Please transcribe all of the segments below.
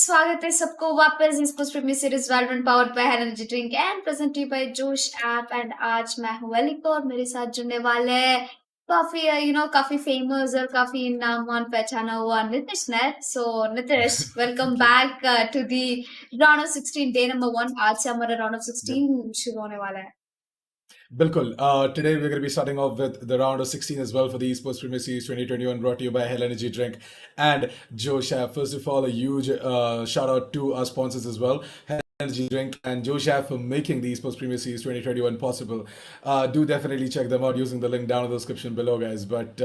स्वागत है सबको वापस Esportz Premier Series Valorant powered by Energy Drink and present to you by जोश ऐप एंड आज मैं हूँ अलिका और मेरे साथ जुड़ने वाले हैं काफी काफी फेमस और काफी नामवान पहचाना हुआ नितिश ने so Nitish welcome Thank you. Back to the round of 16 day number 1 आज से हमारा राउंड ऑफ Yep. 16 शुरू होने वाला है Bilkul. Today we're going to be starting off with the round of 16 as well for the Esports Premier Series 2021 brought to you by Hell Energy Drink and Josh App. First of all, a huge shout out to our sponsors as well. Hell Energy Drink and Josh App for making the Esports Premier Series 2021 possible. Do definitely check them out using the link down in the description below, guys. But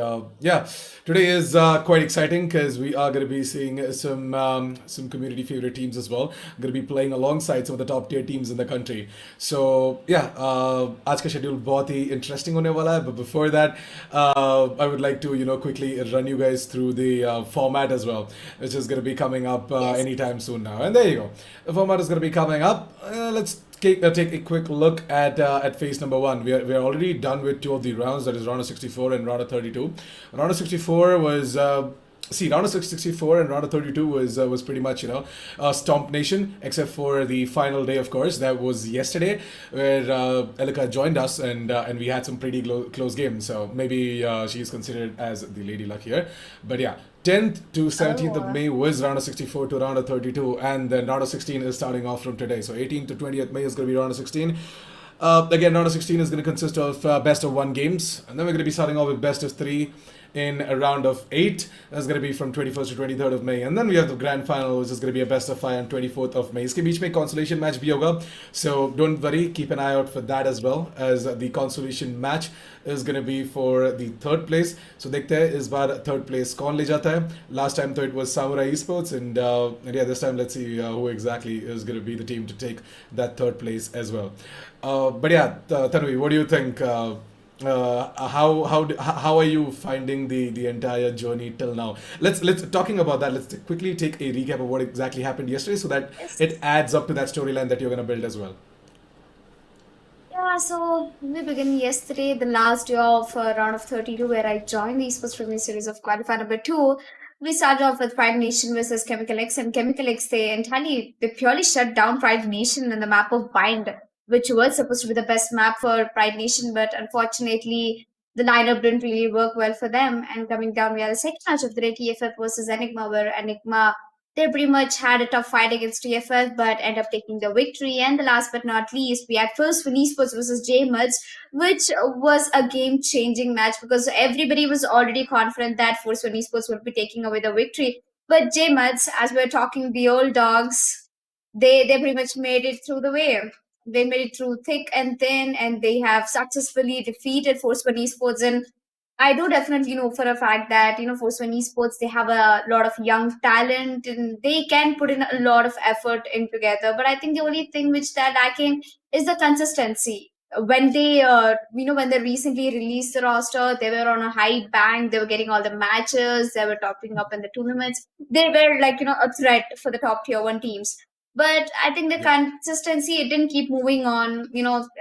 yeah, today is quite exciting because we are going to be seeing some community favorite teams as well. Going to be playing alongside some of the top tier teams in the country. So yeah, आज का schedule बहुत ही interesting होने वाला है. But before that, I would like to quickly run you guys through the format as well, which is going to be coming up anytime soon now. And there you go. The format is going to be coming up. Let's take a quick look at phase number 1. We are already done with 2 of the rounds, that is round of 64 and round of 32. Round of 64 was round of 64 and round of 32 was pretty much Stomp Nation, except for the final day, of course. That was yesterday, where Elika joined us and we had some pretty close games. So maybe she is considered as the Lady Luck here. But yeah, 10th to 17th of May was round of 64 to round of 32, and then round of 16 is starting off from today. So 18th to 20th May is going to be round of 16. Again, round of 16 is going to consist of best of 1 games, and then we're going to be starting off with best of 3 in a round of 8. That's going to be from 21st to 23rd of May, and then we have the grand final, which is going to be a best of 5 on 24th of May. इसके बीच में consolation match भी होगा, so don't worry, keep an eye out for that as well, as the consolation match is going to be for the 3rd place. So देखते हैं इस बार 3rd place कौन ले जाता है. Last time it was Samurai Esports, and yeah, this time let's see who exactly is going to be the team to take that 3rd place as well. But yeah, Tanvi, what do you think? How are you finding the entire journey till now? Let's talking about that. Let's quickly take a recap of what exactly happened yesterday, so that it adds up to that storyline that you're gonna build as well. Yeah, so we began yesterday, the last day of round of 32, where I joined the Esportz Premier Series of Qualifier number 2. We started off with Pride Nation versus Chemical X, and Chemical X, they purely shut down Pride Nation in the map of Bind, which was supposed to be the best map for Pride Nation, but unfortunately, the lineup didn't really work well for them. And coming down, we had the second match of the day, TFF versus Enigma, where Enigma, they pretty much had a tough fight against TFF, but end up taking the victory. And the last but not least, we had First Win Esports versus J-Muds, which was a game-changing match because everybody was already confident that First Win Esports would be taking away the victory. But J-Muds, as we're talking, the old dogs, they pretty much made it through the way. They made it through thick and thin, and they have successfully defeated Force One Esports. And I do definitely know for a fact that Force One Esports, they have a lot of young talent and they can put in a lot of effort in together. But I think the only thing which they're lacking is the consistency. When they when they recently released the roster, they were on a high bank. They were getting all the matches. They were topping up in the tournaments. They were like a threat for the top tier 1 teams. But I think the consistency, it didn't keep moving on.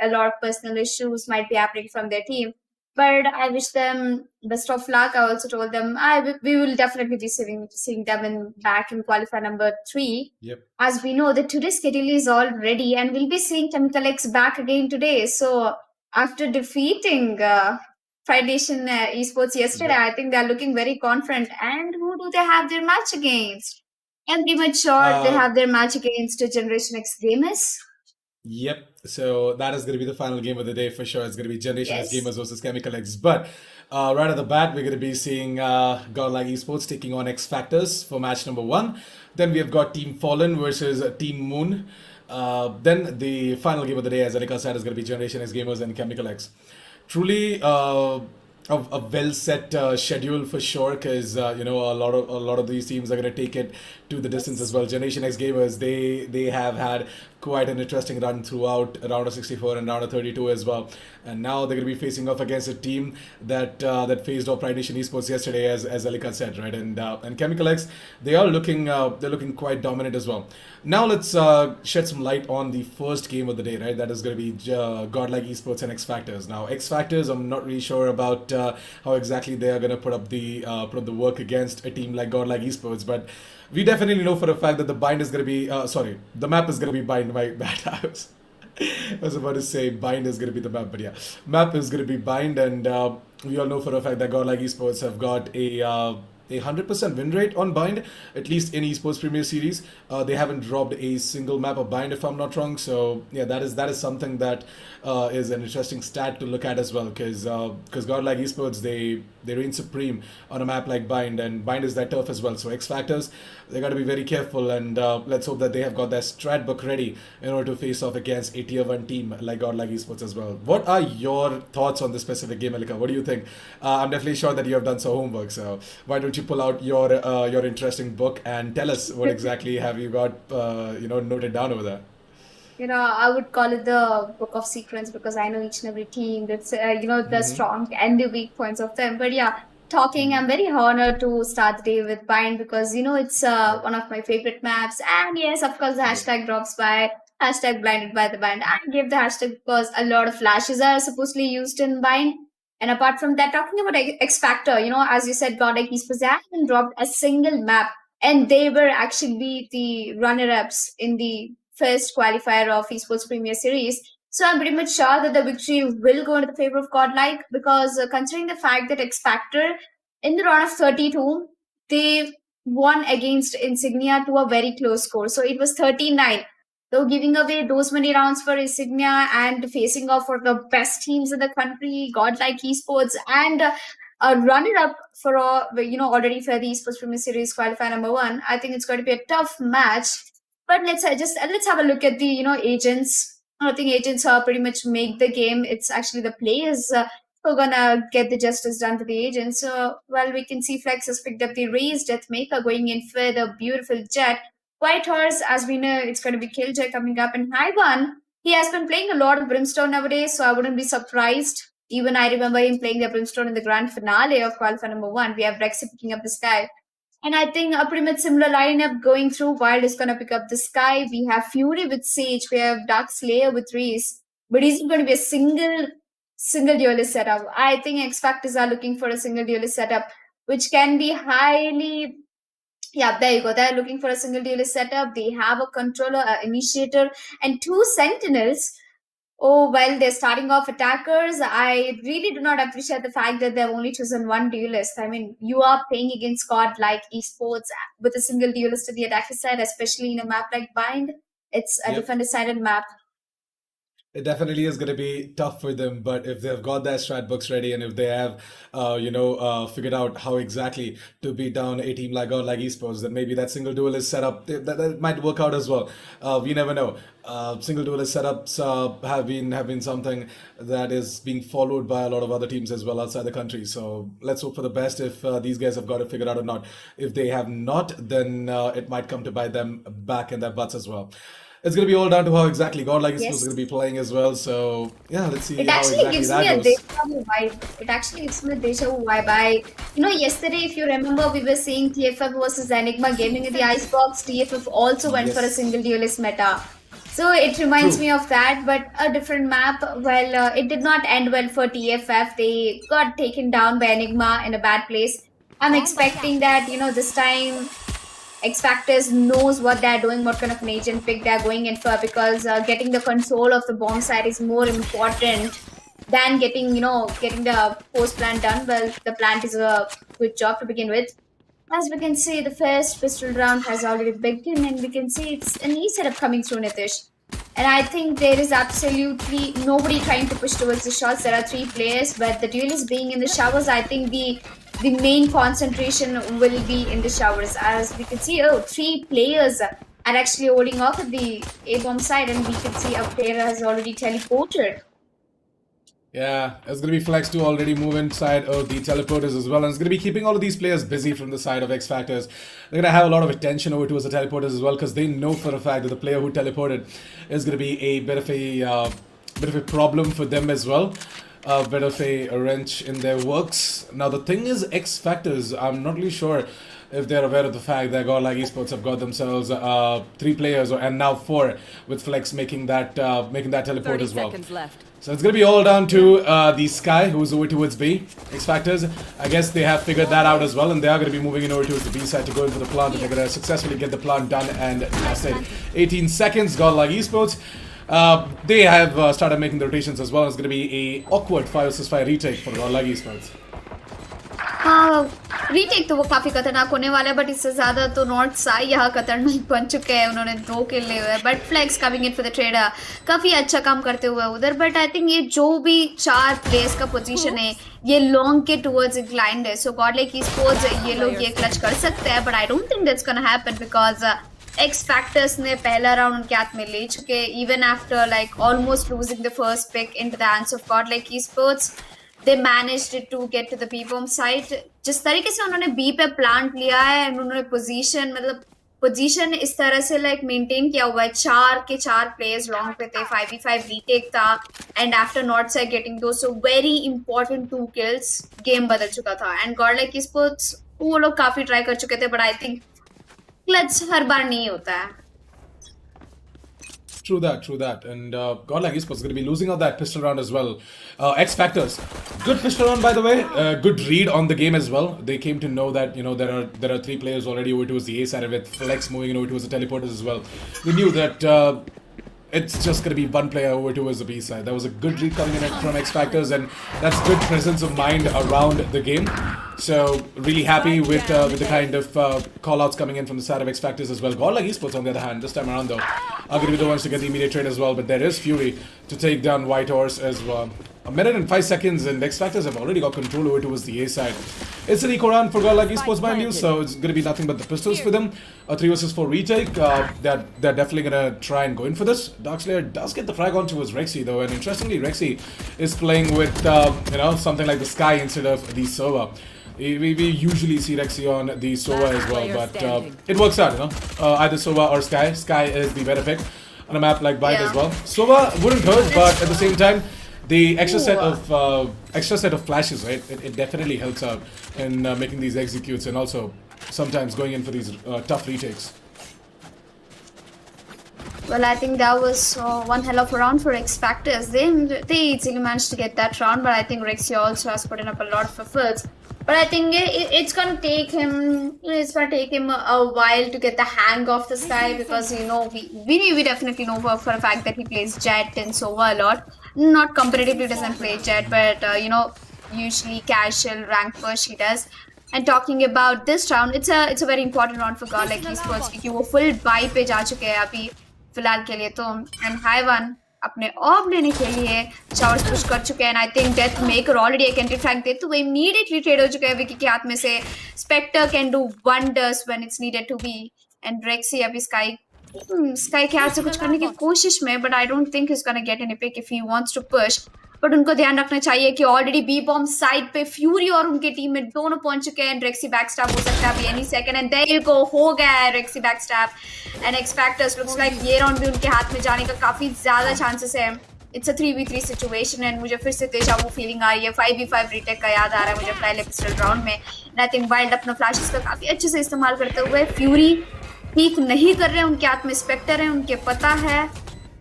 A lot of personal issues might be happening from their team. But I wish them best of luck. I also told them we will definitely be seeing them back in qualifier number 3. Yep. As we know, the today's schedule is all ready, and we'll be seeing Chemical X back again today. So after defeating Pride Nation Esports yesterday, I think they're looking very confident. And who do they have their match against? I'm pretty much sure they have their match against Generation X Gamers. Yep. So that is going to be the final game of the day for sure. It's going to be Generation X Gamers versus Chemical X. But right at the bat, we're going to be seeing GODLIKE Esports taking on XFACTORS for match number 1. Then we have got Team Fallen versus Team Moon. Then the final game of the day, as Anika said, is going to be Generation X Gamers and Chemical X. Truly a well set schedule for sure, because a lot of these teams are going to take it to the distance as well. Generation X Gamers, they have had quite an interesting run throughout round of 64 and round of 32 as well, and now they're going to be facing off against a team that faced off Pride Nation Esports yesterday, as Alika said, right? And Chemical X, they are looking they're looking quite dominant as well. Now let's shed some light on the first game of the day, right? That is going to be GODLIKE Esports and XFACTORS. Now XFACTORS, I'm not really sure about how exactly they are going to put up the work against a team like GODLIKE Esports, but we definitely know for a fact that the bind is going to be, the map is going to be bind. My bad. I was about to say bind is going to be the map, but yeah, map is going to be bind, and we all know for a fact that Godlike Esports have got a 100% win rate on bind, at least in Esports Premier Series. They haven't dropped a single map of bind, if I'm not wrong. So yeah, that is something that is an interesting stat to look at as well, because Godlike Esports, they reign supreme on a map like bind, and bind is that turf as well. So XFACTORS, they got to be very careful, and let's hope that they have got their strat book ready in order to face off against a tier 1 team like Godlike Esports as well. What are your thoughts on this specific game, Alika? What do you think? I'm definitely sure that you have done some homework, so why don't you pull out your interesting book and tell us what exactly have you got noted down over there? I would call it the book of secrets because I know each and every team. That's the strong and the weak points of them. But yeah, talking, I'm very honored to start the day with Bind because it's one of my favorite maps. And yes, of course, the hashtag drops by hashtag blinded by the Bind. I gave the hashtag because a lot of flashes are supposedly used in Bind. And apart from that, talking about X Factor, as you said, Godlike Esports, they haven't dropped a single map, and they were actually the runner-ups in the first qualifier of Esports Premier Series. So I'm pretty much sure that the victory will go into the favor of Godlike because considering the fact that X Factor in the round of 32, they won against Insignia to a very close score. So it was 39. So giving away those many rounds for Insignia and facing off for the best teams in the country, Godlike Esports, and a runner-up for already for the Esports Premier Series qualifier number 1. I think it's going to be a tough match. But let's have a look at the agents. I think agents pretty much make the game. It's actually the players who are gonna get the justice done to the agents. So we can see Flex has picked up the raised Deathmaker going in for the beautiful Jet. White Horse, as we know, it's going to be Killjoy coming up. And Haiban, he has been playing a lot of Brimstone nowadays, so I wouldn't be surprised. Even I remember him playing the Brimstone in the grand finale of qualifier number 1. We have Rexy picking up the Sky. And I think a pretty much similar lineup going through. Wild is going to pick up the Sky. We have Fury with Sage. We have Dark Slayer with Reese. But is it going to be a single duelist setup? I think X Factors are looking for a single duelist setup, which can be highly... Yeah, there you go. They're looking for a single duelist setup. They have a controller, an initiator, and 2 sentinels. Oh, well, they're starting off attackers. I really do not appreciate the fact that they've only chosen 1 duelist. I mean, you are playing against Godlike Esports with a single duelist to the attacker side, especially in a map like Bind. It's a defender-sided map. It definitely is going to be tough for them, but if they've got their strat books ready and if they have, figured out how exactly to beat down a team like God, like Esports, then maybe that single duelist setup that might work out as well. We never know. Single duelist setups have been something that is being followed by a lot of other teams as well outside the country. So let's hope for the best if these guys have got it figured out or not. If they have not, then it might come to bite them back in their butts as well. It's going to be all down to how exactly Godlike is going to be playing as well. So, yeah, let's see how exactly that goes. It actually gives me a deja vu vibe. Yesterday, if you remember, we were saying TFF versus Enigma Gaming in the Icebox. TFF also went for a single duelist meta. So it reminds me of that, but a different map. Well, it did not end well for TFF. They got taken down by Enigma in a bad place. I'm expecting that, this time... X Factors knows what they're doing, what kind of an agent pick they're going in for, because getting the control of the bomb site is more important than getting the post plant done. Well, the plant is a good job to begin with. As we can see, the first pistol round has already begun, and we can see it's an easy setup coming through, Nitish. And I think there is absolutely nobody trying to push towards the shots. There are 3 players, but the duelist being in the showers, I think the main concentration will be in the showers. As we can see, 3 players are actually holding off at the A-bomb side, and we can see a player has already teleported. Yeah, it's going to be Flex to already move inside of the teleporters as well. And it's going to be keeping all of these players busy from the side of X Factors. They're going to have a lot of attention over towards the teleporters as well, because they know for a fact that the player who teleported is going to be a bit of a problem for them as well. A bit of a wrench in their works. Now, the thing is, X Factors, I'm not really sure if they're aware of the fact that Godlike Esports have got themselves 3 players and now 4 with Flex making that teleport 30 as well. seconds left. So it's going to be all down to the Sky, who's over towards B. XFACTORS, I guess they have figured that out as well, and they are going to be moving in over towards the B side to go in for the plant, and they're going to successfully get the plant done. And that's it. 18 seconds, Godlike Esports. They have started making the rotations as well. It's going to be a awkward 5 vs 5 retake for Godlike Esports. हाँ retake तो वो काफी खतरनाक होने वाला है, but इससे ज्यादा तो नॉर्थ साइड यहाँ खतरनाक बन चुके हैं. उन्होंने 2 किल लिए हुए, but Flex coming in for the trader काफी अच्छा काम करते हुए उधर. बट आई थिंक ये जो भी 4 प्लेस का पोजीशन है ये लॉन्ग के टुवर्ड्स इंक्लाइंड है. सो गॉडलाइक ईस्पोर्ट्स ये लोग ये क्लच कर सकते हैं, but I don't think that's gonna happen because X Factors ने पहला राउंड उनके हाथ में ले चुके. Even after like almost losing the first pick into the hands of Godlike Esports, they managed to get to the B bomb site. जिस तरीके से उन्होंने B पे प्लांट लिया है, उन्होंने पोजीशन इस तरह से लाइक मेंटेन किया हुआ है. 4 के 4 प्लेयर्स लॉन्ग पे थे, 5v5 रीटेक था, and after north side getting two so very important 2 kills game बदल चुका था. एंड गॉडलाइक ईस्पोर्ट्स वो लोग काफी ट्राई कर चुके थे, बट आई थिंक क्लच हर बार नहीं होता है. True that. And Godlike Esports is going to be losing out that pistol round as well. XFACTORS, good pistol round by the way. Good read on the game as well. They came to know that there are 3 players already over towards the A side with Flex moving over towards the teleporters as well. They knew that it's just going to be 1 player over towards the B side. That was a good read coming in from XFACTORS, and that's good presence of mind around the game. So really happy with the kind of call-outs coming in from the side of XFACTORS as well. Godlike Esports on the other hand, this time around though, are going to be the ones to get the immediate trade as well. But there is Fury to take down White Horse as well. 1 minute and 5 seconds, and XFACTORS have already got control over towards the A side. It's an eco round for Godlike Esports, mind you, so it's going to be nothing but the pistols for them. A 3 vs 4 retake. They're definitely going to try and go in for this. Darkslayer does get the frag on towards Rexy though, and interestingly, Rexy is playing with something like the Sky instead of the Sova. We usually see Rexy on the Sova as well, but it works out, either Sova or Sky. Sky is the better pick on a map like Byte as well. Sova wouldn't hurt, but at the same time, the extra set of flashes, right? It definitely helps out in making these executes, and also sometimes going in for these tough retakes. Well, I think that was one hell of a round for XFACTORS. They easily managed to get that round, but I think Rexy also has put in up a lot of efforts. But I think it's gonna take him a while to get the hang of the Sky, because we definitely know for a fact that he plays Jet and Sova a lot. Not competitively doesn't play Jet, but usually casual rank push he does. And talking about this round, it's a very important round for Godlike Esports क्योंकि वो full buy पे जा चुके हैं अभी फिलहाल के लिए तो. एंड हाईवन अपने ऑफ लेने के लिए शावर्स पुश कर चुके हैं. I think death maker already एक एंट्री फ्रैग दे तो वो इमीडिएटली ट्रेड हो चुके हैं विकी के हाथ में से. Spectre can do wonders when it's needed to be. And Rexy अभी स्काई के हाथ से कुछ करने की कोशिश में, but I don't think is gonna get any pick if he wants to push. But उनको ध्यान रखना चाहिए कि ऑलरेडी बी बॉम्ब साइड पे फ्यूरी और उनके टीम में दोनों पहुंच चुके हैं. रेक्सी बैकस्टैप हो सकता है अभी any second, and there you go, हो गया है Rexy backstab. And XFACTORS looks like ये राउंड भी उनके हाथ में जाने का काफी ज्यादा चांसेस है. It's a 3v3 situation, and मुझे फिर से तेजा वो फीलिंग आ रही है 5v5 रीटेक का याद आ रहा है मुझे पहले पिस्टल राउंड में. आई थिंक वाइल्ड अपना फ्लैशेस का काफी अच्छे से इस्तेमाल करते हुए फ्यूरी ठीक नहीं कर रहे हैं. उनके हाथ में स्पेक्टर है, उनके पता है,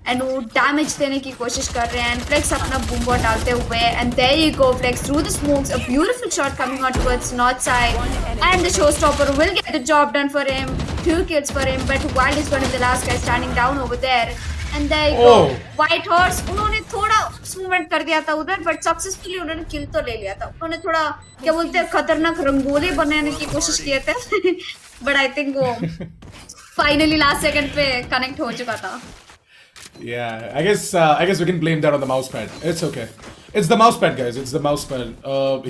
एंड वो डैमेज देने की कोशिश कर रहे हैं. एंड फ्लेक्स अपना बूम बॉट डालते हुए, and there you go Flex through the smokes, a beautiful shot coming out towards north side, and the show stopper will get the job done for him. 2 kills for him, but Wild is one of the last guys standing down over there. And there you go, White Horse. उन्होंने थोड़ा movement कर दिया था उधर, but successfully उन्होंने किल तो ले लिया था. उन्होंने थोड़ा क्या बोलते हैं खतरनाक रंगोली बनाने की कोशिश किए थे, but I think वो फाइनली लास्ट सेकंड पे कनेक्ट हो चुका था. Yeah, I guess we can blame that on the mousepad. It's okay. It's the mousepad, guys. It's the mousepad.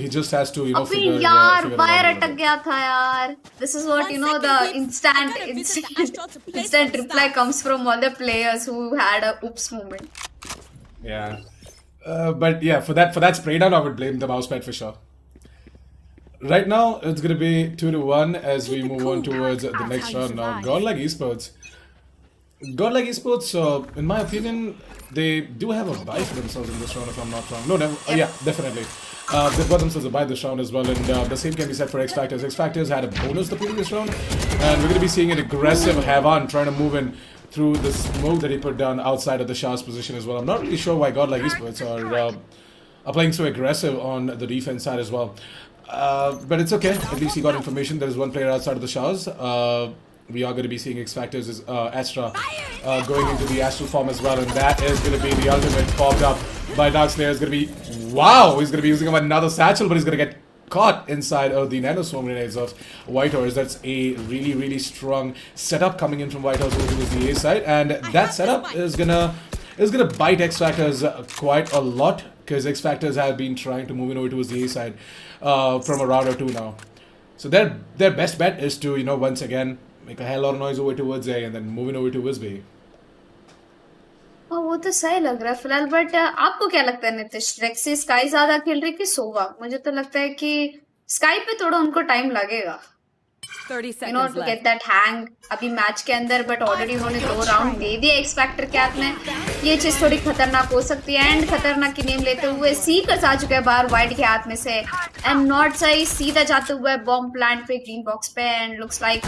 He just has to, अभी यार वायर अटक गया था यार. This is what the instant reply comes from all the players who had a oops moment. Yeah, but yeah, for that spray down, I would blame the mousepad for sure. Right now, it's gonna be 2-1 as we move on towards the next round. Now, Godlike Esports, in my opinion, they do have a buy for themselves in this round, if I'm not wrong. No, never. Yeah, definitely. they've got themselves a bye this round as well, and the same can be said for XFACTORS. XFACTORS had a bonus the previous round, and we're going to be seeing an aggressive Havan trying to move in through the smoke that he put down outside of the Shah's position as well. I'm not really sure why GODLIKE Esports are playing so aggressive on the defense side as well. But it's okay. At least he got information. There is one player outside of the Shahs. We are going to be seeing XFACTORS as Astra going into the Astral form as well, and that is going to be the ultimate popped up by Darkslayer. Is going to be, wow, he's going to be using another satchel, but he's going to get caught inside of the nano swarm grenades of Whitehorse. That's a really strong setup coming in from Whitehorse over to the A side, and that setup is gonna bite XFACTORS quite a lot, because XFACTORS have been trying to move in over towards the A side from a round or two now. So their best bet is to, you know, once again make a hell lot of noise over towards A and then moving over towards B. हाँ वो तो सही लग रहा है फिलहाल, but आपको क्या लगता है नितिश, रेक्सी स्काई ज्यादा खेल रही कि सोवा? मुझे तो लगता है कि स्काई पे थोड़ा उनको टाइम लगेगा, 30 you know, seconds to get left. That hang अभी मैच के अंदर, बट ऑलरेडी उन्होंने 2 राउंड दे दिए एक्स फैक्टर के हाथ में. ये चीज थोड़ी खतरनाक हो सकती है, एंड खतरनाक की नेम लेते हुए सीकर्स आ चुके हैं बाहर वाइड के हाथ में से, एंड नॉट सही सीधा जाते हुए बॉम्ब प्लांट पे ग्रीन बॉक्स पे, एंड लुक्स लाइक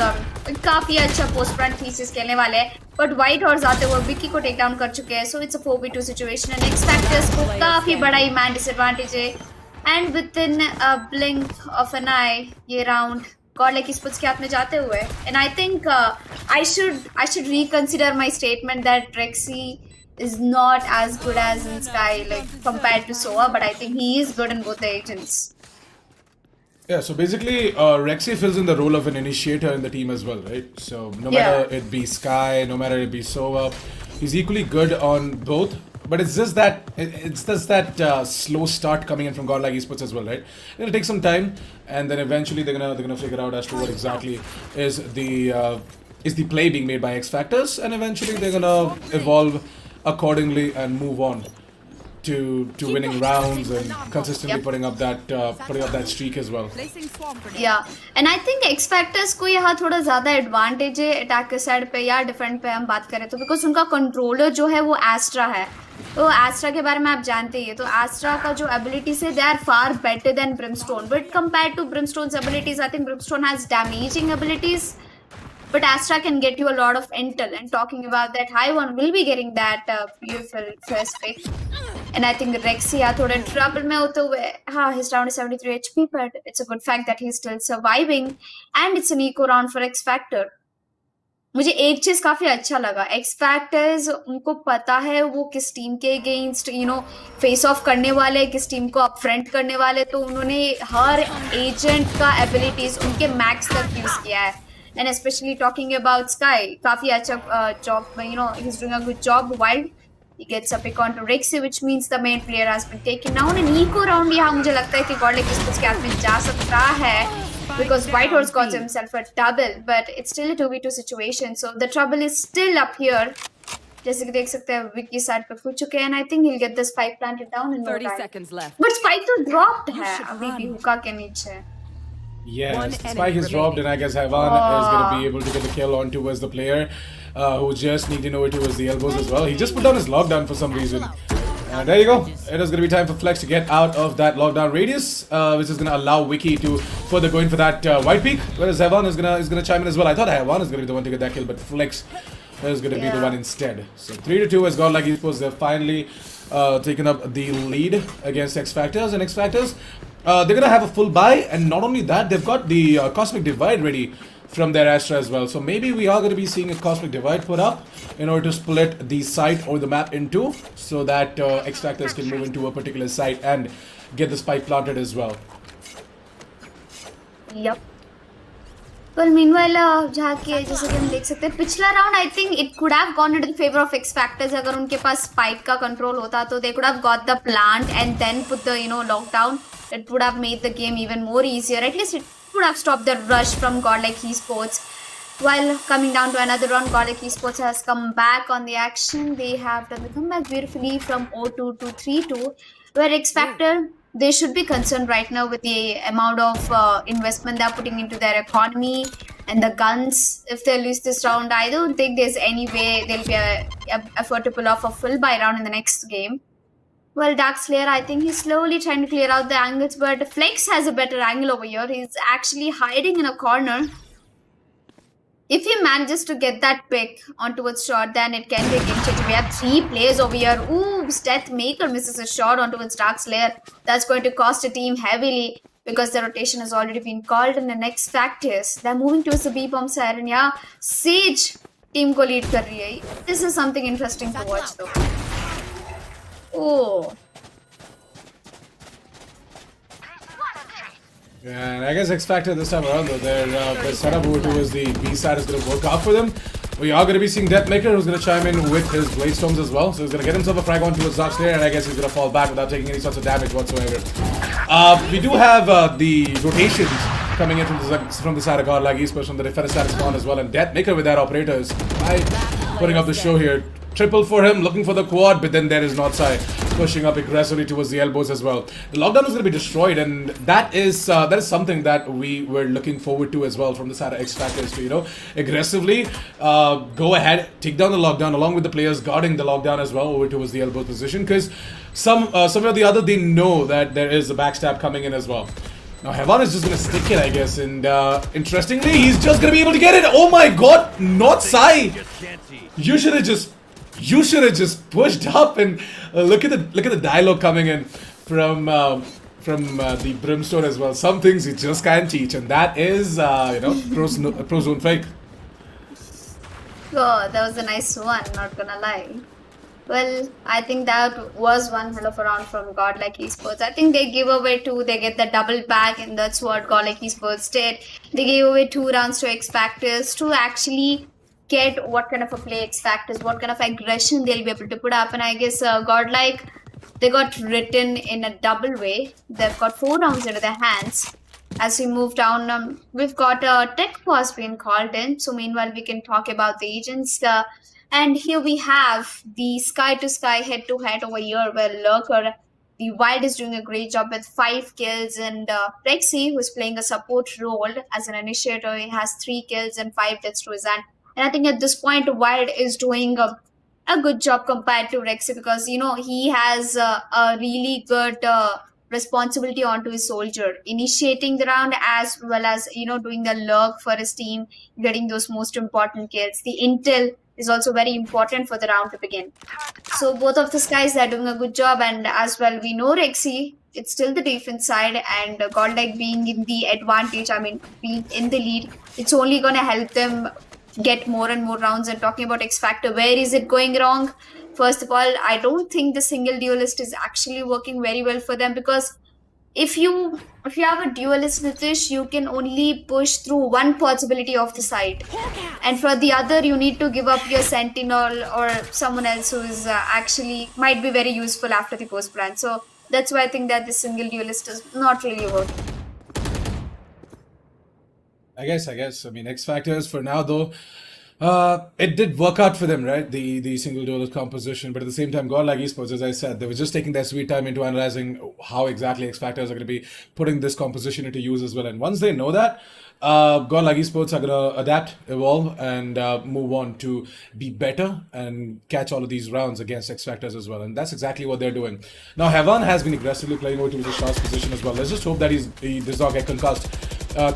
काफी अच्छा पोस्ट प्लांट थीसिस खेलने वाले हैं, बट व्हाइट हॉर्स आते हुए विकी को टेक डाउन कर चुके हैं. So it's a 4v2 situation, and x factors को काफी बड़ा ही मैन डिसएडवांटेज है, and with in a blink of N आई ये राउंड GODLIKE Esports के हाथ में जाते हुए. And I think I should reconsider my statement that Rexy is not as good as in Sky, like compared to Soa, but I think he is good in both the agents. Yeah, so basically, Rexy fills in the role of an initiator in the team as well, right? So no Yeah. matter it be Sky, no matter it be Sova, he's equally good on both. But it's just that slow start coming in from GODLIKE Esports as well, right? It'll take some time, and then eventually they're gonna figure out as to what exactly is the play being made by XFACTORS, and eventually they're gonna evolve accordingly and move on to winning rounds and consistently Yep. putting up that streak as well. Placing swarm grenade. Yeah, and I think X Factors को यहाँ थोड़ा ज़्यादा advantage है attack के side पे या defend पे हम बात करें तो, बिकॉज उनका कंट्रोलर जो है वो एस्ट्रा है. तो एस्ट्रा के बारे में आप जानते ही है, तो एस्ट्रा का जो एबिलिटीज है they are far better than Brimstone, but compare to Brimstone's abilities I think Brimstone has damaging abilities, but Astra can get you a lot of intel, and talking about that, High One will be getting that beautiful first pick, and I think Rexy are थोड़े trouble में होते हुए, हाँ, he's down to 73 HP, but it's a good fact that he's still surviving, and it's an eco round for X Factor. मुझे एक चीज काफी अच्छा लगा, एक्स फैक्टर्स उनको पता है वो किस टीम के against you know face of करने वाले, किस टीम को अपफ्रंट करने वाले, तो उन्होंने हर एजेंट का एबिलिटीज उनके मैक्स तक यूज किया है. And especially talking about Sky, काफी अच्छा job, you know, he's doing a good job while he gets a pick onto Rexy, which means the main player has been taken down. And eco round यहाँ मुझे लगता है कि GODLIKE Esports के हाथ में जा सकता है, because Whitehorse got himself a double, but it's still a 2v2 situation, so the trouble is still up here. जैसे कि देख सकते हैं विकी साइड पे कूद चुके हैं, and I think he'll get the spike planted down in no 30 time. seconds left. But spike तो dropped है अभी भी हुक्का के नीचे. Yes, One the enemy spike is dropped, and I guess Havan is going to be able to get the kill on towards the player who just needed to know towards the elbows as well. He just put down his lockdown for some reason. And there you go. It is going to be time for Flex to get out of that lockdown radius, which is going to allow Wiki to further go in for that white peak. Whereas Havan is gonna chime in as well. I thought Havan is going to be the one to get that kill, but Flex is going to be the one instead. So 3-2 has GODLIKE Esports. They've finally taken up the lead against XFACTORS, and XFACTORS they're gonna have a full buy, and not only that, they've got the Cosmic Divide ready from their Astra as well. So maybe we are going to be seeing a Cosmic Divide put up in order to split the site or the map in two, so that XFACTORS can move into a particular site and get the spike planted as well. Yep. Well, meanwhile, जहाँ के जैसे कि हम देख सकते हैं पिछला round I think it could have gone into the favour of X Factors. अगर उनके पास स्पाइक का कंट्रोल होता तो they could have got the plant and then put the you know lockdown. It would have made the game even more easier. At least it would have stopped the rush from GODLIKE Esports. While coming down to another round, GODLIKE Esports has come back on the action. They have done the comeback beautifully from 0-2 to 3-2. Where X Factor, they should be concerned right now with the amount of investment they're putting into their economy and the guns. If they lose this round, I don't think there's any way they'll be effort to pull off a full buy round in the next game. Well, Dark Slayer, I think he's slowly trying to clear out the angles, but Flex has a better angle over here. He's actually hiding in a corner. If he manages to get that pick onto its shot, then it can be a game changer. We have 3 players over here. Oops, Deathmaker misses a shot onto its Dark Slayer. That's going to cost a team heavily because the rotation has already been called in the next factors. They're moving towards the B-bomb side, and yeah, Sage team ko lead kar rahi hai. This is something interesting to watch though. Oh. And I guess X Factor this time around though, their setup over towards the B side is going to work out for them. We are going to be seeing Deathmaker, who's going to chime in with his Blade Storms as well. So he's going to get himself a frag on towards Dark Slayer, and I guess he's going to fall back without taking any sorts of damage whatsoever. We do have the rotations coming in from the side of Godlike Esports, from the defender side spawn as well, and Deathmaker with that operators putting up the show here. Triple for him, looking for the quad, but then there is Northside pushing up aggressively towards the elbows as well. The lockdown is going to be destroyed, and that is something that we were looking forward to as well from the side of X Factors to, aggressively go ahead, take down the lockdown along with the players guarding the lockdown as well over towards the elbow position, because somewhere or the other they know that there is a backstab coming in as well. Now Heavan is just going to stick it, I guess, and interestingly, he's just going to be able to get it. Oh my god, Northside! You should have just pushed up, and look at the dialogue coming in from the Brimstone as well. Some things you just can't teach, and that is pro zone fake. Oh, that was a nice one, not gonna lie. Well, I think that was one hell of a round from Godlike Esports. I think they give away 2, they get the double back, and that's what Godlike Esports did. They gave away 2 rounds to X Factors to actually get what kind of a play X Factors, what kind of aggression they'll be able to put up. And I guess Godlike, they got written in a double way. They've got 4 rounds into their hands. As we move down, we've got a tech pause being called in. So meanwhile, we can talk about the agents. And here we have the sky to sky head to head over here, where Lurker, the Wild, is doing a great job with 5 kills, and Rexy, who's playing a support role as an initiator, he has 3 kills and 5 deaths to his hand. And I think at this point, Wild is doing a good job compared to Rexy, because he has a really good responsibility onto his soldier, initiating the round as well as doing the lurk for his team, getting those most important kills. The intel is also very important for the round to begin. So both of these guys are doing a good job, and as well we know Rexy, it's still the defense side, and Godlike being in the advantage, I mean being in the lead, it's only going to help them get more and more rounds. And talking about X Factor, where is it going wrong? First of all, I don't think the single duelist is actually working very well for them, because if you have a duelist, Nitish, you can only push through one possibility of the site, and for the other you need to give up your sentinel or someone else who is actually might be very useful after the post plan. So that's why I think that the single duelist is not really working. I guess. I mean, X Factors for now though, it did work out for them, right? The single duelist composition, but at the same time, Godlike Esports, as I said, they were just taking their sweet time into analyzing how exactly X Factors are going to be putting this composition into use as well. And once they know that, Godlike Esports are going to adapt, evolve, and move on to be better and catch all of these rounds against X Factors as well. And that's exactly what they're doing. Now, Heavan has been aggressively playing over to the Shah's position as well. Let's just hope that he does not get concussed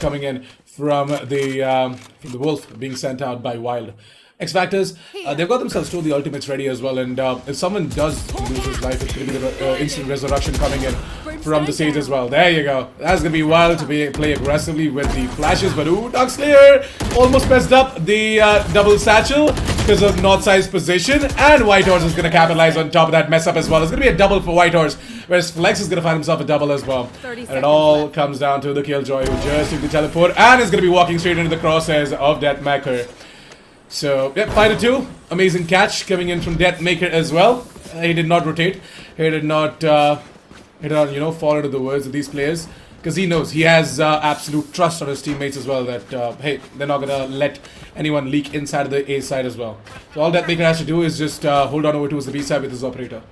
coming in from the Wolf being sent out by Wild. X Factors, they've got themselves to the ultimates ready as well, and if someone does lose his life, it's going to be the instant resurrection coming in from the Sage as well. There you go. That's going to be Wild to play aggressively with the flashes, but ooh, Dark Slayer almost messed up the double satchel because of Northside's position, and White Horse is going to capitalize on top of that mess up as well. It's going to be a double for White Horse, whereas Flex is going to find himself a double as well. And it all comes down to the Killjoy, who just took the teleport and is going to be walking straight into the crosshairs of Deathmaker. So, yep, 5-2. Amazing catch coming in from Deathmaker as well. He did not rotate. He did not, fall into the words of these players. Because he knows, he has absolute trust on his teammates as well that, hey, they're not going to let anyone leak inside of the A side as well. So all Deathmaker has to do is just hold on over towards the B side with his operator.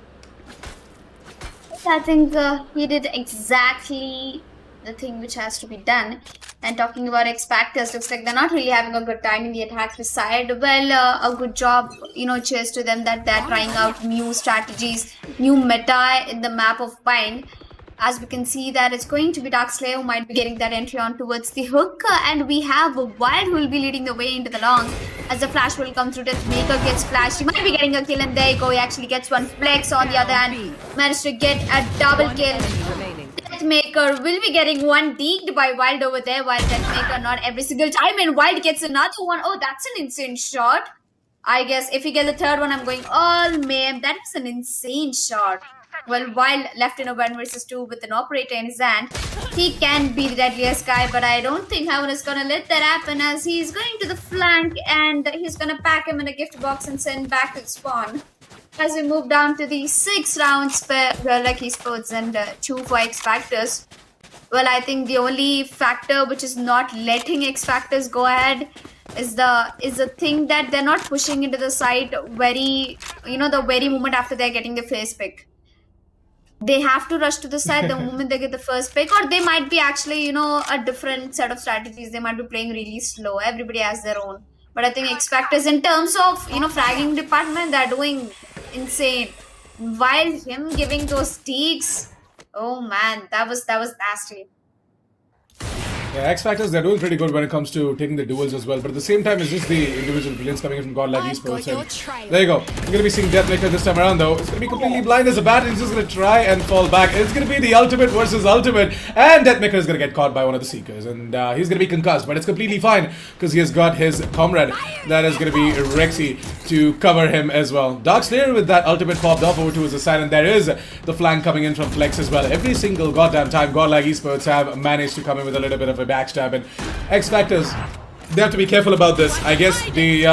I think he did exactly the thing which has to be done. And talking about XFACTORS, looks like they're not really having a good time in the attack side. Well, a good job, cheers to them that they're trying out new strategies, new meta in the map of Bind. As we can see that it's going to be Darkslayer who might be getting that entry on towards the hook, and we have Wild who will be leading the way into the long. As the flash will come through, Deathmaker gets flashed. He might be getting a kill, and there you go. He actually gets one. Flex on the other hand managed to get a double kill. Deathmaker will be getting one deked by Wild over there, while Deathmaker not every single time, and Wild gets another one. Oh, that's an insane shot. I guess if he gets the third one, I'm going all mayhem. That was an insane shot. Well, while left in a 1 versus 2 with an operator in his hand, he can be the deadliest guy, but I don't think Heaven is going to let that happen, as he's going to the flank and he's going to pack him in a gift box and send back to the spawn. As we move down to the 6 rounds for GODLIKE Esports and 2 for XFACTORS. Well, I think the only factor which is not letting XFACTORS go ahead is the thing that they're not pushing into the site the very moment after they're getting the face pick. They have to rush to the side the moment they get the first pick, or they might be actually, a different set of strategies. They might be playing really slow. Everybody has their own. But I think XFACTORS in terms of, fragging department, they're doing insane. While him giving those teaks, oh man, that was nasty. Yeah, XFACTORS, they're doing pretty good when it comes to taking the duels as well. But at the same time, it's just the individual brilliance coming in from GODLIKE Esports. And there you go. You're going to be seeing Deathmaker this time around, though. It's going to be completely blind as a bat, and he's just going to try and fall back. It's going to be the ultimate versus ultimate. And Deathmaker is going to get caught by one of the Seekers. And he's going to be concussed, but it's completely fine because he has got his comrade. That is going to be Rexy to cover him as well. Darkslayer with that ultimate popped off over to his side, and there is the flank coming in from Flex as well. Every single goddamn time, GODLIKE Esports have managed to come in with a little bit of a backstab, and XFACTORS, they have to be careful about this. I guess the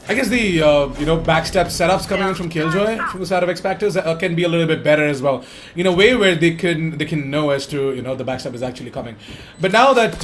backstab setups coming in from Killjoy from the side of XFACTORS can be a little bit better as well. In a way where they can know as to the backstab is actually coming. But now that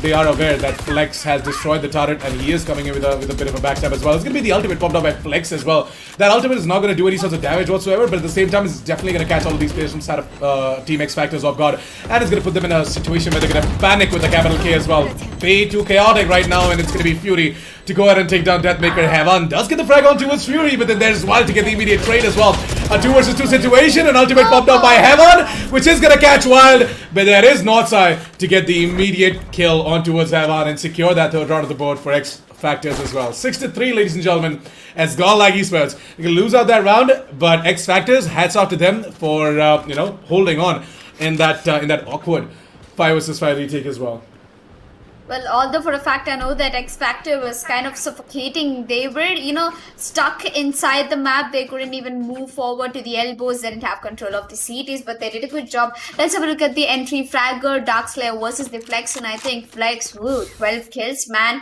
they are aware that Flex has destroyed the turret and he is coming in with a bit of a backstab as well. It's gonna be the ultimate popped up by Flex as well. That ultimate is not gonna do any sorts of damage whatsoever, but at the same time it's definitely gonna catch all of these players from the side of Team XFACTORS off guard, and it's gonna put them in a situation where they're gonna panic with the capital K as well. Way too chaotic right now, and it's gonna be Fury to go ahead and take down Deathmaker. Heaven does get the frag on towards Fury, but then there's Wild to get the immediate trade as well. A 2 versus 2 situation, an ultimate popped up by Heaven, which is gonna catch Wild, but there is Northside to get the immediate kill on towards Heaven and secure that third round of the board for XFACTORS as well. 6-3, ladies and gentlemen, as GODLIKE Esports. You can lose out that round, but XFACTORS, hats off to them for holding on in that awkward 5 versus 5 retake as well. Well, although for a fact I know that XFACTOR was kind of suffocating. They were, stuck inside the map. They couldn't even move forward to the elbows. They didn't have control of the CTs, but they did a good job. Let's have a look at the entry. Fragger, Darkslayer versus the Flex, and I think Flex, 12 kills, man.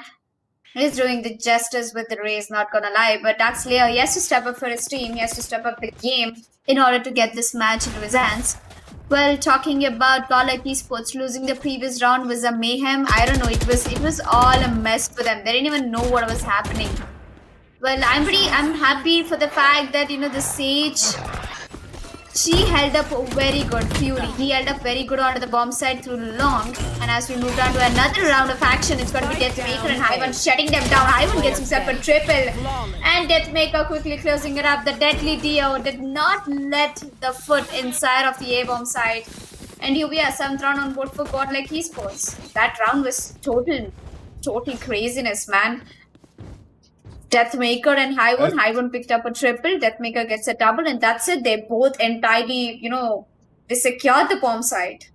He's doing the justice with the race, not gonna lie. But Darkslayer, he has to step up for his team. He has to step up the game in order to get this match into his hands. Well, talking about GODLIKE Esports, losing the previous round was a mayhem. I don't know, it was all a mess for them. They didn't even know what was happening. Well, I'm happy for the fact that the Sage, she held up very good. Fury, he held up very good onto the bomb side through long. And as we move on to another round of action, it's going to be Deathmaker and Hyvan shutting them down. Hyvan gets himself a triple, and Deathmaker quickly closing it up. The deadly Dio did not let the foot inside of the A-bomb side. And here we are, 7th round on board for GODLIKE Esports. That round was total craziness, man. Deathmaker and Hyvan picked up a triple. Deathmaker gets a double, and that's it. They both entirely, they secured the bomb side.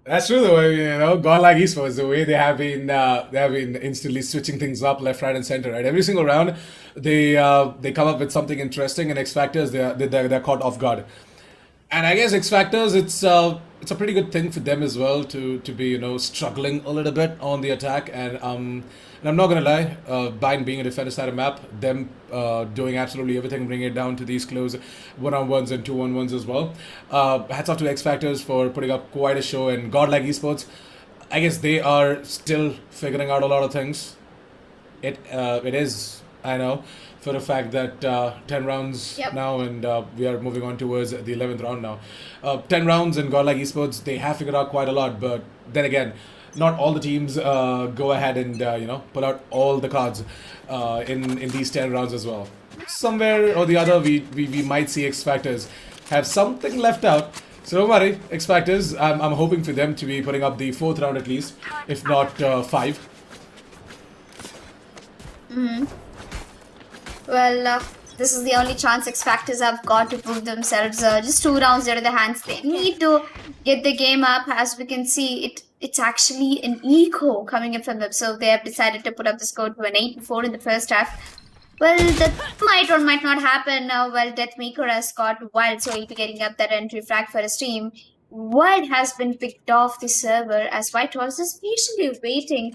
That's true, though. GODLIKE Esports, the way they have been instantly switching things up left, right, and center. Right, every single round, they come up with something interesting, and XFACTORS they're caught off guard. And I guess XFACTORS, it's a pretty good thing for them as well to be struggling a little bit on the attack, and I'm not gonna lie, Bind being a defender side of map, them doing absolutely everything, bringing it down to these close 1-on-1s and 2-on-1s as well. Hats off to XFACTORS for putting up quite a show, and GODLIKE Esports, I guess they are still figuring out a lot of things. It is I know for a fact that 10 rounds Yep. now, and we are moving on towards the 11th round now. 10 rounds in Godlike Esports, they have figured out quite a lot, but then again, not all the teams go ahead and pull out all the cards in these 10 rounds as well. Somewhere or the other, we might see XFACTORS have something left out. So don't worry, XFACTORS, I'm hoping for them to be putting up the 4th round at least, if not 5. Well, this is the only chance XFACTORS have got to prove themselves. Just 2 rounds out of the hands. They need to get the game up. As we can see, it's actually an eco coming in from them. So they have decided to put up the score to an 8-4 in the first half. Well, that might or might not happen. Well, Deathmaker has got Wild, so he'll be getting up that entry frag for his team. Wild has been picked off the server as White was just patiently waiting,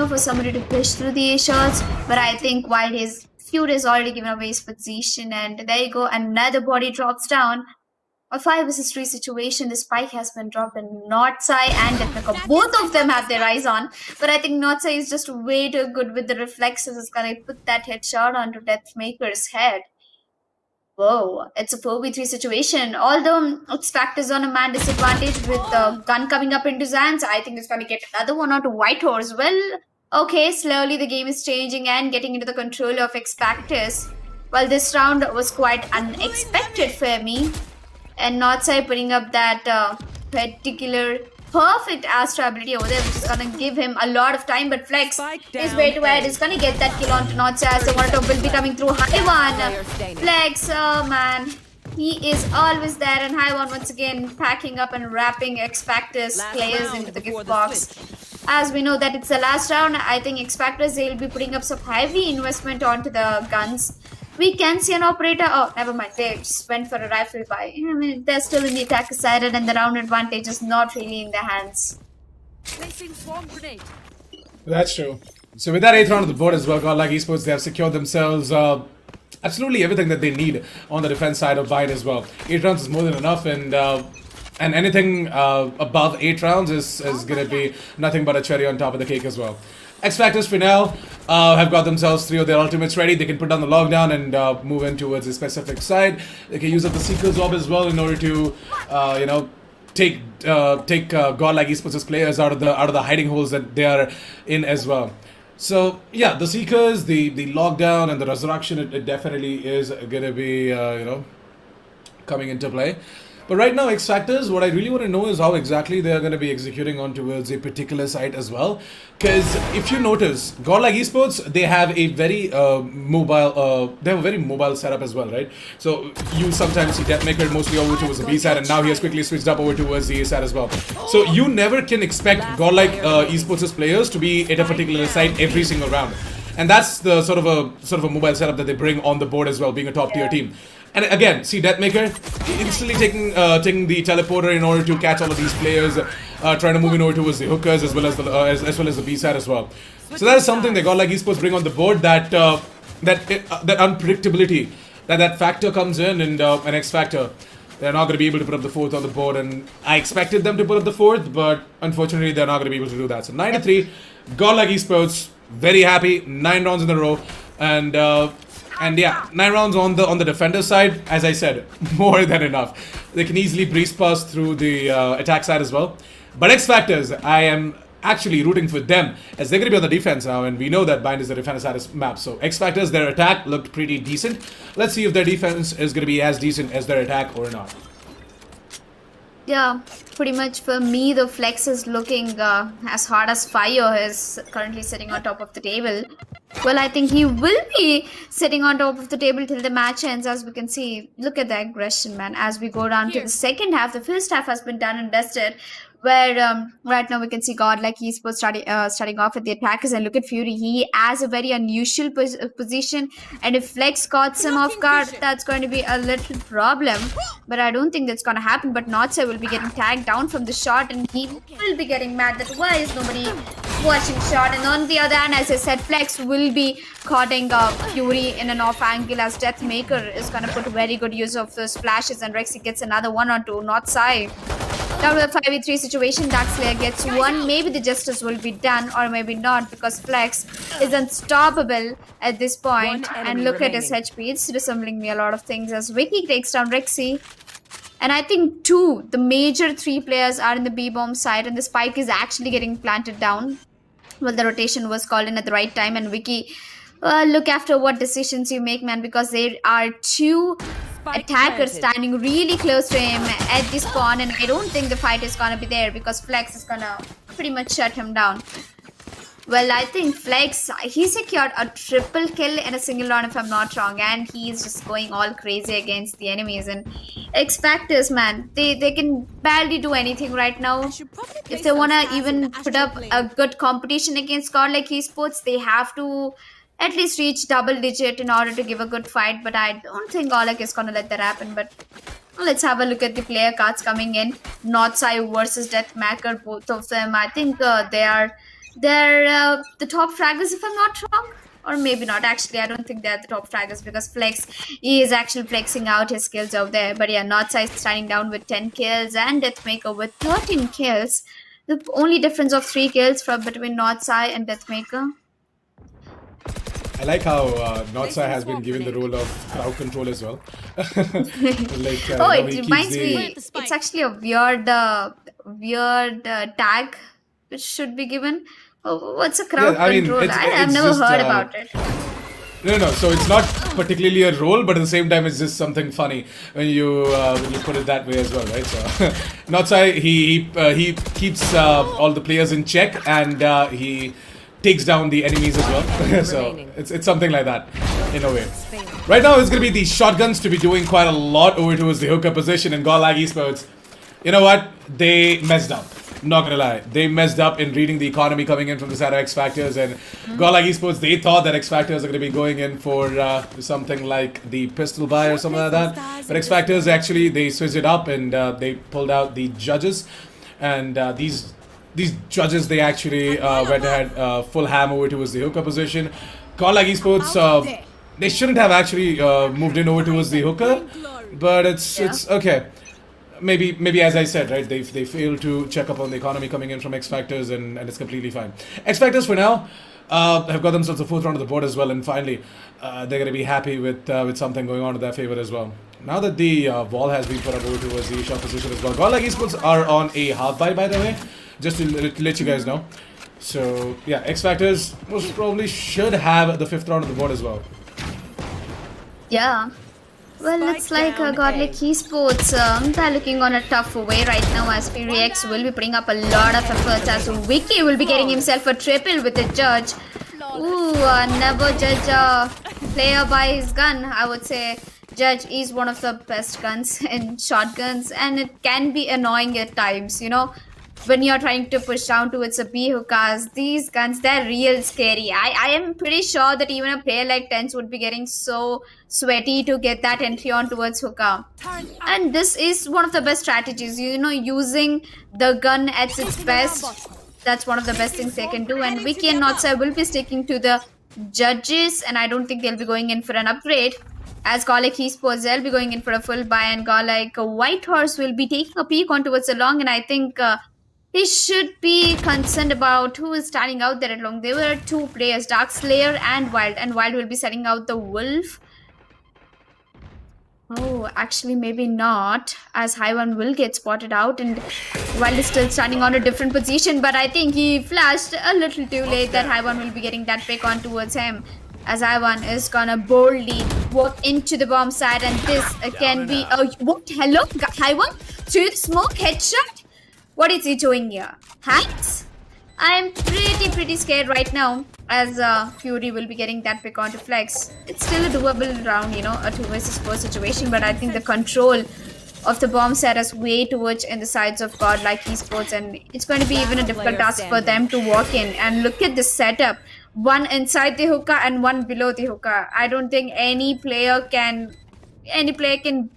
for somebody to push through the A shots. But I think Wild is Feud has already given away his position, and there you go, another body drops down. A 5 versus 3 situation. The spike has been dropped, and Notsai and Deathmaker, both of them have their eyes on. But I think Notsai is just way too good with the reflexes. It's gonna put that headshot onto Deathmaker's head. Whoa, it's a 4v3 situation. Although XFACTORS on a man disadvantage with the gun coming up into his hands, I think it's gonna get another one onto Whitehorse. Well, okay, slowly the game is changing and getting into the control of XFACTORS. Well, this round was quite unexpected for me. And Notsai putting up that particular perfect Astra ability over there, which is gonna give him a lot of time. But Flex is way too ahead. He's gonna get that kill onto Notsai as the Molotov will be coming through. Haiwan, Flex, oh man, he is always there. And Haiwan once again packing up and wrapping XFACTORS players into the gift box. As we know that it's the last round, I think XFACTORS, they'll be putting up some heavy investment onto the guns. We can see an operator. Oh, never mind. They just went for a rifle buy. I mean, they're still in the attacker side, and the round advantage is not really in their hands. Placing swarm grenade. That's true. So with that 8th round of the board as well, Godlike Esports, they have secured themselves absolutely everything that they need on the defense side of Bind as well. 8 rounds is more than enough, and anything above 8 rounds is going to be nothing but a cherry on top of the cake as well. XFACTORS Finale have got themselves 3 of their ultimates ready. They can put down the lockdown and move in towards a specific side. They can use up the Seeker's Orb as well in order to, take Godlike Esports' players out of the hiding holes that they are in as well. So yeah, the Seekers, the lockdown, and the Resurrection, it definitely is gonna be coming into play. But right now, XFACTORS, what I really want to know is how exactly they are going to be executing on towards a particular site as well. Because if you notice, Godlike Esports, they have a very mobile setup as well, right? So you sometimes see Deathmaker mostly over towards the B side, and now he has quickly switched up over towards the A side as well. So you never can expect Godlike Esports' players to be at a particular site every single round. And that's the sort of a mobile setup that they bring on the board as well, being a top tier team. And again, see Deathmaker instantly taking the teleporter in order to catch all of these players, trying to move in over towards the hookers as well as the B side as well. So that is something that Godlike Esports bring on the board, that unpredictability, that factor comes in, and an X factor. They're not going to be able to put up the 4th on the board, and I expected them to put up the 4th, but unfortunately they're not going to be able to do that. So 9-3, Godlike Esports, very happy, 9 rounds in a row, and yeah, 9 rounds on the defender side. As I said, more than enough. They can easily breeze pass through the attack side as well. But XFACTORS, I am actually rooting for them, as they're going to be on the defense now, and we know that Bind is the defender side of map. So XFACTORS, their attack looked pretty decent. Let's see if their defense is going to be as decent as their attack or not. Yeah, pretty much for me, the Flex is looking as hard as fire. Is currently sitting on top of the table. Well, I think he will be sitting on top of the table till the match ends. As we can see, look at the aggression, man. As we go down to the second half, the first half has been done and dusted. Where right now we can see Godlike Esports starting off with the attackers, and look at Fury. He has a very unusual position, and if Flex caught him off guard, that's going to be a little problem. But I don't think that's going to happen. But Notsai will be getting tagged down from the shot, and he will be getting mad that why is nobody watching shot. And on the other hand, as I said, Flex will be caughting Fury in an off angle, as Deathmaker is going to put very good use of those flashes, and Rexy gets another one or two. Notsai Now we have 5v3 situation. Dark Slayer gets one. Maybe the justice will be done, or maybe not, because Flex is unstoppable at this point. One And enemy look at his remaining. HP. It's resembling me a lot of things as Vicky takes down Rexy. And I think the major 3 players are in the B-bomb side, and the spike is actually getting planted down. Well, the rotation was called in at the right time, and Vicky, look after what decisions you make, man, because there are 2 Spike attackers planted. standing really close to him at the spawn, and I don't think the fight is gonna be there because Flex is gonna pretty much shut him down. Well, I think Flex, he secured a triple kill in a single round if I'm not wrong, and he's just going all crazy against the enemies. And XFACTORS, man, they can barely do anything right now. If they want to even put up a good competition against GODLIKE Esports, they have to at least reach double digit in order to give a good fight. But I don't think GODLIKE is going to let that happen. But let's have a look at the player cards coming in. Northside versus Deathmaker, both of them. I think they're the top fraggers if I'm not wrong. Or maybe not. Actually, I don't think they're the top fraggers because Flex is actually flexing out his skills out there. But yeah, Northside standing down with 10 kills and Deathmaker with 13 kills. The only difference of 3 kills between Northside and Deathmaker. I like how Northside has been given the role of crowd control as well. Like, Oh, he it keeps reminds the- me. It's actually a weird tag which should be given. Oh, what's a crowd Yeah, I mean, control? it's- I have it's never just, heard about it. No. So it's not particularly a role, but at the same time, it's just something funny when you put it that way as well, right? So, Northside, he keeps all the players in check, and he takes down the enemies as well. So it's something like that in a way. Right now, it's gonna be the shotguns to be doing quite a lot over towards the hooker position in GODLIKE Esports. You know what? They messed up. Not gonna lie, they messed up in reading the economy coming in from the side of XFACTORS, and GODLIKE Esports, they thought that XFACTORS are gonna be going in for something like the pistol buy or something like that. But XFACTORS actually, they switched it up and they pulled out the judges, and these judges, they actually went ahead full ham over towards the hooker position. GODLIKE Esports, they shouldn't have actually moved in over towards the hooker, but it's okay. Maybe as I said, right, they failed to check up on the economy coming in from XFACTORS, and it's completely fine. XFACTORS for now have got themselves the 4th round of the board as well, and finally they're going to be happy with something going on in their favor as well. Now that the wall has been put up over towards the shot position as well. GODLIKE Esports are on a half buy, by the way, just to let you guys know. So yeah, XFACTORS most probably should have the 5th round of the board as well. Yeah. Well, it's like GODLIKE Esports. They're looking on a tough way right now as PRX will be putting up a lot of efforts as Vicky will be getting himself a triple with the judge. Ooh, never judge a player by his gun. I would say Judge is one of the best guns in shotguns, and it can be annoying at times, you know. When you're trying to push down towards a B hookahs, these guns, they're real scary. I am pretty sure that even a player like Tense would be getting so sweaty to get that entry on towards hookah. And this is one of the best strategies, you know, using the gun at its best. That's one of the best things they can do. And Vicky and Northside will be sticking to the judges, and I don't think they'll be going in for an upgrade. As GODLIKE Esports, they'll be going in for a full buy, and GODLIKE Whitehorse will be taking a peek on towards the long, and I think he should be concerned about who is standing out there at long. There were 2 players, Dark Slayer and Wild will be setting out the Wolf. Oh, actually maybe not, as High One will get spotted out, and Wild is still standing on a different position, but I think he flashed a little too late that High One will be getting that pick on towards him, as High One is gonna boldly walk into the bomb side, and this can be a... What? Hello? High One? Through the smoke? Headshot? What is he doing here? Hacks? I'm pretty scared right now, as Fury will be getting that pick onto Flex. It's still a doable round, you know, a 2 versus 4 situation, but I think the control of the bomb set is way too much in the sides of GODLIKE Esports, and it's going to be even a difficult task for them to walk in. And look at this setup. One inside the hookah and one below the hookah. I don't think any player can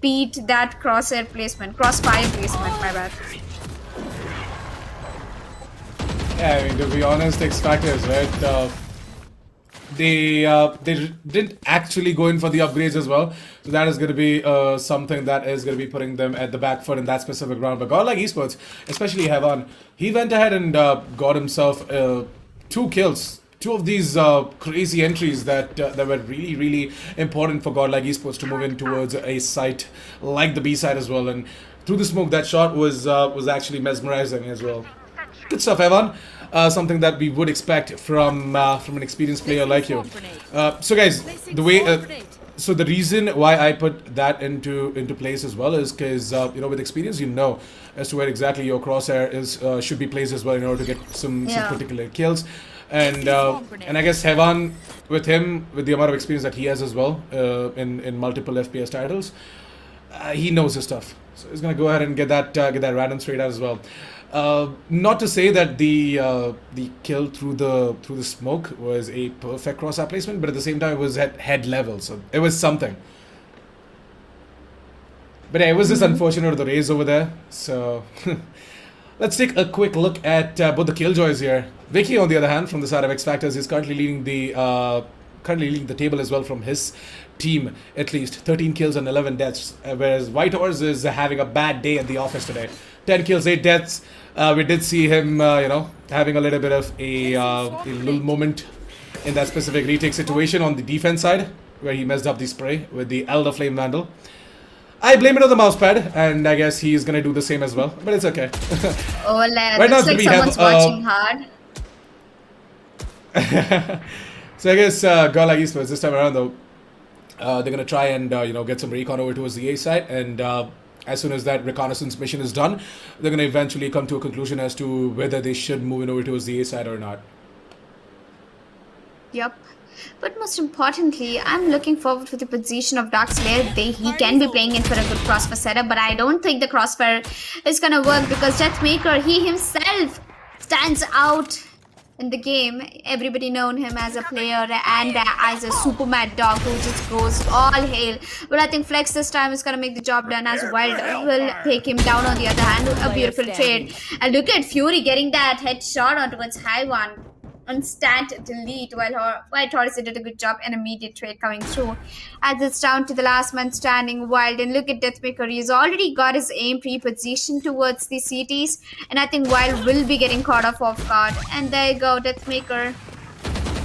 beat that crossfire placement, my bad. Yeah, I mean, to be honest, XFACTORS, right? they didn't actually go in for the upgrades as well. So that is going to be something that is going to be putting them at the back foot in that specific round. But GODLIKE Esports, especially Heaven, he went ahead and got himself 2 kills. 2 of these crazy entries that were really important for GODLIKE Esports to move in towards a site like the B side as well. And through the smoke, that shot was actually mesmerizing as well. Good stuff, Evan. Something that we would expect from an experienced player like you. So guys, the way so the reason why I put that into place as well is because you know, with experience, you know as to where exactly your crosshair is should be placed as well in order to get some particular kills. And I guess Heaven, with him, with the amount of experience that he has as well in multiple FPS titles, he knows his stuff. So he's gonna go ahead and get that random straight out as well. Not to say that the kill through the smoke was a perfect crosshair placement, but at the same time it was at head level, so it was something. But yeah, it was just unfortunate of the raise over there. So let's take a quick look at both the killjoys here. Vicky, on the other hand, from the side of XFACTORS, is currently leading the table as well from his team, at least 13 kills and 11 deaths, whereas White Horse is having a bad day at the office today. 10 kills, 8 deaths. We did see him, you know, having a little bit of a little moment in that specific retake situation on the defense side, where he messed up the spray with the Elder Flame Vandal. I blame it on the mousepad, and I guess he's gonna do the same as well, but it's okay. Oh, Right now, looks like we someone's have, watching hard. So I guess GODLIKE Esports this time around though, they're gonna try and you know, get some recon over towards the A side, and as soon as that reconnaissance mission is done, they're gonna eventually come to a conclusion as to whether they should move in over towards the A side or not. Yep. But most importantly, I'm looking forward to the position of Dark Slayer. He can be playing in for a good crossfire setup, but I don't think the crossfire is gonna work because Deathmaker, he himself stands out in the game. Everybody known him as a player and as a super mad dog who just goes all hail. But I think Flex this time is gonna make the job done, as Wild will take him down on the other hand. A beautiful trade. And look at Fury getting that headshot onto its high one. Instant delete, while White Horse did a good job, an immediate trade coming through. As it's down to the last man standing, Wild, and look at Deathmaker, he's already got his aim pre-positioned towards the CTs, and I think Wild will be getting caught off guard. And there you go, Deathmaker.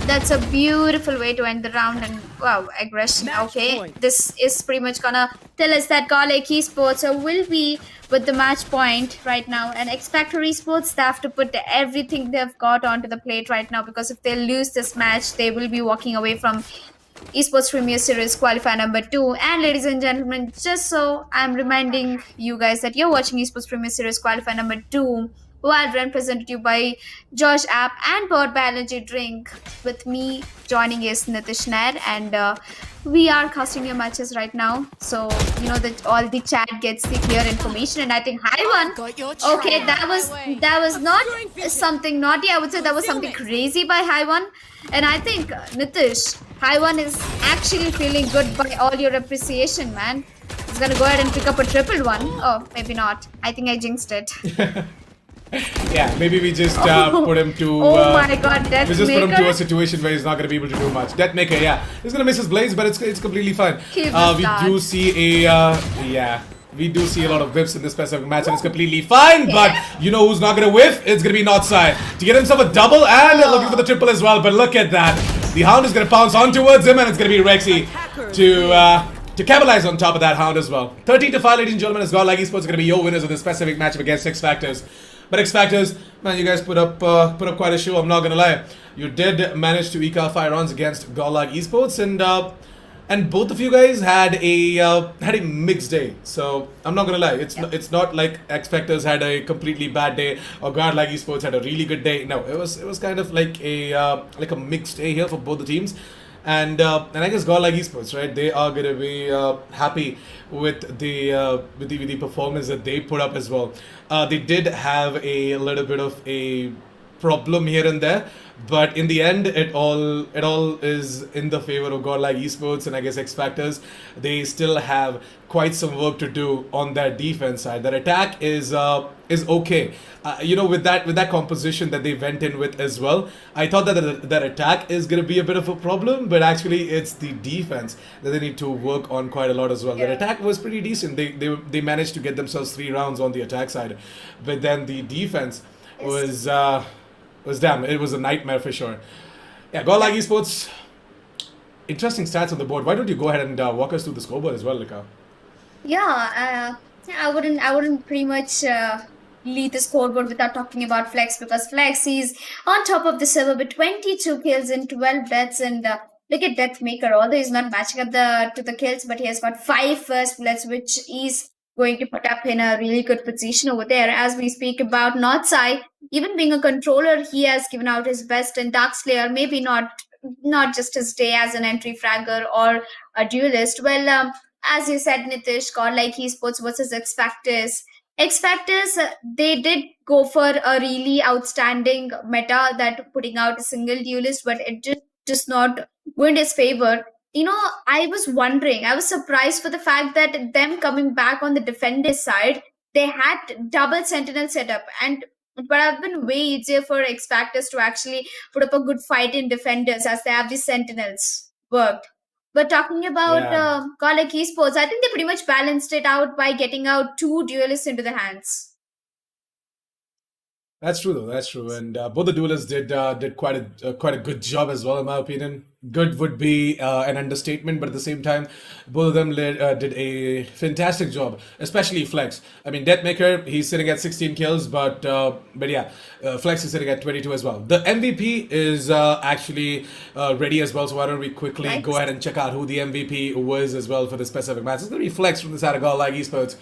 That's a beautiful way to end the round, and wow, aggression. Okay, this is pretty much gonna tell us that GODLIKE Esports will be with the match point right now, and XFACTOR Esports, they have to put everything they've got onto the plate right now, because if they lose this match, they will be walking away from Esportz Premier Series Qualifier number 2. And ladies and gentlemen, just so I'm reminding you guys that you're watching Esportz Premier Series Qualifier number 2, Valorant, presented to you by Josh App and powered by Energy Drink. With me joining is Nitish Nair, and we are casting your matches right now, so you know that all the chat gets the clear information. And I think high one. Okay, that was not something naughty. I would say that was something crazy by high one. And I think Nitish, high one is actually feeling good by all your appreciation, man. He's gonna go ahead and pick up a triple one. Oh, maybe not. I think I jinxed it. Yeah, maybe we just put him to. Oh my god, Deathmaker. We just put him to a situation where he's not going to be able to do much. Deathmaker, yeah, he's going to miss his blades, but it's completely fine. We do see a we do see a lot of whips in this specific match, and it's completely fine. But you know who's not going to whiff? It's going to be Northside to get himself a double, and looking for the triple as well. But look at that, the Hound is going to pounce on towards him, and it's going to be Rexy to capitalize on top of that Hound as well. 13-5, ladies and gentlemen, as GODLIKE Esports are going to be your winners of this specific matchup against XFACTORS. But XFACTORS, man, you guys put up quite a show. I'm not gonna lie. You did manage to eke out 5 rounds against GODLIKE Esports, and both of you guys had a mixed day. So I'm not gonna lie. It's not like XFACTORS had a completely bad day or GODLIKE Esports had a really good day. No, it was kind of like a mixed day here for both the teams. And I guess GODLIKE Esports, right? They are gonna be happy with the performance that they put up as well. They did have a little bit of a problem here and there, but in the end, it all is in the favor of Godlike Esports and I guess X Factors. They still have quite some work to do on their defense side. Their attack is okay. With that composition that they went in with as well, I thought that their attack is going to be a bit of a problem, but actually it's the defense that they need to work on quite a lot as well. Their attack was pretty decent. They managed to get themselves 3 rounds on the attack side, but then the defense was damn. It was a nightmare for sure. Yeah, Godlike Esports. Interesting stats on the board. Why don't you go ahead and walk us through the scoreboard as well, Lika? Yeah, I wouldn't pretty much lead the scoreboard without talking about Flex, because Flex is on top of the server with 22 kills and 12 deaths, and look at Deathmaker. Although he's not matching up to the kills, but he has got 5 first bloods, which is going to put up in a really good position over there. As we speak about Northside, even being a controller, he has given out his best, and Darkslayer maybe not just his day as an entry fragger or a duelist. Well, as you said, Nitish, Godlike Esports versus X Factors. X Factors, they did go for a really outstanding meta, that putting out a single duelist, but it just not going in his favor. I was surprised for the fact that them coming back on the defender side, they had double sentinel setup, and it would have been way easier for X Factors to actually put up a good fight in defenders, as they have the sentinels worked. But talking about Yeah. Godlike Esports, I think they pretty much balanced it out by getting out 2 duelists into the hands. That's true though. That's true, and both the duelists did quite a good job as well, in my opinion. Good would be an understatement, but at the same time, both of them did a fantastic job, especially Flex. I mean, Deathmaker, he's sitting at 16 kills, but yeah, Flex is sitting at 22 as well. The MVP is actually ready as well, so why don't we quickly Nice. go ahead and check out who the MVP was as well for this specific match. It's going to be Flex from the side of Godlike Esports,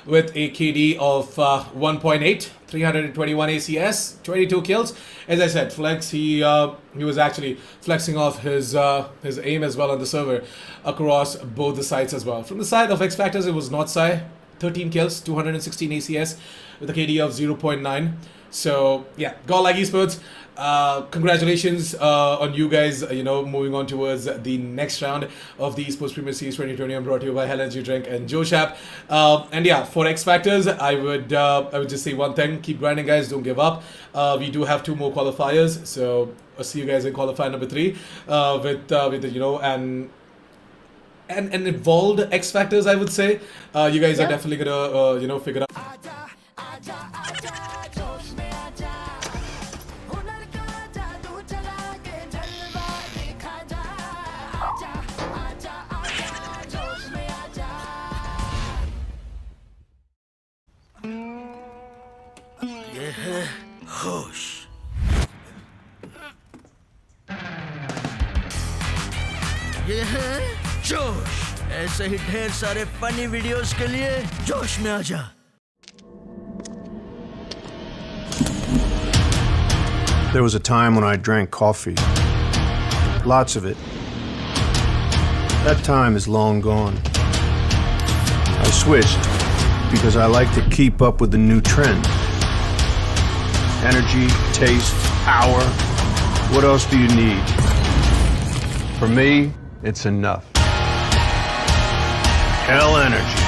with a KD of 1.8, 321 ACS, 22 kills. As I said, Flex, he was actually flexing off his aim as well on the server across both the sides as well. From the side of X Factors, it was Northside, 13 kills, 216 ACS with a KD of 0.9. So yeah, Godlike Esports, congratulations on you guys, moving on towards the next round of the Esports Premier Series 2021, brought to you by Hell Energy Drink and Joshap. And yeah, for X Factors, I would just say one thing: keep grinding, guys. Don't give up. We do have 2 more qualifiers, so I'll see you guys in qualifier number 3 with and involved X Factors. I would say you guys are Yep. definitely gonna figure out. होश ये है जोश। ऐसे ही ढेर सारे funny videos के लिए जोश में आजा। There was a time when I drank coffee. Lots of it. That time is long gone. I switched because I like to keep up with the new trend. Energy, taste, power. What else do you need? For me, it's enough. Hell Energy.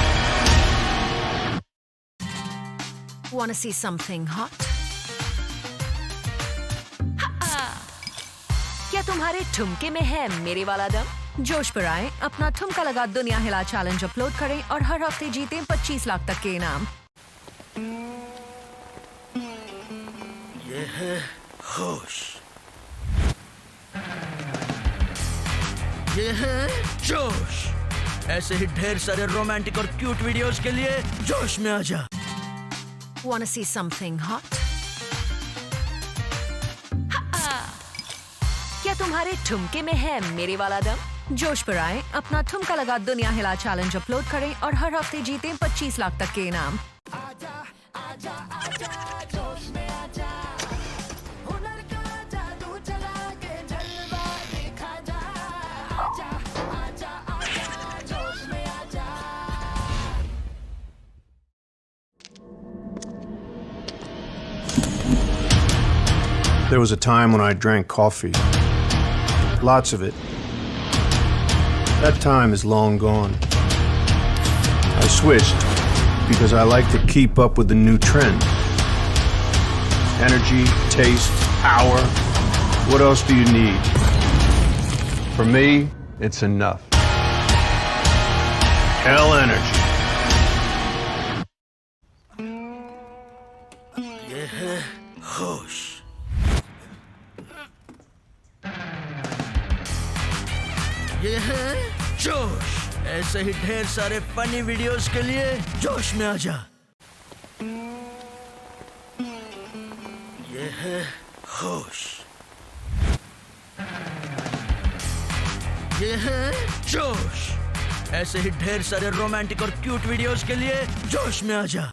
Want to see something hot? क्या तुम्हारे ठुमके में है मेरे वाला दम? जोश पर आए, अपना ठुमका लगा दुनिया हिला चैलेंज अपलोड करें और हर हफ्ते जीतें 25 लाख तक के इनाम। ये है होश। ये है जोश। ऐसे ही ढेर सारे रोमांटिक और क्यूट वीडियोस के लिए जोश में आजा। Want to see something hot? क्या तुम्हारे ठुमके में है मेरे वाला दम? जोश पर आए, अपना ठुमका लगा दुनिया हिला चैलेंज अपलोड करें और हर हफ्ते जीतें 25 लाख तक के इनाम। There was a time when I drank coffee. Lots of it. That time is long gone. I switched because I like to keep up with the new trend. Energy, taste, power. What else do you need? For me, it's enough. Hell energy. ये है होश। ये है जोश। ऐसे ही ढेर सारे funny videos के लिए जोश में आ जा। ये है होश। ये है जोश। ऐसे ही ढेर सारे रोमांटिक और क्यूट वीडियोस के लिए जोश में आ जा।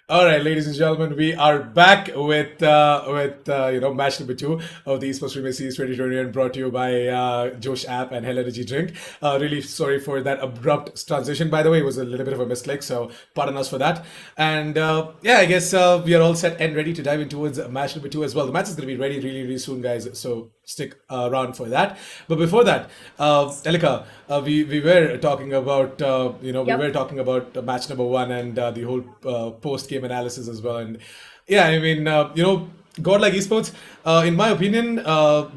All right, ladies and gentlemen, we are back with match number 2 of the Esportz Premier Series 2021, brought to you by Josh App and Hell Energy Drink. Really sorry for that abrupt transition. By the way, it was a little bit of a misclick, so pardon us for that. And I guess we are all set and ready to dive in towards match number 2 as well. The match is going to be ready really, really soon, guys. So stick around for that. But before that, Elika, we were talking about we were talking about match number 1 and the whole post game analysis as well. And yeah, I mean, GODLIKE Esports, in my opinion,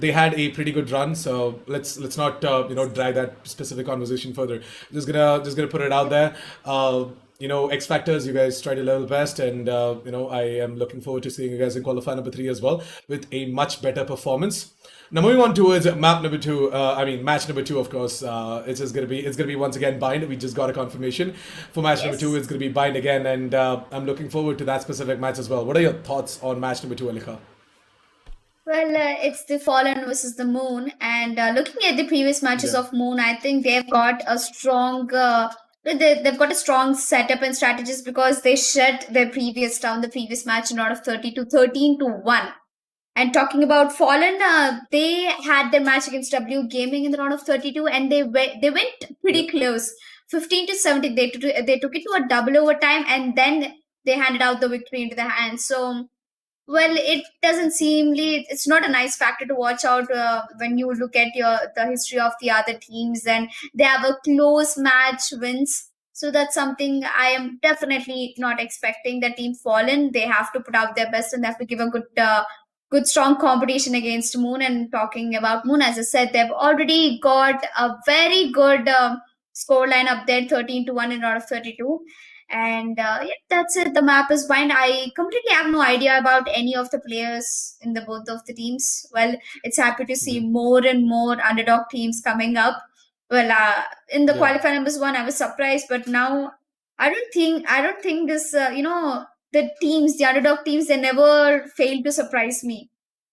they had a pretty good run. So let's not drag that specific conversation further. Just gonna put it out there. XFACTORS, you guys tried your level best, and I am looking forward to seeing you guys in qualifier number 3 as well with a much better performance. Now moving on towards match number 2, of course, it's gonna be once again bind. We just got a confirmation for match number 2. It's gonna be bind again, and I'm looking forward to that specific match as well. What are your thoughts on match number 2, Alika? Well, it's the Fallen versus the Moon, and looking at the previous matches of Moon, I think they've got a strong. They've got a strong setup and strategies because they shut their previous match in round of 30 to 13-1. And talking about Fallen, they had their match against W Gaming in the round of 32, and they went pretty close, 15-17. They took it to a double overtime, and then they handed out the victory into their hands. So, well, it doesn't it's not a nice factor to watch out when you look at the history of the other teams, and they have a close match wins. So that's something I am definitely not expecting. The team Fallen, they have to put out their best, and they have to give a good strong competition against Moon. And talking about Moon, as I said, they've already got a very good scoreline up there, 13-1 in round of 32. And that's it. The map is bind. I completely have no idea about any of the players in both of the teams. Well, it's happy to see more and more underdog teams coming up. Well, in the qualifier numbers 1, I was surprised, but now I don't think this the underdog teams, they never fail to surprise me.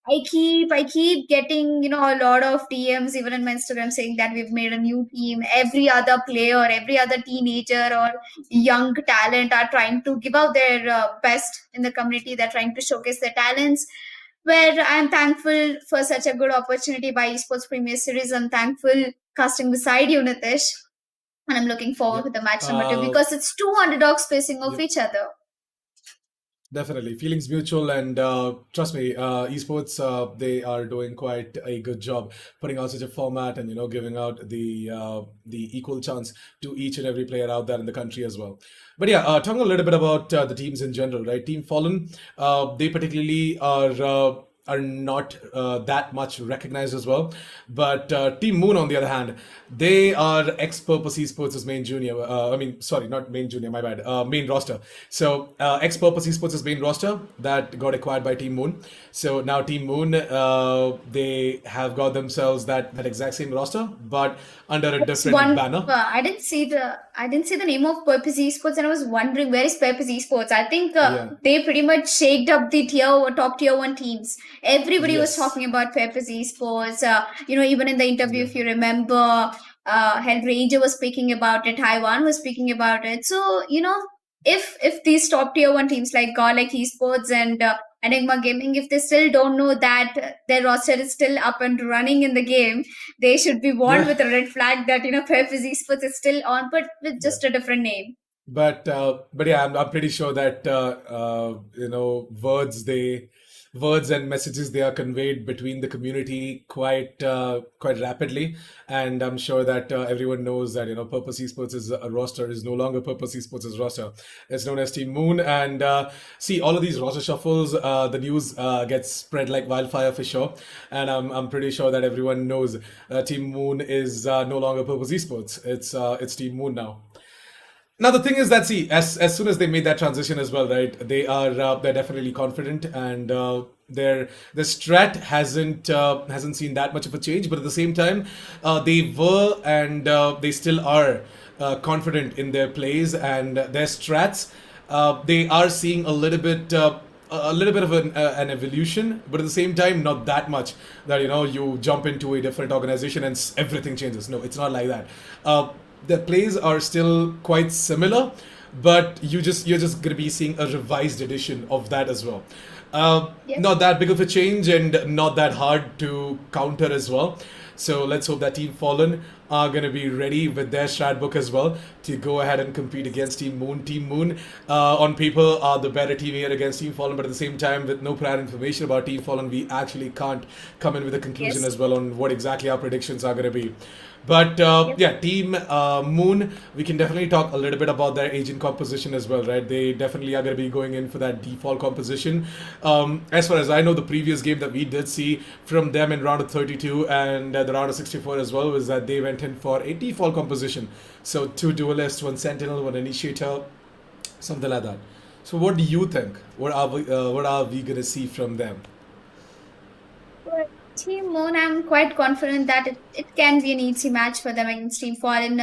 I keep getting a lot of DMs even in my Instagram saying that we've made a new team. Every other player, every other teenager or young talent are trying to give out their best in the community. They're trying to showcase their talents. Where I'm thankful for such a good opportunity by Esportz Premier Series. I'm thankful casting beside you, Nitish, and I'm looking forward to the match number 2 because it's 2 underdogs facing off each other. Definitely, feelings mutual, and trust me, Esports, they are doing quite a good job putting out such a format and giving out the equal chance to each and every player out there in the country as well. But yeah, talking a little bit about the teams in general, right? Team Fallen, they particularly are not that much recognized as well. But Team Moon, on the other hand, they are ex-Purpose Esports' main junior. Not main junior, my bad. Main roster. So ex-Purpose Esports' main roster that got acquired by Team Moon. So now Team Moon, they have got themselves that exact same roster, but under a different banner. I didn't see the name of Purpose Esports, and I was wondering where is Purpose Esports. I think they pretty much shaked up the top tier 1 teams. Everybody was talking about Purpose Esports. Even in the interview, if you remember, Hellranger was speaking about it, Taiwan was speaking about it. So if these top tier 1 teams like GODLIKE Esports and Enigma Gaming, if they still don't know that their roster is still up and running in the game, they should be warned with a red flag that Purpose Esports is still on, but with just a different name. but yeah, I'm pretty sure that words and messages, they are conveyed between the community quite rapidly, and I'm sure that everyone knows that Purpose Esports is a roster is no longer Purpose Esports' roster. It's known as Team Moon, and see, all of these roster shuffles, the news gets spread like wildfire for sure, and I'm pretty sure that everyone knows Team Moon is no longer Purpose Esports. It's Team Moon now. Now the thing is that, see, as soon as they made that transition as well, right? They're definitely confident, and their strat hasn't seen that much of a change. But at the same time, they were and they still are confident in their plays and their strats. They are seeing a little bit of an evolution, but at the same time, not that much that you jump into a different organization and everything changes. No, it's not like that. The plays are still quite similar, but you're just gonna be seeing a revised edition of that as well. Not that big of a change and not that hard to counter as well. So let's hope that Team Fallen are going to be ready with their strat book as well to go ahead and compete against Team Moon. Team Moon, on paper, are the better team here against Team Fallen, but at the same time, with no prior information about Team Fallen, we actually can't come in with a conclusion as well on what exactly our predictions are going to be. But yeah, Team Moon, we can definitely talk a little bit about their agent composition as well, right? They definitely are going to be going in for that default composition. As far as I know, the previous game that we did see from them in round of 32 and the round of 64 as well was that they went in for a default composition. So 2 duelists, 1 sentinel, 1 initiator, something like that. So what do you think? What are we going to see from them? Team Moon, I'm quite confident that it can be an easy match for them against Team Fallen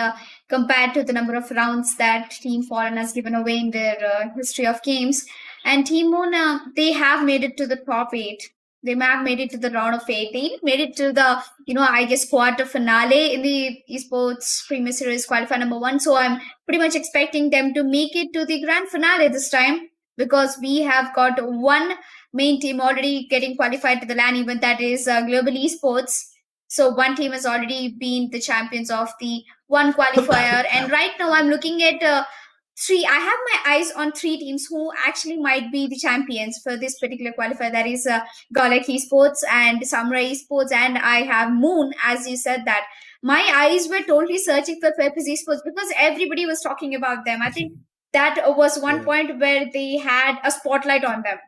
compared to the number of rounds that Team Fallen has given away in their history of games. And Team Moon, they have made it to the top 8. They have made it to the round of 18, made it to the, I guess, quarter finale in the Esportz Premier Series Qualifier number 1. So I'm pretty much expecting them to make it to the grand finale this time, because we have got one main team already getting qualified to the LAN event, that is Global Esports. So one team has already been the champions of the one qualifier. And right now I'm looking at I have my eyes on 3 teams who actually might be the champions for this particular qualifier. That is GODLIKE Esports and Samurai Esports, and I have Moon, as you said that. My eyes were totally searching for Purpose Esports because everybody was talking about them. I think that was one point where they had a spotlight on them.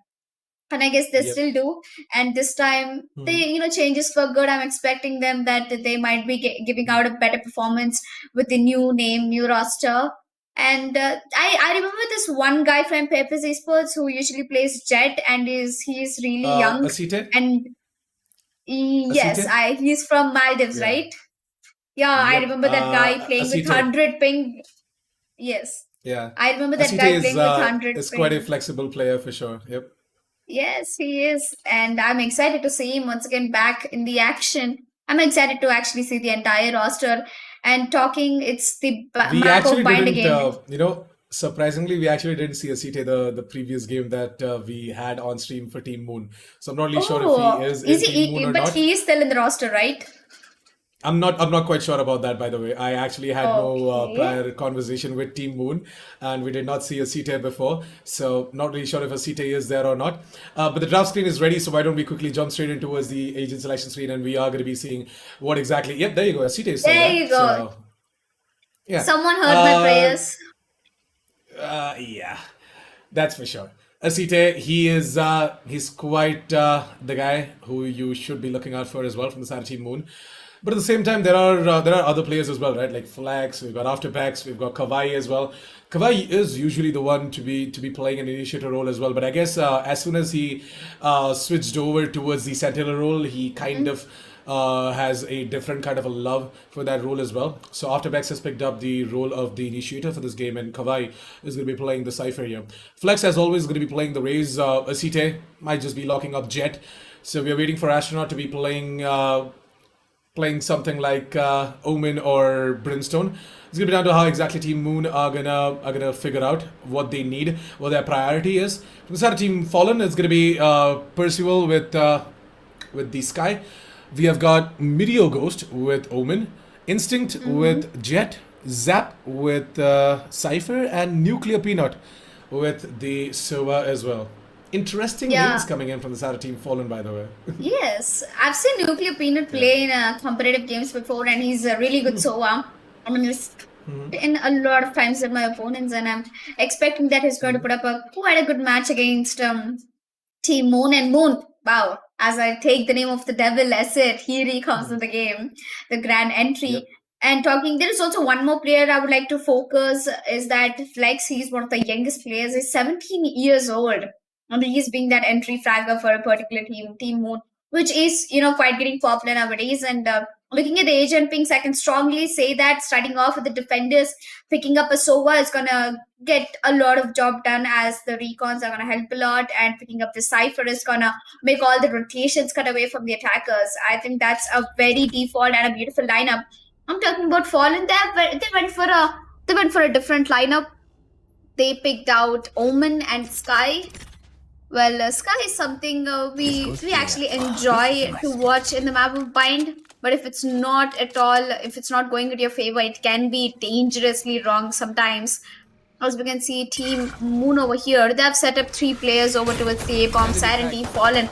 And I guess they still do. And this time, they, changes for good. I'm expecting them that they might be giving out a better performance with the new name, new roster. And I remember this one guy from Purpose Esports who usually plays Jet, and he's really young. Asite? And yes, he's from Maldives, right? Yeah, I remember that guy playing Asite. with 100 ping. Yes. Yeah. I remember that Asite guy playing with 100 is ping. quite a flexible player for sure. Yep. Yes, he is. And I'm excited to see him once again back in the action. I'm excited to actually see the entire roster. And talking, it's the We map actually of Bind didn't, again. surprisingly, we actually didn't see Asite the previous game that we had on stream for Team Moon. So I'm not really sure if he is in Team Moon or but not. he is still in the roster, right? I'm not quite sure about that, by the way. I actually had no Okay. prior conversation with Team Moon, and we did not see Asite before, so not really sure if Asite is there or not. But the draft screen is ready, so why don't we quickly jump straight into towards the agent selection screen, and we are going to be seeing what exactly. Yep, there you go. Asite is still There you go. So, yeah. Someone heard my prayers. Yeah, that's for sure. Asite, he's quite the guy who you should be looking out for as well from the side of Team Moon. But at the same time, there are other players as well, right? Like Flax, we've got Afterbacks, we've got Kawai as well. Kawai is usually the one to be playing an initiator role as well. But I guess as soon as he switched over towards the Sentinel role, he kind of has a different kind of a love for that role as well. So Afterbacks has picked up the role of the initiator for this game, and Kawai is going to be playing the Cypher here. Flex, as always, is going to be playing the Raze. Asite might just be locking up Jet. So we are waiting for Astronaut to be playing something like Omen or Brimstone. It's gonna be down to how exactly Team Moon are gonna figure out what they need, what their priority is. From the side of Team Fallen, it's gonna be Percival with the Sky. We have got Meteor Ghost with Omen, Instinct with Jet, Zap with Cypher, and Nuclear Peanut with the Sova as well. Interesting Yeah. names coming in from the Sara team Fallen, by the way. Yes, I've seen Nuclear Peanut play in competitive games before, and he's a really good Sova. I mean, he's in a lot of times with my opponents, and I'm expecting that he's going to put up quite a good match against Team Moon. And Moon, wow, as I take the name of the devil as it, here he comes in the game, the grand entry. Yep. And talking, there is also one more player I would like to focus is that Flex. He's one of the youngest players. He's 17 years old, and he's being that entry fragger for a particular team, Team Moon, which is quite getting popular nowadays. And looking at the age and pings, I can strongly say that starting off with the defenders, picking up a Sova is gonna get a lot of job done, as the recons are gonna help a lot, and picking up the Cypher is gonna make all the rotations cut away from the attackers. I think that's a very default and a beautiful lineup. I'm talking about Fallen there, but they went for a different lineup. They picked out Omen and Sky. Well, Sky is something we actually enjoy to watch in the map of Bind. But if it's not going into your favor, it can be dangerously wrong sometimes. As we can see, Team Moon over here, they have set up 3 players over towards the A-bomb side, and Team Fallen,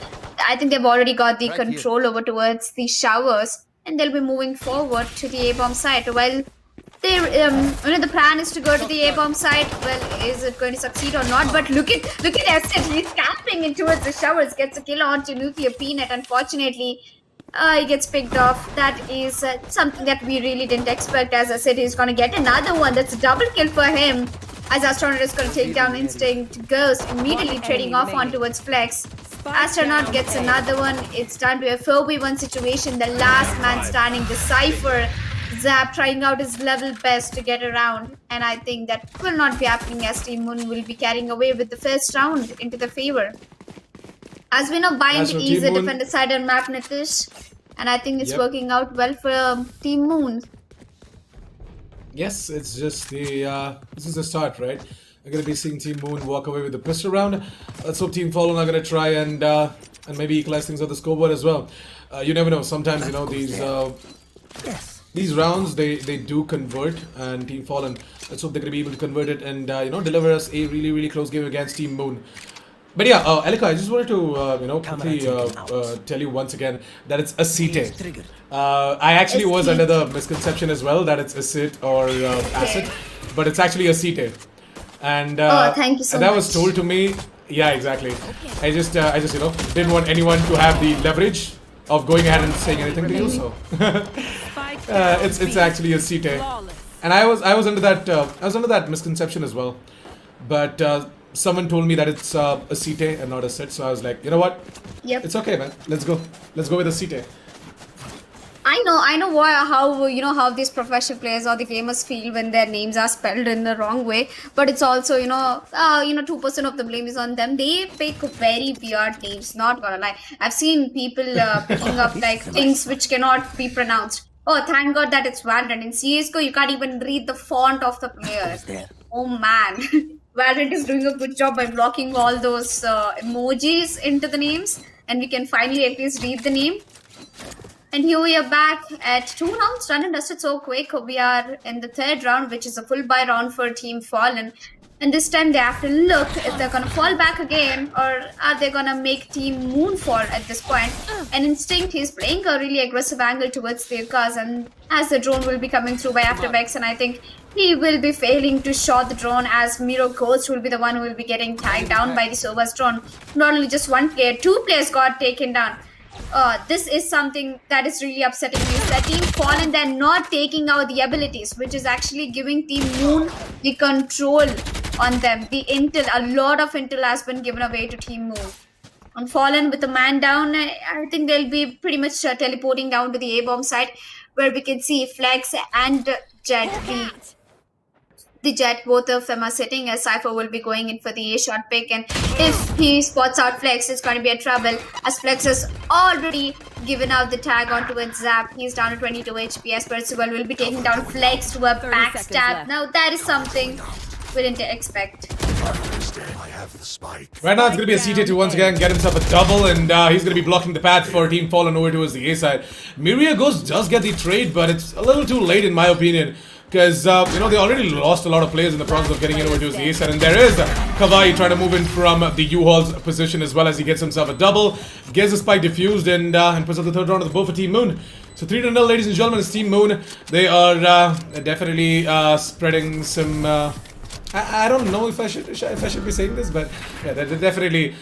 I think they've already got the control over towards the showers, and they'll be moving forward to the A-bomb side. Well, the plan is to go to the A-bomb side. Well, is it going to succeed or not? But look at Estet. He's camping in towards the showers, gets a kill onto Nuclear Peanut. Unfortunately, he gets picked off. That is something that we really didn't expect. As I said, he's going to get another one. That's a double kill for him. As Astronaut is going to take down Instinct Ghost, immediately trading off on towards Flex. Astronaut gets another one. It's down to a 4v1 situation. The last man standing, the Cypher. Zap trying out his level best to get around, and I think that will not be happening, as Team Moon will be carrying away with the first round into the favor. As we know, Bind As for is a Team Moon- defender side on map, Nitish, and I think it's Yep. working out well for Team Moon. Yes, it's just this is the start, right? We're gonna be seeing Team Moon walk away with the pistol round. Let's hope Team Fallen are gonna try and maybe equalize things on the scoreboard as well. You never know. Sometimes these rounds they do convert, and Team Fallen, let's hope they're gonna be able to convert it and deliver us a really close game against Team Moon. But yeah, Elika, I just wanted to quickly tell you once again that it's a CT. I actually was under the misconception as well that it's acid or acid, but it's actually a CT. And Thank you so and that much. was told to me. Yeah, exactly. I just didn't want anyone to have the leverage of going ahead and saying anything to you. So it's actually a CT. And I was under that misconception as well. But someone told me that it's a CT and not a sit. So I was like, you know what? Yep. It's okay, man. Let's go with a CT. I know how these professional players or the gamers feel when their names are spelled in the wrong way, but it's also 2% of the blame is on them. They pick very weird names, not gonna lie. I've seen people picking up like things which cannot be pronounced. Oh, thank God that it's Valorant. In CSGO, you can't even read the font of the player. Oh man. Valorant is doing a good job by blocking all those emojis into the names, and we can finally at least read the name. And here we are back at 2 rounds done and dusted so quick. We are in the 3rd round, which is a full buy round for Team Fallen. And this time they have to look if they're going to fall back again, or are they going to make Team Moon fall at this point. And Instinct, he's playing a really aggressive angle towards their cars, and as the drone will be coming through by After Vex, and I think he will be failing to shot the drone, as Miro Ghost will be the one who will be getting tagged down by the Sova's drone. Not only just one player, 2 players got taken down. This is something that is really upsetting me, is that Team Fallen, they're not taking out the abilities, which is actually giving Team Moon the control on them. The intel, a lot of intel has been given away to Team Moon. On Fallen with a man down, I think they'll be pretty much teleporting down to the A-bomb side, where we can see Flex and Jet, the Jet, both of them are sitting, as Cypher will be going in for the A-shot pick, and if he spots out Flex, it's going to be a trouble, as Flex has already given out the tag onto its Zap. He's down to 22 HP, as Percival will be taking down Flex to a backstab. Now that is something we didn't expect. Right now it's going to be a CT to once again get himself a double, and he's going to be blocking the path for Team Fallen over towards the A side. Miria Ghost does get the trade, but it's a little too late in my opinion. because they already lost a lot of players in the process of getting in over to the A side, and there is Kawhi trying to move in from the U-Haul's position as well as he gets himself a double, gets the spike diffused, and puts up the third round of the board for Team Moon. So 3-0, ladies and gentlemen, it's Team Moon. They are definitely spreading some. I don't know if I should be saying this, but yeah, they're definitely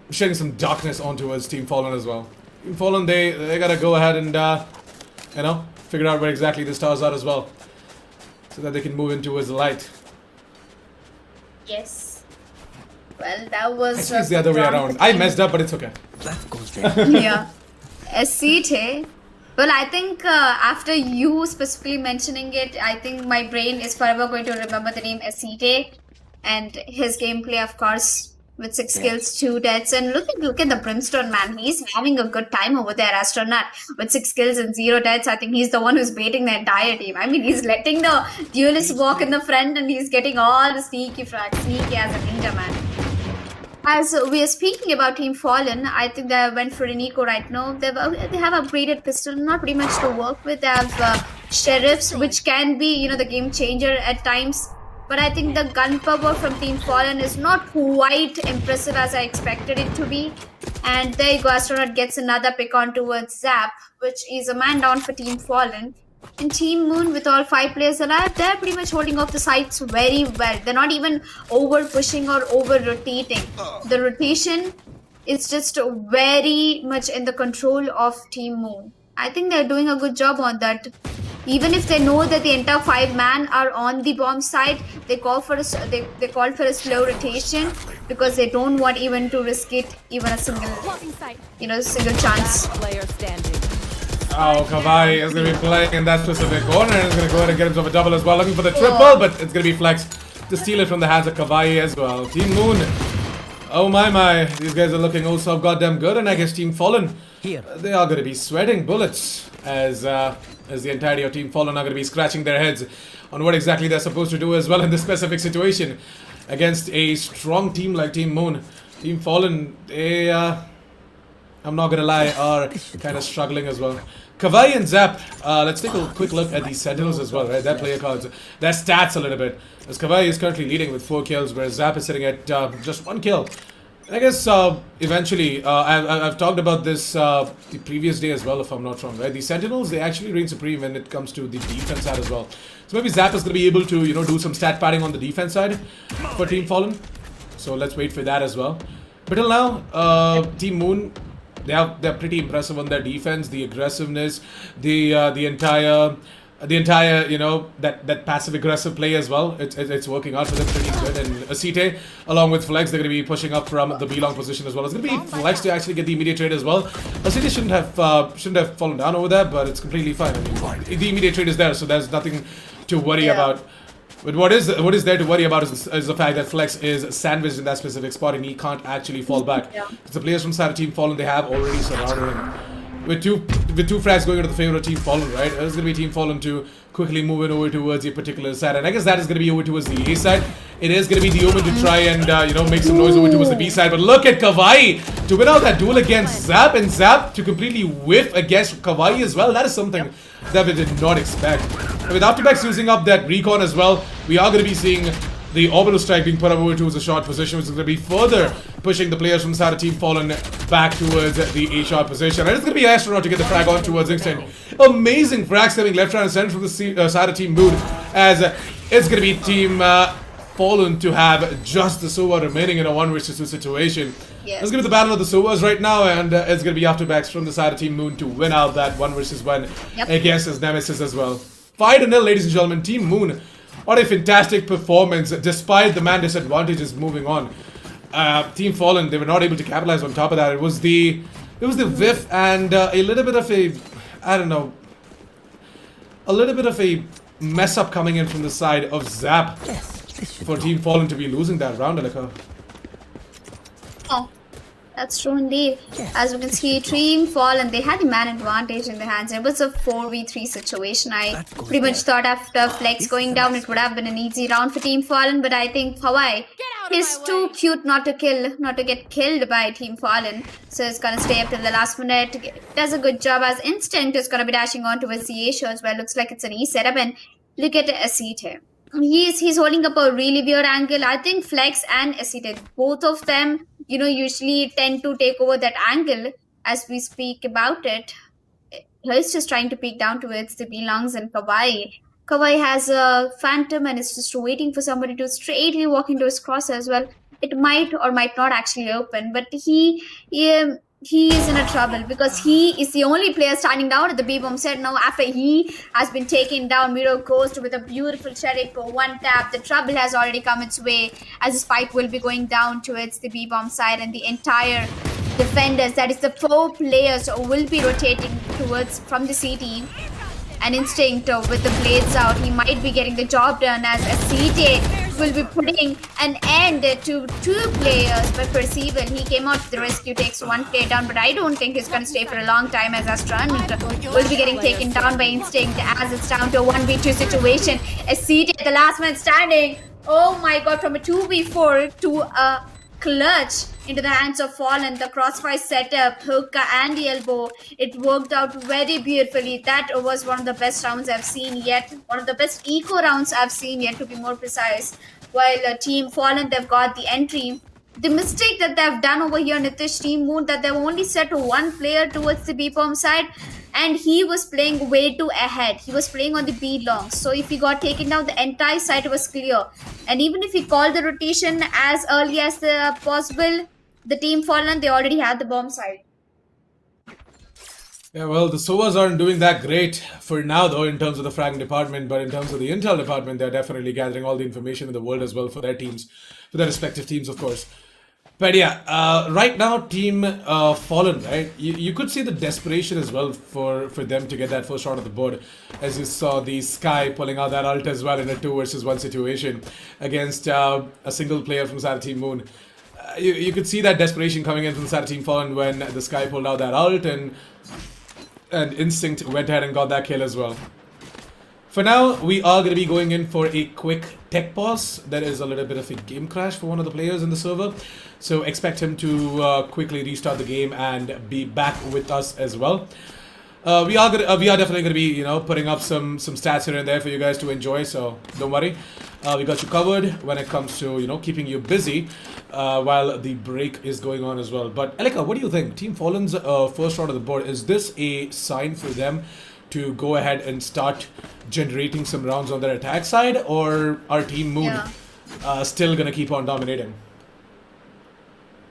shedding some darkness onto us Team Fallen as well. Team Fallen, they gotta go ahead and figure out where exactly the stars are as well, so that they can move in towards the light. Yes. Well, that was. Actually, it's the other way around. I messed up, but it's okay. That goes there. Yeah. SCT. Well, I think after you specifically mentioning it, I think my brain is forever going to remember the name SCT and his gameplay, of course, with 6 kills, 2 deaths. And look at the Brimstone, man. He's having a good time over there, Astronaut. With 6 kills and 0 deaths, I think he's the one who's baiting the entire team. I mean, he's letting the duelists walk in the front and he's getting all the sneaky frags. Sneaky as a ninja, man. As we are speaking about Team Fallen, I think they went for an eco right now. They have upgraded pistol, not pretty much to work with. They have sheriffs, which can be, the game changer at times. But I think the gunpowder from Team Fallen is not quite impressive as I expected it to be. And there you go, Astronaut gets another pick on towards Zap, which is a man down for Team Fallen. And Team Moon, with all 5 players alive, they're pretty much holding off the sides very well. They're not even over pushing or over rotating. The rotation is just very much in the control of Team Moon. I think they're doing a good job on that. Even if they know that the entire 5 man are on the bomb side, they call for a slow rotation because they don't want even to risk it even a single chance. Player standing. Oh, Kawhi is going to be playing in that specific corner and is going to go ahead and get himself a double as well. Looking for the triple, but it's going to be Flex to steal it from the hands of Kawhi as well. Team Moon. Oh my. These guys are looking oh so goddamn good. And I guess Team Fallen, they are going to be sweating bullets as the entirety of Team Fallen are going to be scratching their heads on what exactly they're supposed to do as well in this specific situation against a strong team like Team Moon. Team Fallen, they, I'm not going to lie, are kind of struggling as well. Kawhi and Zap, let's take a quick look at these Sentinels as well, right? Their player cards, their stats a little bit. As Kawhi is currently leading with 4 kills, whereas Zap is sitting at just 1 kill. And I guess eventually, I've talked about this the previous day as well, if I'm not wrong, right? The Sentinels, they actually reign supreme when it comes to the defense side as well. So maybe Zap is going to be able to, do some stat padding on the defense side for Team Fallen. So let's wait for that as well. But till now, Team Moon, they're pretty impressive on their defense, the aggressiveness, the entire that passive aggressive play as well. It's working out for them pretty good. And Asite along with Flex, they're going to be pushing up from the B-long position as well. It's going to be Flex to actually get the immediate trade as well. Asite shouldn't have fallen down over there, but it's completely fine. I mean, the immediate trade is there, so there's nothing to worry about. But what is there to worry about is the fact that Flex is sandwiched in that specific spot and he can't actually fall back. The players from side Team Fallen, they have already surrounded him. With two frags going into the favor of Team Fallen, right? It's going to be Team Fallen to quickly move in over towards a particular side. And I guess that is going to be over towards the A side. It is going to be the Omen to try and, make some noise over towards the B side. But look at Kawhi to win out that duel against Zap, and Zap to completely whiff against Kawhi as well. That is something that we did not expect. And with Afterbacks using up that recon as well, we are going to be seeing the orbital strike being put up over towards a short position, which is going to be further pushing the players from Sada Team Fallen back towards the A short position. And it's going to be Astronaut to get the frag on towards Instant. Amazing frag stepping left, right, and center from the Sada Team Moon, as it's going to be Team Fallen to have just the Sova remaining in a 1 vs 2 situation. It's going to be the battle of the Sovas right now, and it's going to be Afterbacks from the Sada Team Moon to win out that 1 vs 1 against his nemesis as well. 5-0, ladies and gentlemen. Team Moon, what a fantastic performance despite the man disadvantages moving on. Team Fallen, they were not able to capitalize on top of that. It was the whiff and a little bit of a, I don't know, a little bit of a mess up coming in from the side of Zap for Team Fallen to be losing that round, Alika. Oh, that's true indeed. As we can see, Team Fallen, they had the man advantage in their hands. It was a 4v3 situation. I pretty much thought after Flex going down, it would have been an easy round for Team Fallen, but I think Hawaii, He's too cute not to get killed by Team Fallen. So it's gonna stay up till the last minute. Does a good job as Instinct is gonna be dashing on towards the A shows where it looks like it's an E setup, and look at Acete. He's holding up a really weird angle. I think Flex and Acete, both of them, usually tend to take over that angle as we speak about it. He's just trying to peek down towards the Yearlongs and Kawaii. Kawaii has a Phantom and is just waiting for somebody to straightly walk into his cross as well. It might or might not actually open, but he is in a trouble because he is the only player standing down at the B-bomb set now after he has been taken down. Miro Ghost with a beautiful sheriff for one tap. The trouble has already come its way as the spike will be going down towards the B-bomb side, and the entire defenders, that is the 4 players, will be rotating towards from the C team. And Instinct with the blades out, he might be getting the job done as Acete will be putting an end to 2 players. But Percival, he came out to the rescue, takes 1 player down, but I don't think he's going to stay for a long time as Astran will be getting taken down by Instinct as it's down to a 1v2 situation. Acete at the last man standing. Oh my god, from a 2v4 to a clutch into the hands of Fallen. The crossfire setup, hook and the elbow, it worked out very beautifully. That was one of the best rounds I've seen yet. One of the best eco rounds I've seen yet, to be more precise. While Team Fallen, they've got the entry. The mistake that they've done over here, Nitish, Team Moon, that they've only set 1 player towards the B-bomb side, and he was playing way too ahead. He was playing on the B-long. So if he got taken down, the entire side was clear. And even if he called the rotation as early as possible, the Team Fallen, they already had the bomb side. Yeah, well, the Sovas aren't doing that great for now, though, in terms of the fragging department, but in terms of the intel department, they're definitely gathering all the information in the world as well for their teams, for their respective teams, of course. But yeah, right now, Team Fallen, right? You could see the desperation as well for them to get that first shot of the board, as you saw the Sky pulling out that ult as well in a 2 versus 1 situation against a single player from Side Team Moon. You could see that desperation coming in from the Side Team Fallen when the Sky pulled out that ult, and Instinct went ahead and got that kill as well. For now, we are going to be going in for a quick tech pause. There is a little bit of a game crash for one of the players in the server, so expect him to quickly restart the game and be back with us as well. We are definitely going to be, putting up some stats here and there for you guys to enjoy, so don't worry. We got you covered when it comes to, keeping you busy while the break is going on as well. But Elika, what do you think? Team Fallen's first round of the board, is this a sign for them to go ahead and start generating some rounds on their attack side, or are Team Moon still going to keep on dominating?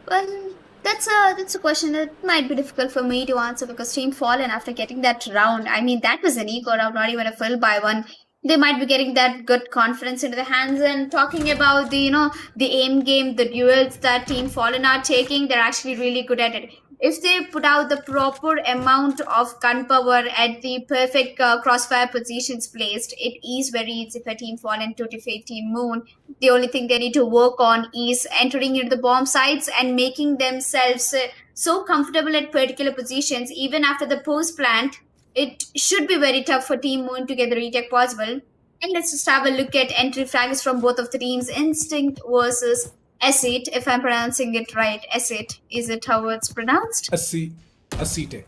Well, that's a question that might be difficult for me to answer, because Team Fallen, after getting that round, I mean, that was an eco round, not even a full by one. They might be getting that good confidence into the hands, and talking about the, the aim game, the duels that Team Fallen are taking, they're actually really good at it. If they put out the proper amount of gunpowder at the perfect crossfire positions placed, it is very easy for Team Fallen to defeat Team Moon. The only thing they need to work on is entering into the bomb sites and making themselves so comfortable at particular positions. Even after the post plant, it should be very tough for Team Moon to get the retake possible. And let's just have a look at entry frags from both of the teams. Instinct versus Acete, if I'm pronouncing it right. Acete, is it how it's pronounced? Acete. Acete.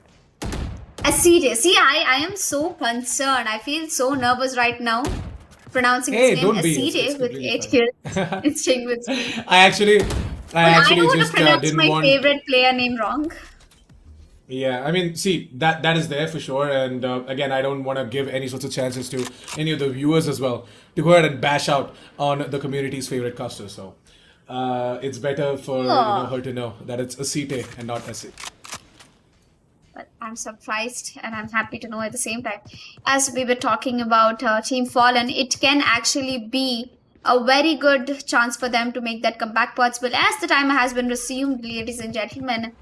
See, I am so concerned. I feel so nervous right now pronouncing his name Acete with 8 kills. Instinct with I actually I don't want to just pronounce didn't my want... favorite player name wrong. Yeah, I mean, see, that is there for sure, and again, I don't want to give any sorts of chances to any of the viewers as well to go ahead and bash out on the community's favorite caster, so it's better for her to know that it's Acete and not Acete. But I'm surprised and I'm happy to know at the same time. As we were talking about Team Fallen, it can actually be a very good chance for them to make that comeback possible. As the timer has been resumed, ladies and gentlemen,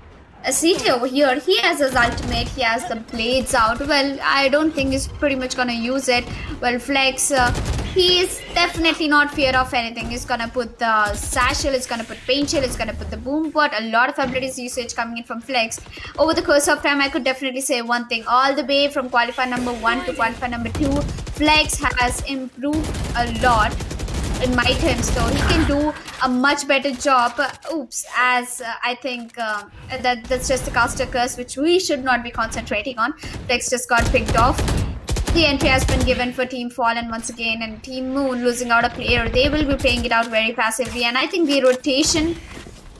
Acete over here, he has his ultimate, he has the blades out. Well, I don't think he's pretty much gonna use it. Well, Flex, he is definitely not fear of anything. He's gonna put the Satchel, he's gonna put Paint Shell, he's gonna put the Boom Pot. A lot of abilities usage coming in from Flex. Over the course of time, I could definitely say one thing. All the way from qualifier number 1 to qualifier number 2, Flex has improved a lot. in my terms, though. He can do a much better job. I think that's just the caster curse, which we should not be concentrating on. Flex just got picked off. The entry has been given for Team Fallen once again, and Team Moon losing out a player. They will be playing it out very passively, and I think the rotation,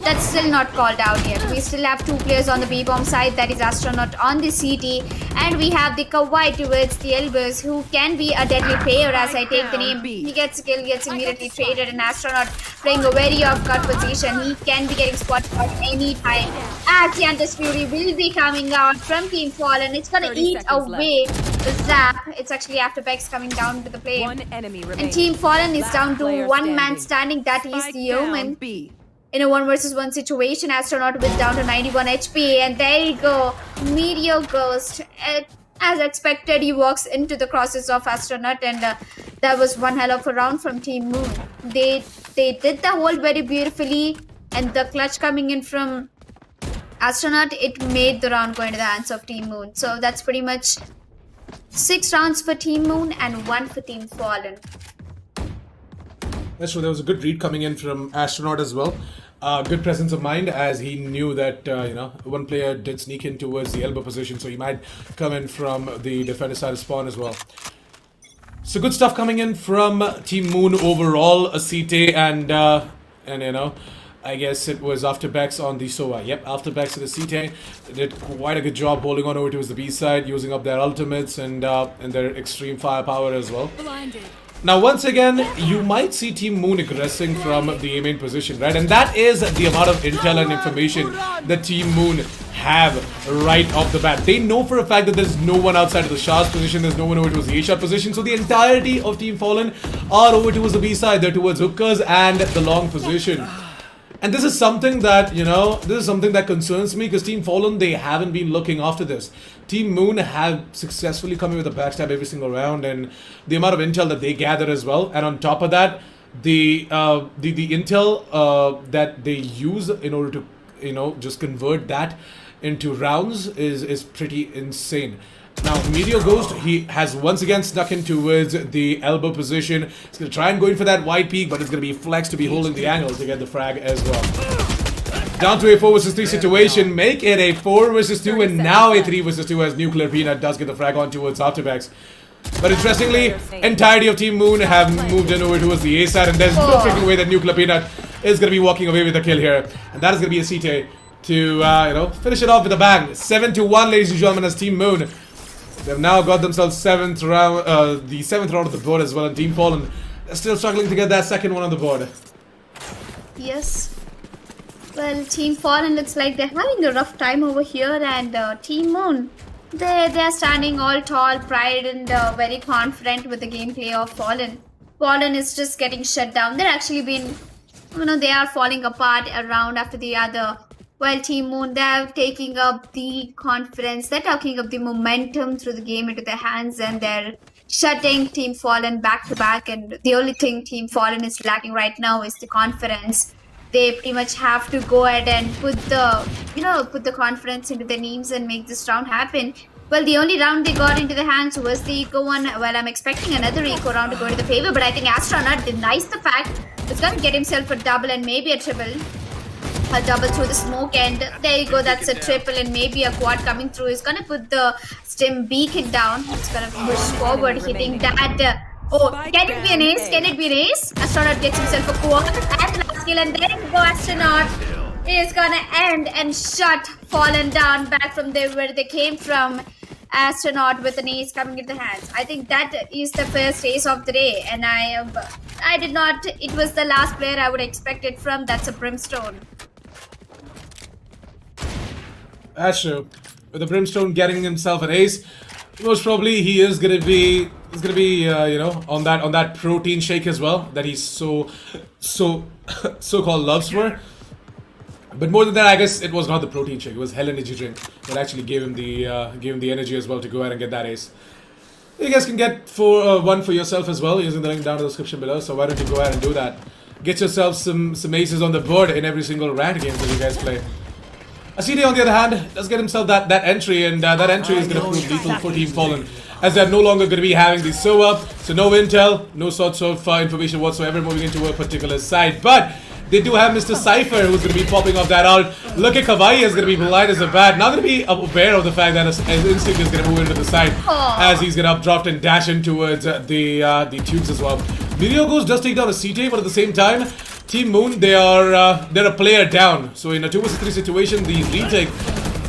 that's still not called out yet. We still have 2 players on the B-bomb side, that is Astronaut on the CT, and we have the Kawaii towards the elbows, who can be a deadly player as I take the name. He gets a kill, gets immediately traded, and Astronaut playing a very off-guard position. He can be getting spotted at any time. As Yantis Fury will be coming out from Team Fallen, it's gonna eat away the zap. It's actually after Bex coming down to the play. And Team Fallen is down to one man standing, that is the Omen. In a 1 versus 1 situation, Astronaut with down to 91 HP, and there you go, Meteor Ghost. As expected, he walks into the crosses of Astronaut, and that was one hell of a round from Team Moon. They did the hold very beautifully, and the clutch coming in from Astronaut, it made the round go into the hands of Team Moon. So that's pretty much 6 rounds for Team Moon and 1 for Team Fallen. That's true. There was a good read coming in from Astronaut as well. Good presence of mind, as he knew that one player did sneak in towards the elbow position, so he might come in from the defender side of spawn as well. So good stuff coming in from Team Moon overall. A CT and I guess it was Afterbex on the Sova. Yep, Afterbex to the CT. They did quite a good job holding on over towards the B side, using up their ultimates and their extreme firepower as well. Now, once again, you might see Team Moon aggressing from the A main position, right? And that is the amount of intel and information that Team Moon have right off the bat. They know for a fact that there's no one outside of the Shah's position, there's no one over towards the A-shot position, so the entirety of Team Fallen are over towards the B side. They're towards hookers and the long position. And this is something that, concerns me, because Team Fallen, they haven't been looking after this. Team Moon have successfully come in with a backstab every single round, and the amount of intel that they gather as well. And on top of that, the intel that they use in order to, just convert that into rounds is pretty insane. Now, Meteor Ghost, he has once again snuck in towards the elbow position. He's going to try and go in for that wide peak, but it's going to be Flex to be holding the angle to get the frag as well. Down to a 4 versus 3 situation, make it a 4 versus 2, and now a 3 versus 2 as Nuclear Peanut does get the frag on towards Afterbex. But interestingly, entirety of Team Moon have moved in over towards the A side, and there's no freaking way that Nuclear Peanut is going to be walking away with a kill here. And that is going to be a CT to, finish it off with a bang. 7-1, ladies and gentlemen, as Team Moon. They've now got themselves the 7th round of the board as well, and Team Fallen are still struggling to get that second one on the board. Yes. Well, Team Fallen looks like they're having a rough time over here, and Team Moon, they're standing all tall, pride, and very confident with the gameplay of Fallen. Fallen is just getting shut down. They're actually been, they are falling apart a round after the other. While Team Moon, they're taking up the confidence, they're taking up the momentum through the game into their hands, and they're shutting Team Fallen back to back. And the only thing Team Fallen is lacking right now is the confidence. They pretty much have to go ahead and put the confidence into their teams and make this round happen. Well, the only round they got into the hands was the eco one. Well, I'm expecting another eco round to go to the favor, but I think Astronaut denies the fact. It's going to get himself a double and maybe a triple. A double through the smoke, and there you go, that's a triple and maybe a quad coming through. He's gonna put the stim beacon down. He's gonna push forward, hitting that. Can it be an ace? Can it be an ace? Astronaut gets himself a quad and the last kill, and there you go, Astronaut is gonna end and shut Fallen down back from there where they came from. Astronaut with an ace coming in the hands. I think that is the first ace of the day, and I did not, it was the last player I would expect it from. That's a Brimstone. That's true. With the Brimstone getting himself an ace, most probably he is gonna be on that protein shake as well that he's so-called loves for. But more than that, I guess it was not the protein shake. It was Hell Energy drink that actually gave him the energy as well to go ahead and get that ace. You guys can get one for yourself as well using the link down in the description below. So why don't you go ahead and do that? Get yourself some aces on the board in every single ranked game that you guys play. A CD, on the other hand, does get himself that entry, and that entry is going to prove lethal for Team Fallen. as they're no longer going to be having the SOA, so no intel, no sorts of information whatsoever moving into a particular side. But they do have Mr. Cypher, who's going to be popping off that out. Look at Kawaii is going to be blind as a bat. Not going to be aware of the fact that his instinct is going to move into the side as he's going to updraft and dash in towards the tubes as well. Video Ghost does take down a CT, but at the same time, Team Moon, they're a player down. So in a 2 vs 3 situation, the retake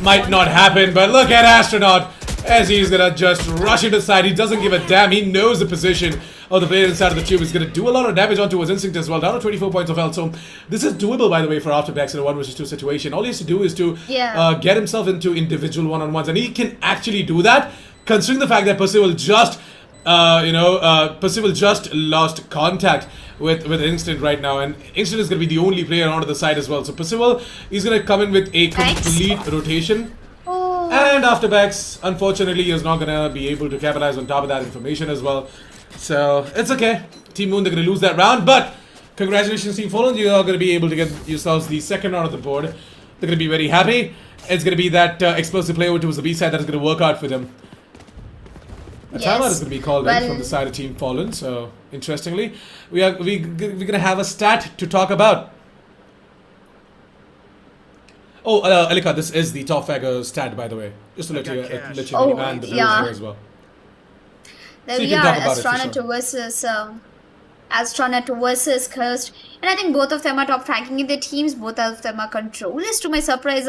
might not happen. But look at Astronaut as he's going to just rush into the side. He doesn't give a damn. He knows the position of the player inside of the tube. Is going to do a lot of damage onto his instinct as well. Down to 24 points of health. So this is doable, by the way, for Afterbax in a 1 vs 2 situation. All he has to do is to get himself into individual one-on-ones, and he can actually do that, considering the fact that Percival just, Percival just lost contact with Instant right now, and Instant is going to be the only player onto the side as well. So Percival is going to come in with a complete rotation. And Afterbacks, unfortunately, is not going to be able to capitalize on top of that information as well. So, it's okay. Team Moon, they're going to lose that round. But, congratulations, Team Fallen. You are going to be able to get yourselves the second round of the board. They're going to be very happy. It's going to be that explosive play over towards the B side that is going to work out for them. A timeout is going to be called in from the side of Team Fallen. So, interestingly, we're going to have a stat to talk about. Oh, Alika, this is the top fagger stat, by the way. Just to let you know, and the viewers know as well. There we are, Astronaut versus Cursed. And I think both of them are top ranking in their teams. Both of them are controllers. To my surprise,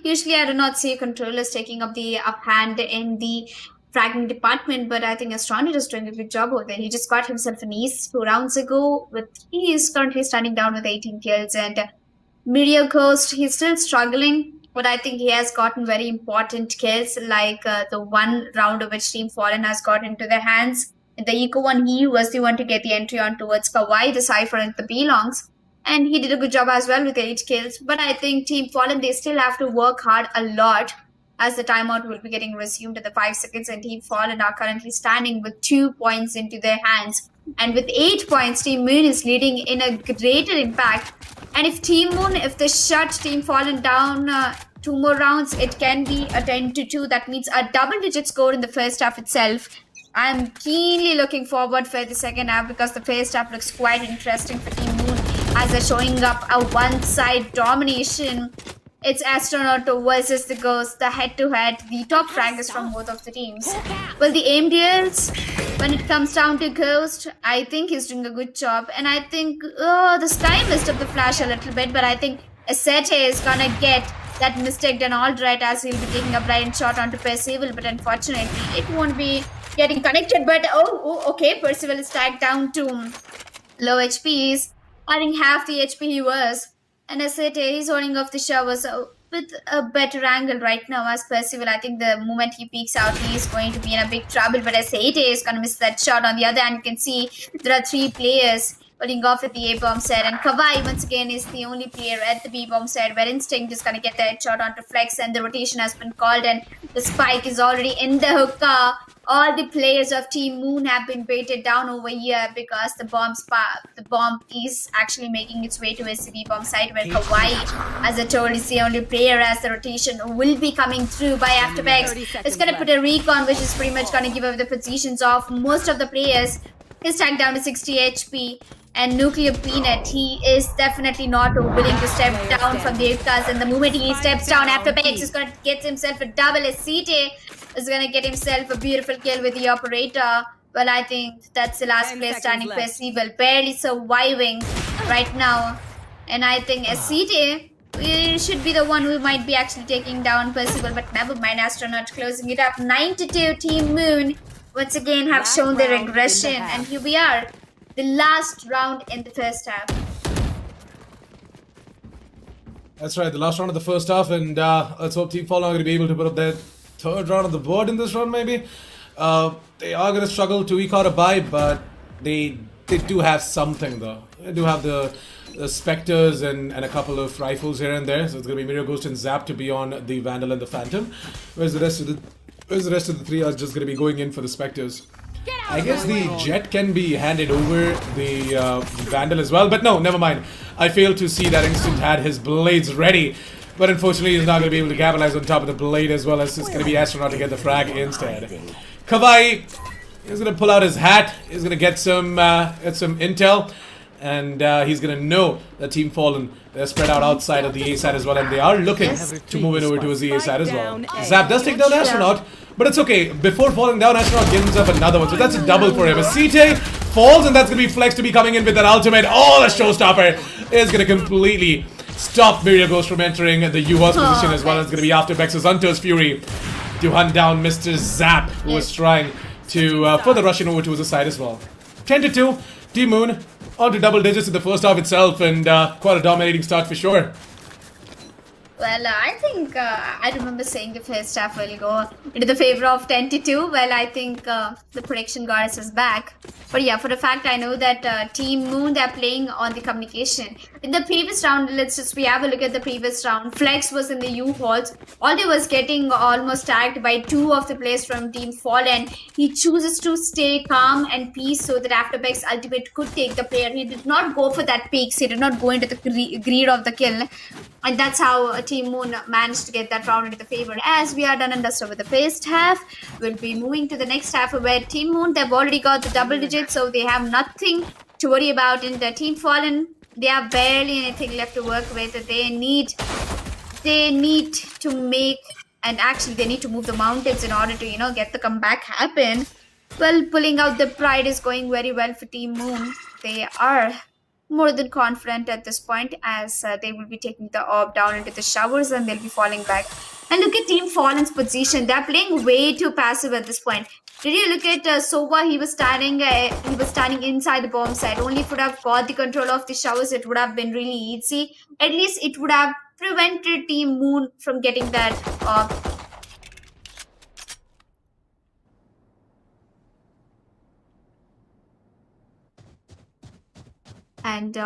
usually I do not see controllers taking up the up hand in the fragging department, but I think Astronaut is doing a good job over there. He just got himself an ace 2 rounds ago. He is currently standing down with 18 kills, and Meteor Ghost, he's still struggling, but I think he has gotten very important kills, like the 1 round of which Team Fallen has got into their hands. In the Eco one, he was the one to get the entry on towards Kawaii, the Cypher, and the Yearlongs. And he did a good job as well with 8 kills. But I think Team Fallen, they still have to work hard a lot, as the timeout will be getting resumed in the 5 seconds. And Team Fallen are currently standing with 2 points into their hands. And with 8 points, Team Moon is leading in a greater impact. And if Team Moon, if they shut Team Fallen down 2 more rounds, it can be a 10-2. That means a double-digit score in the first half itself. I'm keenly looking forward for the second half, because the first half looks quite interesting for Team Moon as they're showing up a one-side domination. It's Astronaut versus the Ghost, the head-to-head, the top rankers from both of the teams. Well, the aim duels, when it comes down to Ghost, I think he's doing a good job. And I think, the Sky missed up the flash a little bit, but I think Asete is gonna get that mistake done all right, as he'll be taking a blind shot onto Percival, but unfortunately, it won't be getting connected. But, okay, Percival is tagged down to low HPs. I think half the HP he was. And Asete is holding off the showers with a better angle right now as Percival. I think the moment he peeks out, he is going to be in a big trouble. But Asete is going to miss that shot. On the other hand, you can see there are 3 players holding off at the A-bomb side. And Kawaii, once again, is the only player at the B-bomb side, where Instinct is going to get the headshot onto Flex. And the rotation has been called, and the spike is already in the hookah. All the players of Team Moon have been baited down over here, because the bomb is actually making its way to SCB bomb side, where Kawaii, as I told, is the only player, as the rotation will be coming through by Afterbacks. It's going to put a recon, which is pretty much going to give away the positions of most of the players. He's tagged down to 60 HP. And Nuclear Peanut, he is definitely not willing to step down from the Ipkas. And the moment he steps down, Afterbacks is going to get himself a double. Asete is going to get himself a beautiful kill with the operator. Well, I think that's the last place standing. Percival barely surviving right now. And I think Asete should be the one who might be actually taking down Percival. But never mind, Astronaut closing it up. 9-2, Team Moon once again have shown their regression. And here we are. The last round in the first half. That's right, the last round of the first half, and let's hope Team Fallen are going to be able to put up their 3rd round on the board in this round, maybe. They are going to struggle to eke out a bye, but they do have something, though. They do have the Spectres and a couple of rifles here and there, so it's going to be Mirror Ghost and Zap to be on the Vandal and the Phantom, whereas the rest of the 3 are just going to be going in for the Spectres. I guess the Jet can be handed over the Vandal as well, but no, never mind. I fail to see that Instinct had his blades ready But unfortunately, he's not going to be able to capitalize on top of the blade as well, as it's going to be Astronaut to get the frag instead. Kawhi is going to pull out his hat. He's going to get some intel. And he's going to know that Team Fallen, they're spread out outside of the A side as well. And they are looking to move in over towards the A side as well. Zap does take down Astronaut. But it's okay. Before falling down, Astronaut gives up another one. So that's a double for him. Aceite falls, and that's going to be Flex to be coming in with that ultimate. Oh, the showstopper is going to completely stop Myria Ghost from entering the UOS position as well. It's going to be after Vexus Hunter's Fury to hunt down Mr. Zap, who was trying to further rush in over towards the side as well. 10-2, Team Moon on to double digits in the first half itself, and quite a dominating start for sure. Well, I think I remember saying the first half will go into the favor of 10-2. Well, I think the prediction goddess is back. But yeah, for the fact I know that Team Moon, they're playing on the communication. In the previous round, we have a look at the previous round. Flex was in the U-Halls. Aldi was getting almost tagged by 2 of the players from Team Fallen. He chooses to stay calm and peace so that after Beck's ultimate could take the player. He did not go for that peaks. He did not go into the greed of the kill. And that's how Team Moon managed to get that round into the favor. As we are done and dusted with the first half, we'll be moving to the next half where Team Moon, they've already got the double digits, so they have nothing to worry about. In the Team Fallen, they have barely anything left to work with. They need to make, and actually they need to move the mountains in order to, get the comeback happen. Well, pulling out the pride is going very well for Team Moon. They are more than confident at this point, as they will be taking the orb down into the showers and they'll be falling back. And look at Team Fallen's position. They're playing way too passive at this point. Did you look at Sova? He was standing inside the bomb site. Only if would have got the control of the showers, it would have been really easy. At least it would have prevented Team Moon from getting that orb. And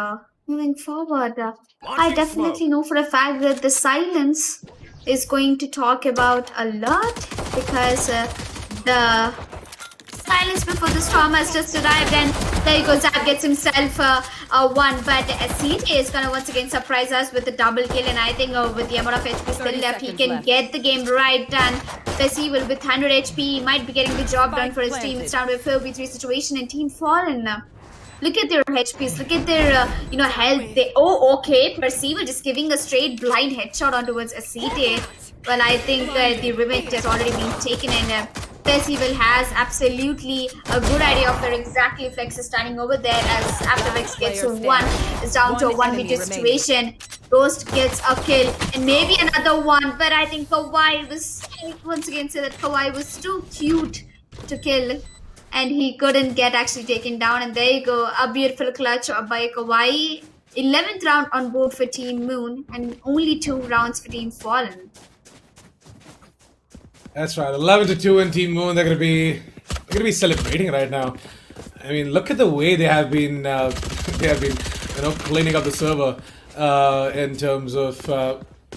moving forward, I definitely know for a fact that the silence is going to talk about a lot, because the silence before the storm has just arrived, and there you go, Zap gets himself one. But CJ is going to once again surprise us with a double kill, and I think with the amount of HP still left, he can get the game right done. Bessie will with 100 HP, he might be getting the job done for his team. It's down to a 4v3 situation, and Team Fallen. Look at their HPs, look at their, health. Okay, Perceiver just giving a straight blind headshot on towards Aceite. Well, I think the revenge has already been taken, and Perceiver has absolutely a good idea of where exactly Flex is standing over there, as after Vex gets one, it's down to a 1v2 situation. Ghost gets a kill, and maybe another one, but I think Kawhi was, once again say that Kawhi was too cute to kill. And he couldn't get actually taken down. And there you go, a beautiful clutch by Kawhi. 11th round on board for Team Moon, and only 2 rounds for Team Fallen. That's right, 11-2 in Team Moon. They're gonna be celebrating right now. I mean, look at the way they have been cleaning up the server in terms of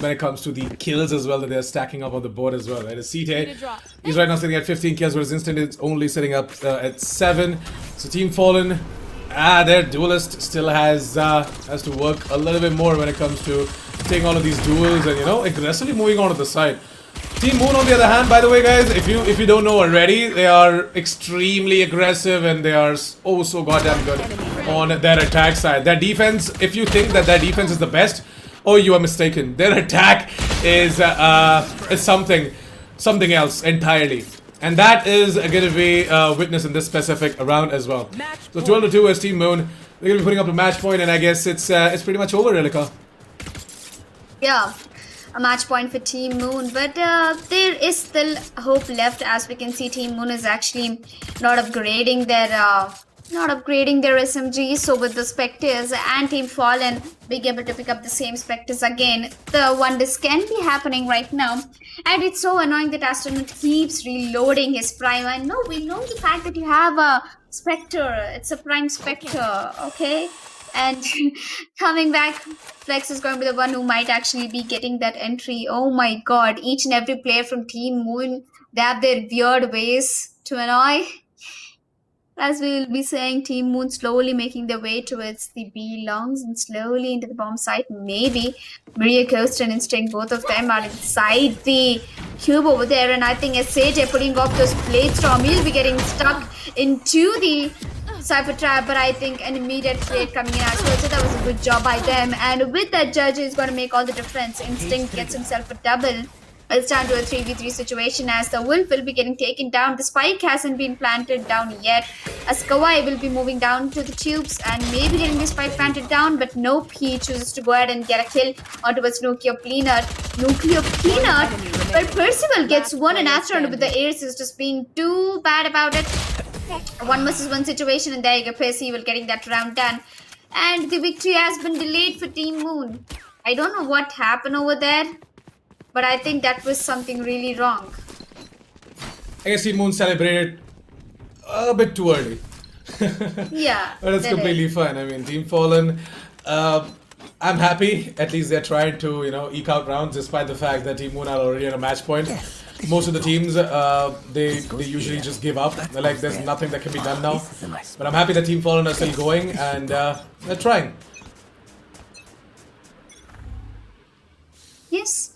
when it comes to the kills as well that they're stacking up on the board as well. Right, CT, he's right now sitting at 15 kills, whereas Instant is only sitting up at 7. So Team Fallen, their duelist still has to work a little bit more when it comes to taking all of these duels and aggressively moving on to the side. Team Moon, on the other hand, by the way, guys, if you don't know already, they are extremely aggressive and they are so goddamn good on their attack side. Their defense, if you think that their defense is the best, oh, you are mistaken. Their attack is something else entirely. And that is going to be witnessed in this specific round as well. So 12-2 is Team Moon. They're going to be putting up a match point, and I guess it's pretty much over, Relika. Yeah, a match point for Team Moon, but there is still hope left, as we can see Team Moon is actually not upgrading their SMGs. So with the Spectres and Team Fallen being able to pick up the same Spectres again, the one-disc can be happening right now. And it's so annoying that Astronaut keeps reloading his Prime. I know, we know the fact that you have a Spectre, it's a Prime Spectre, okay? And coming back, Flex is going to be the one who might actually be getting that entry. Oh my god, each and every player from Team Moon, they have their weird ways to annoy. As we will be saying, Team Moon slowly making their way towards the B longs and slowly into the bomb site. Maybe Maria Coast and Instinct, both of them are inside the cube over there. And I think SAJ putting off those blade storm, he'll be getting stuck into the Cypher Trap, but I think an immediate trade coming in as well. So that was a good job by them. And with that, Judge is going to make all the difference. Instinct gets himself a double. It's down to a 3v3 situation as the Wolf will be getting taken down. The spike hasn't been planted down yet, as Kawhi will be moving down to the tubes and maybe getting the spike planted down, but nope, he chooses to go ahead and get a kill onto his Nuclear Peanut. But Percival gets one and Astronaut with the air is just being too bad about it. 1 versus 1 situation, and there you go, Percival getting that round done. And the victory has been delayed for Team Moon. I don't know what happened over there, but I think that was something really wrong. I guess Team Moon celebrated a bit too early. Yeah. But it's completely fine. I mean, Team Fallen, I'm happy. At least they're trying to, eke out rounds despite the fact that Team Moon are already at a match point. Most of the teams, they usually just give up. They're like, there's nothing that can be done now. But I'm happy that Team Fallen are still going and they're trying. Yes.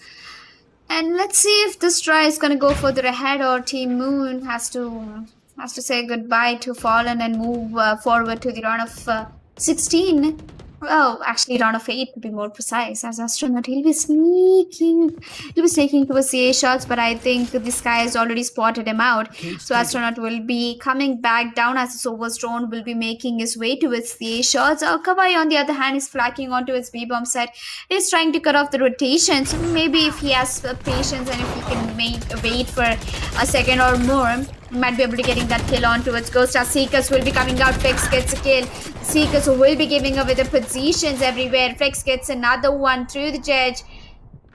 And let's see if this try is gonna go further ahead, or Team Moon has to say goodbye to Fallen and move forward to the round of 16. Oh, actually, round of 8 to be more precise. As Astronaut, he'll be sneaking towards the A shots, but I think this guy has already spotted him out. So Astronaut will be coming back down as the Sova's drone will be making his way towards the A shots. Kawai, on the other hand, is flanking onto his B bomb set. He's trying to cut off the rotation. So maybe if he has patience and if he can wait for a second or more, might be able to getting that kill on towards Ghost. As Seekers will be coming out. Flex gets a kill. Seekers will be giving away the positions everywhere. Flex gets another one through the Judge.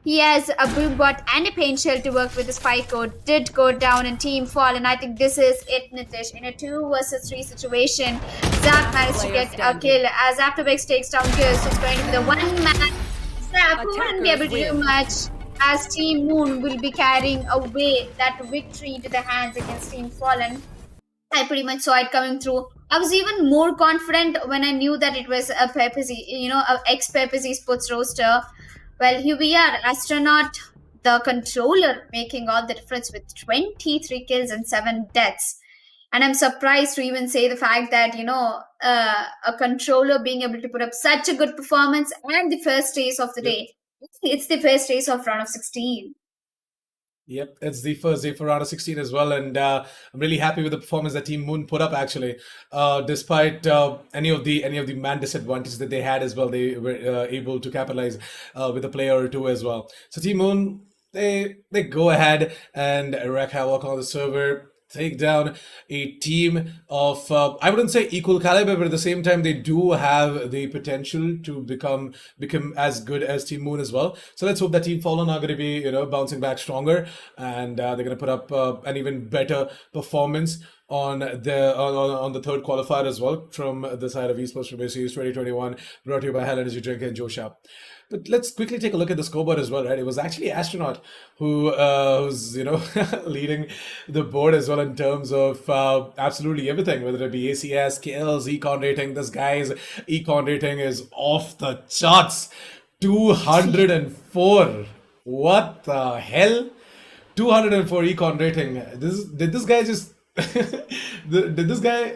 He has a Boombot and a Pain Shell to work with. The spike code did go down in Team Fall, and I think this is it, Nitish. In a 2 versus 3 situation, Zap managed to get a kill as Afterbex takes down Ghost. It's going to be the one man. Zap wouldn't be able to do much, as Team Moon will be carrying away that victory to the hands against Team Fallen. I pretty much saw it coming through. I was even more confident when I knew that it was a Pepsi, a ex-Pepsi Esports roster. Well, here we are, Astronaut, the controller, making all the difference with 23 kills and 7 deaths. And I'm surprised to even say the fact that, a controller being able to put up such a good performance and the first race of the day. It's the first race of round of 16. Yep, it's the first day for round of 16 as well, and I'm really happy with the performance that Team Moon put up. Actually, despite any of the man disadvantages that they had as well, they were able to capitalize with a player or two as well. So Team Moon, they go ahead and wreak havoc on the server, take down a team of I wouldn't say equal caliber, but at the same time they do have the potential to become as good as Team Moon as well. So let's hope that Team Fallen are going to be bouncing back stronger, and they're going to put up an even better performance on the third qualifier as well from the side of Esportz Premier Series 2021, brought to you by Hell Energy Drink and Joe Sharp. But let's quickly take a look at the scoreboard as well, right? It was actually Astronaut who's leading the board as well in terms of absolutely everything, whether it be ACS, kills, econ rating. This guy's econ rating is off the charts, 204. What the hell? 204 econ rating. Did this guy just did this guy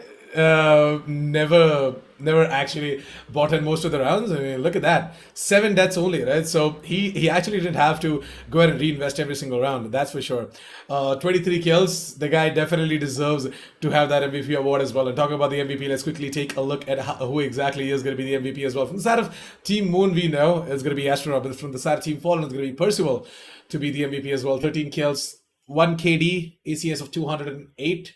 never actually bought in most of the rounds? I mean, look at that, 7 deaths only, right? So he actually didn't have to go ahead and reinvest every single round, that's for sure. 23 kills. The guy definitely deserves to have that MVP award as well. And talking about the MVP, let's quickly take a look at who exactly is going to be the MVP as well. From the side of Team Moon, we know it's going to be Astronaut, but from the side of Team Fallen, it's going to be Percival to be the MVP as well. 13 kills, 1 KD, ACS of 208.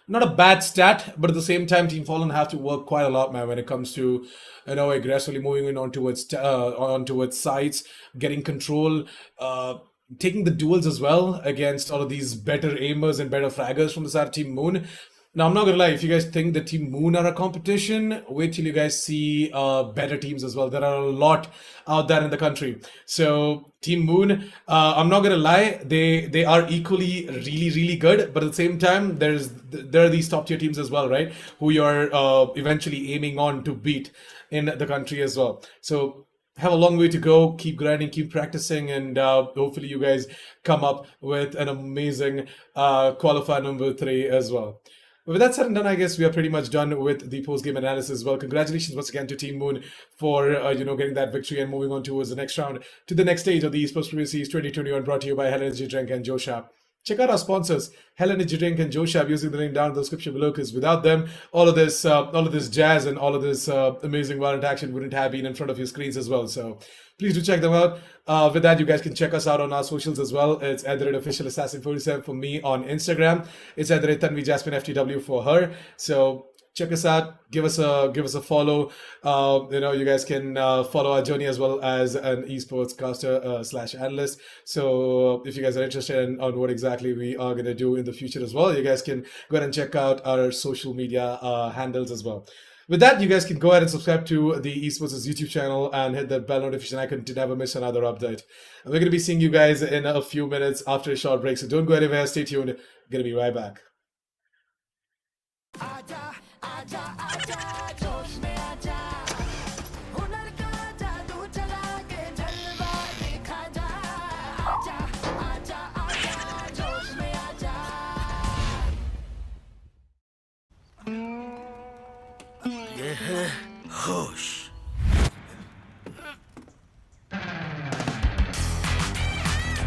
Not a bad stat, but at the same time, Team Fallen have to work quite a lot, man, when it comes to, aggressively moving in onto its sides, getting control, taking the duels as well against all of these better aimers and better fraggers from the side of Team Moon. Now, I'm not gonna lie, if you guys think the Team Moon are a competition, wait till you guys see better teams as well. There are a lot out there in the country. So, Team Moon, I'm not gonna lie, they are equally really good, but at the same time, there are these top tier teams as well, right? Who you're eventually aiming on to beat in the country as well. So have a long way to go. Keep grinding, keep practicing, and hopefully you guys come up with an amazing qualifier number 3 as well. But with that said and done, I guess we are pretty much done with the post-game analysis as well. Congratulations once again to Team Moon for getting that victory and moving on towards the next round, to the next stage of the Esports Premier Series 2021, brought to you by Hell Energy Drink and Joe Shop. Check out our sponsors, Hell Energy Drink and Joe Shab, using the link down in the description below, because without them, all of this jazz and all of this amazing Valorant action wouldn't have been in front of your screens as well. So please do check them out. With that, you guys can check us out on our socials as well. It's @officialassassin47 for me on Instagram. It's @TanviJasmineFTW for her. So check us out. Give us a follow. You guys can follow our journey as well as an esports caster / analyst. So if you guys are interested on what exactly we are gonna do in the future as well, you guys can go ahead and check out our social media handles as well. With that, you guys can go ahead and subscribe to the Esports YouTube channel and hit the bell notification icon to never miss another update. And we're going to be seeing you guys in a few minutes after a short break, so don't go anywhere. Stay tuned. We're going to be right back. होश।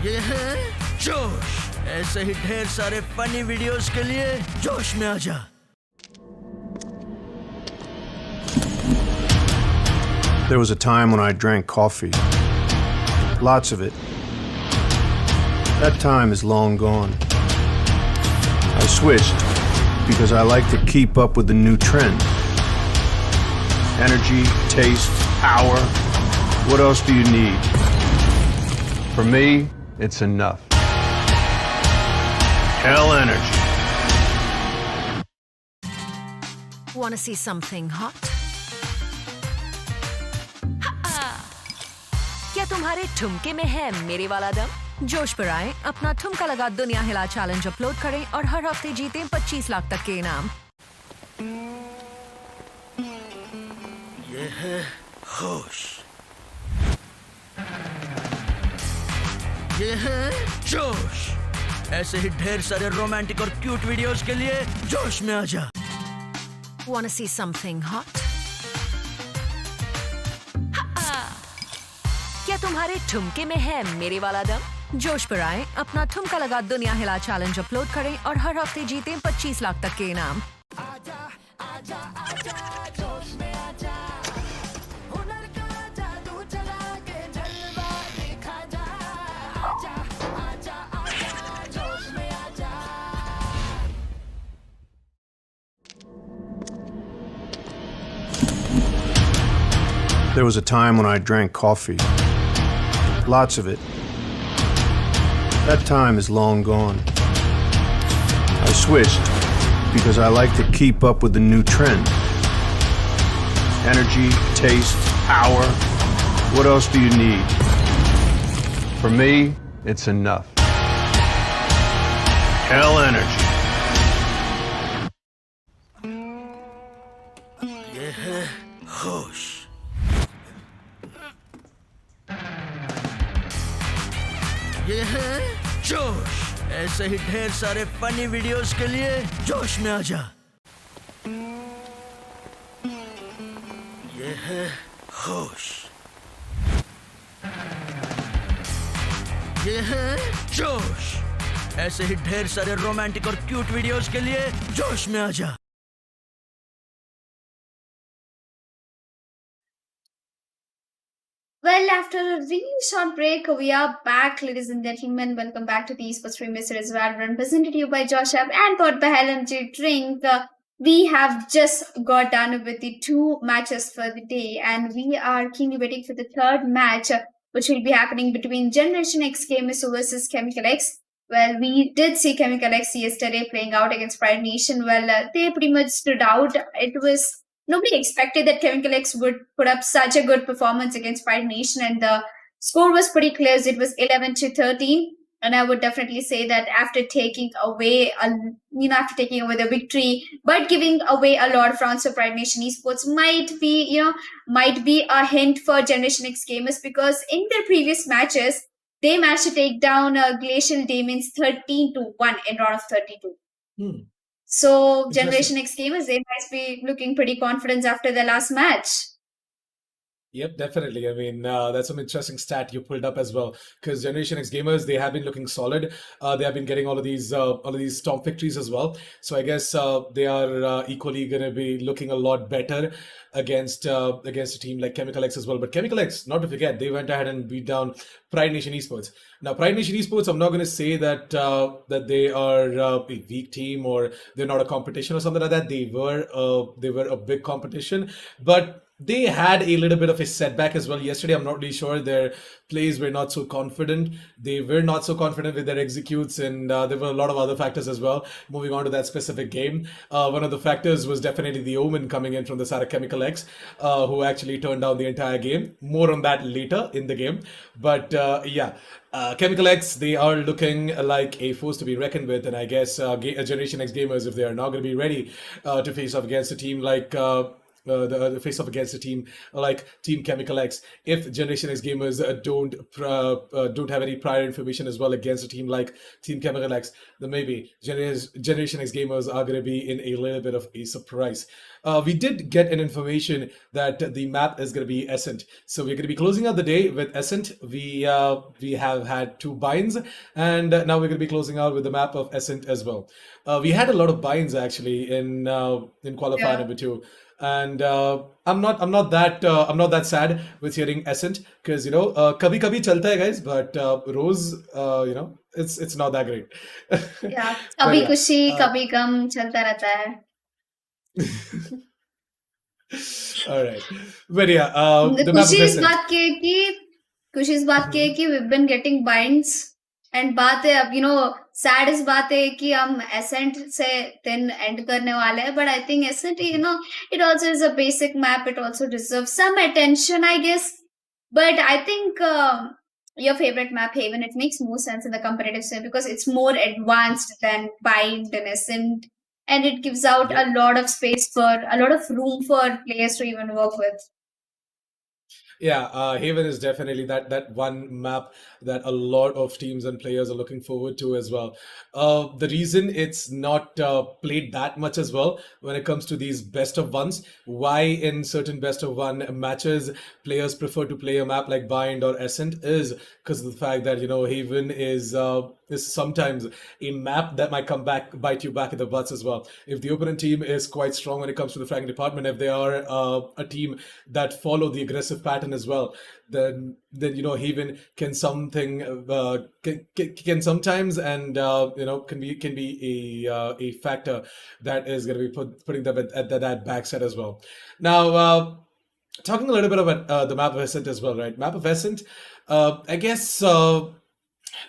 ये है जोश। ऐसे ही ढेर सारे funny videos के लिए जोश में आजा। There was a time when I drank coffee. Lots of it. That time is long gone. I switched because I like to keep up with the new trend. Energy, taste, power. What else do you need? For me, it's enough. Hell Energy. Want to see something hot? क्या तुम्हारे ठुमके में है मेरे वाला दम? जोश पर आए, अपना ठुमका लगा दुनिया हिला चैलेंज अपलोड करें और हर हफ्ते जीतें 25 लाख तक के इनाम। ये है होश। ये है जोश। ऐसे ही ढेर सारे रोमांटिक और क्यूट वीडियोस के लिए जोश में आजा। Want to see something hot? क्या तुम्हारे ठुमके में है मेरे वाला दम? जोश पर आए, अपना ठुमका लगा दुनिया हिला चैलेंज अपलोड करें और हर हफ्ते जीतें 25 लाख तक के इनाम। There was a time when I drank coffee. Lots of it. That time is long gone. I switched because I like to keep up with the new trend. Energy, taste, power. What else do you need? For me, it's enough. Hell Energy. ये है होश। ये है जोश। ऐसे ही ढेर सारे funny videos के लिए जोश में आजा। ये है होश। ये है जोश। ऐसे ही ढेर सारे रोमांटिक और क्यूट वीडियोस के लिए जोश में आजा। Well, after a really short break, we are back, ladies and gentlemen. Welcome back to the Esportz Premier Series Valorant, presented to you by Josh App and powered by Hell Energy Drink. We have just got done with the 2 matches for the day, and we are keenly waiting for the third match, which will be happening between Generation X Gamers versus Chemical X. Well, we did see Chemical X yesterday playing out against Pride Nation. Well, they pretty much stood out. It was nobody expected that Chemical X would put up such a good performance against Pride Nation, and the score was pretty close. It was 11-13, and I would definitely say that after taking away, after taking away the victory, but giving away a lot of rounds for Pride Nation Esports might be a hint for Generation X gamers, because in their previous matches they managed to take down Glacial Demons 13-1 in round of 32. Hmm. So Interesting. Generation X gamers, they might be looking pretty confident after the last match. Yep, definitely. I mean, that's some interesting stat you pulled up as well. Because Generation X gamers, they have been looking solid. They have been getting all of these top victories as well. So I guess they are equally going to be looking a lot better against a team like Chemical X as well. But Chemical X, not to forget, they went ahead and beat down Pride Nation Esports. Now, Pride Nation Esports, I'm not going to say that that they are a weak team or they're not a competition or something like that. They were a big competition, but they had a little bit of a setback as well yesterday. I'm not really sure. Their plays were not so confident. They were not so confident with their executes, and there were a lot of other factors as well. Moving on to that specific game, one of the factors was definitely the Omen coming in from the side of Chemical X, who actually turned down the entire game. More on that later in the game. But Chemical X, they are looking like a force to be reckoned with, and I guess Generation X gamers, if they are not going to be ready to face off against a team like the face off against a team like Team Chemical X, if Generation X gamers don't have any prior information as well against a team like Team Chemical X, then maybe Generation X gamers are going to be in a little bit of a surprise. We did get an information that the map is going to be Ascent, so we're going to be closing out the day with Ascent. We have had 2 binds, and now we're going to be closing out with the map of Ascent as well. We had a lot of binds actually in qualifier number 2. And I'm not that sad with hearing Ascent, because kabhi kabhi chalta hai guys, but Rose, it's not that great. Yeah, But kabhi yeah, खुशी कभी गम चलता रहता है. all right. But yeah, the map of खुशी इस Ascent. बात की है कि we've been getting binds, and बात है अब sad इस बात है कि हम Ascent से then end करने वाले हैं, but I think Ascent, it also is a basic map. It also deserves some attention, I guess. But I think your favorite map, Haven, it makes more sense in the competitive scene because it's more advanced than Bind and Ascent, and it gives out a lot of a lot of room for players to even work with. Yeah, Haven is definitely that one map that a lot of teams and players are looking forward to as well. The reason it's not played that much as well when it comes to these best of ones, why in certain best of one matches players prefer to play a map like Bind or Ascent, is because of the fact that Haven is sometimes a map that might come back bite you back in the butts as well. If the opponent team is quite strong when it comes to the fragging department, if they are a team that follow the aggressive pattern as well, then Haven can can sometimes and can be a factor that is going to be putting them at that backside as well. Now, talking a little bit about the map of Ascent as well, right? Map of Ascent, I guess.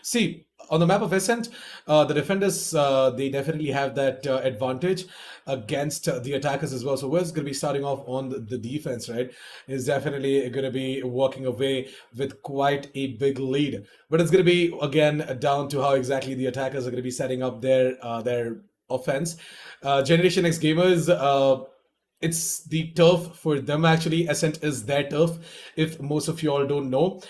See, on the map of Ascent, the defenders, they definitely have that advantage against the attackers as well. So whoever's going to be starting off on the defense, right, is definitely going to be walking away with quite a big lead. But it's going to be, again, down to how exactly the attackers are going to be setting up their offense. Generation X gamers, it's the turf for them actually. Ascent is their turf, if most of you all don't know.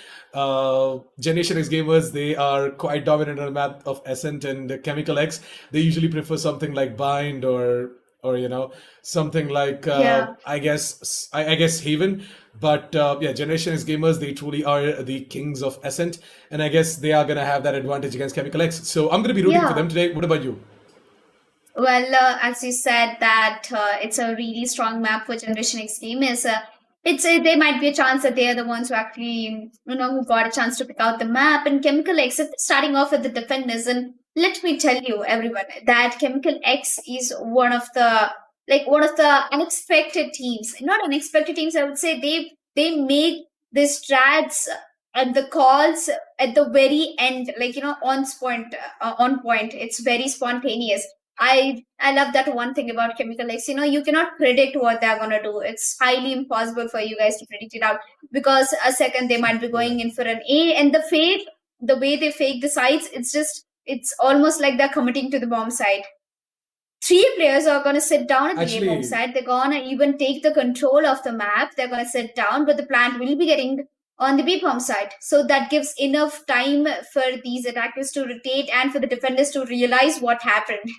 Generation X gamers, they are quite dominant on the map of Ascent, and Chemical X, they usually prefer something like Bind or something like I guess Haven. But Generation X gamers, they truly are the kings of Ascent, and I guess they are gonna have that advantage against Chemical X. So I'm gonna be rooting for them today. What about you? Well, as you said that it's a really strong map for Generation X gamers. There might be a chance that they are the ones who actually who got a chance to pick out the map. And Chemical X, if starting off with the defenders, and let me tell you, everyone, that Chemical X is one of the unexpected teams. Not unexpected teams, I would say. They make the strats and the calls at the very end, like on point. It's very spontaneous. I love that one thing about Chemical X. You cannot predict what they're gonna do. It's highly impossible for you guys to predict it out, because a second they might be going in for an A, and the way they fake the sites, it's almost like they're committing to the bomb site. 3 players are going to sit down at the A bomb site. They're going to even take the control of the map. They're going to sit down, but the plant will be getting on the B bomb site. So that gives enough time for these attackers to rotate and for the defenders to realize what happened.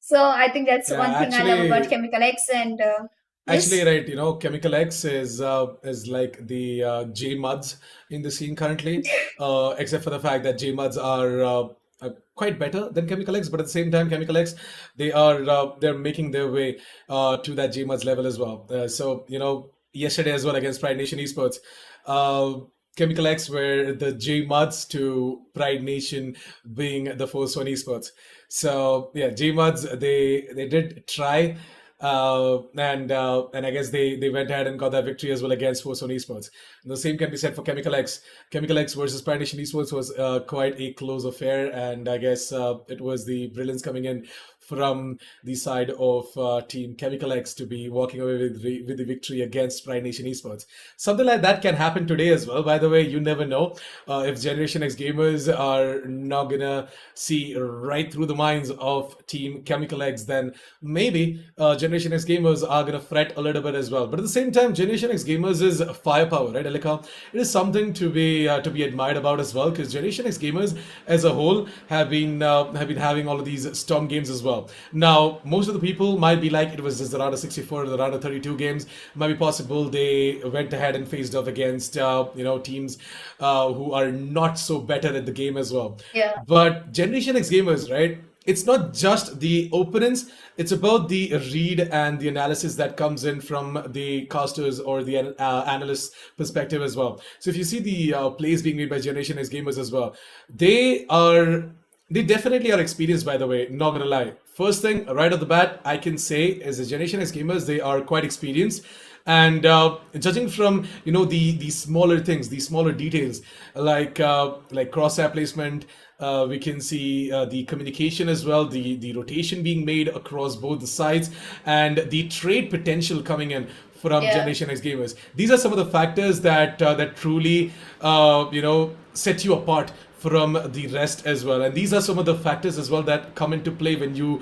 So I think that's one thing I love about Chemical X. And actually, right, Chemical X is like the J-Muds in the scene currently, except for the fact that J-Muds are quite better than Chemical X, but at the same time, Chemical X, they're making their way to that J-Muds level as well. So, yesterday as well against Pride Nation Esports, Chemical X were the J-Muds to Pride Nation being the first one Esports. So yeah, J-Muds, they did try, and I guess they went ahead and got that victory as well against Force on Esports. And the same can be said for Chemical X. Chemical X versus Pride Nation Esports was quite a close affair, and I guess it was the brilliance coming in from the side of Team Chemical X to be walking away with the victory against Pride Nation Esports. Something like that can happen today as well. By the way, you never know if Generation X gamers are not gonna see right through the minds of Team Chemical X, then maybe Generation X gamers are gonna fret a little bit as well. But at the same time, Generation X gamers is firepower, right, Alika? It is something to be admired about as well, because Generation X gamers as a whole have been having all of these storm games as well. Now, most of the people might be like, it was just the round of 64 or the round of 32 games. Might be possible they went ahead and faced off against teams who are not so better at the game as well. Yeah. But Generation X gamers, right? It's not just the opponents, it's about the read and the analysis that comes in from the casters or the analysts' perspective as well. So if you see the plays being made by Generation X gamers as well, they definitely are experienced, by the way, not gonna lie. First thing, right off the bat, I can say is the Generation X gamers, they are quite experienced. And judging from the smaller things, the smaller details, like crosshair placement, we can see the communication as well, the rotation being made across both the sides, and the trade potential coming in from Generation X gamers. These are some of the factors that truly set you apart from the rest as well, and these are some of the factors as well that come into play when you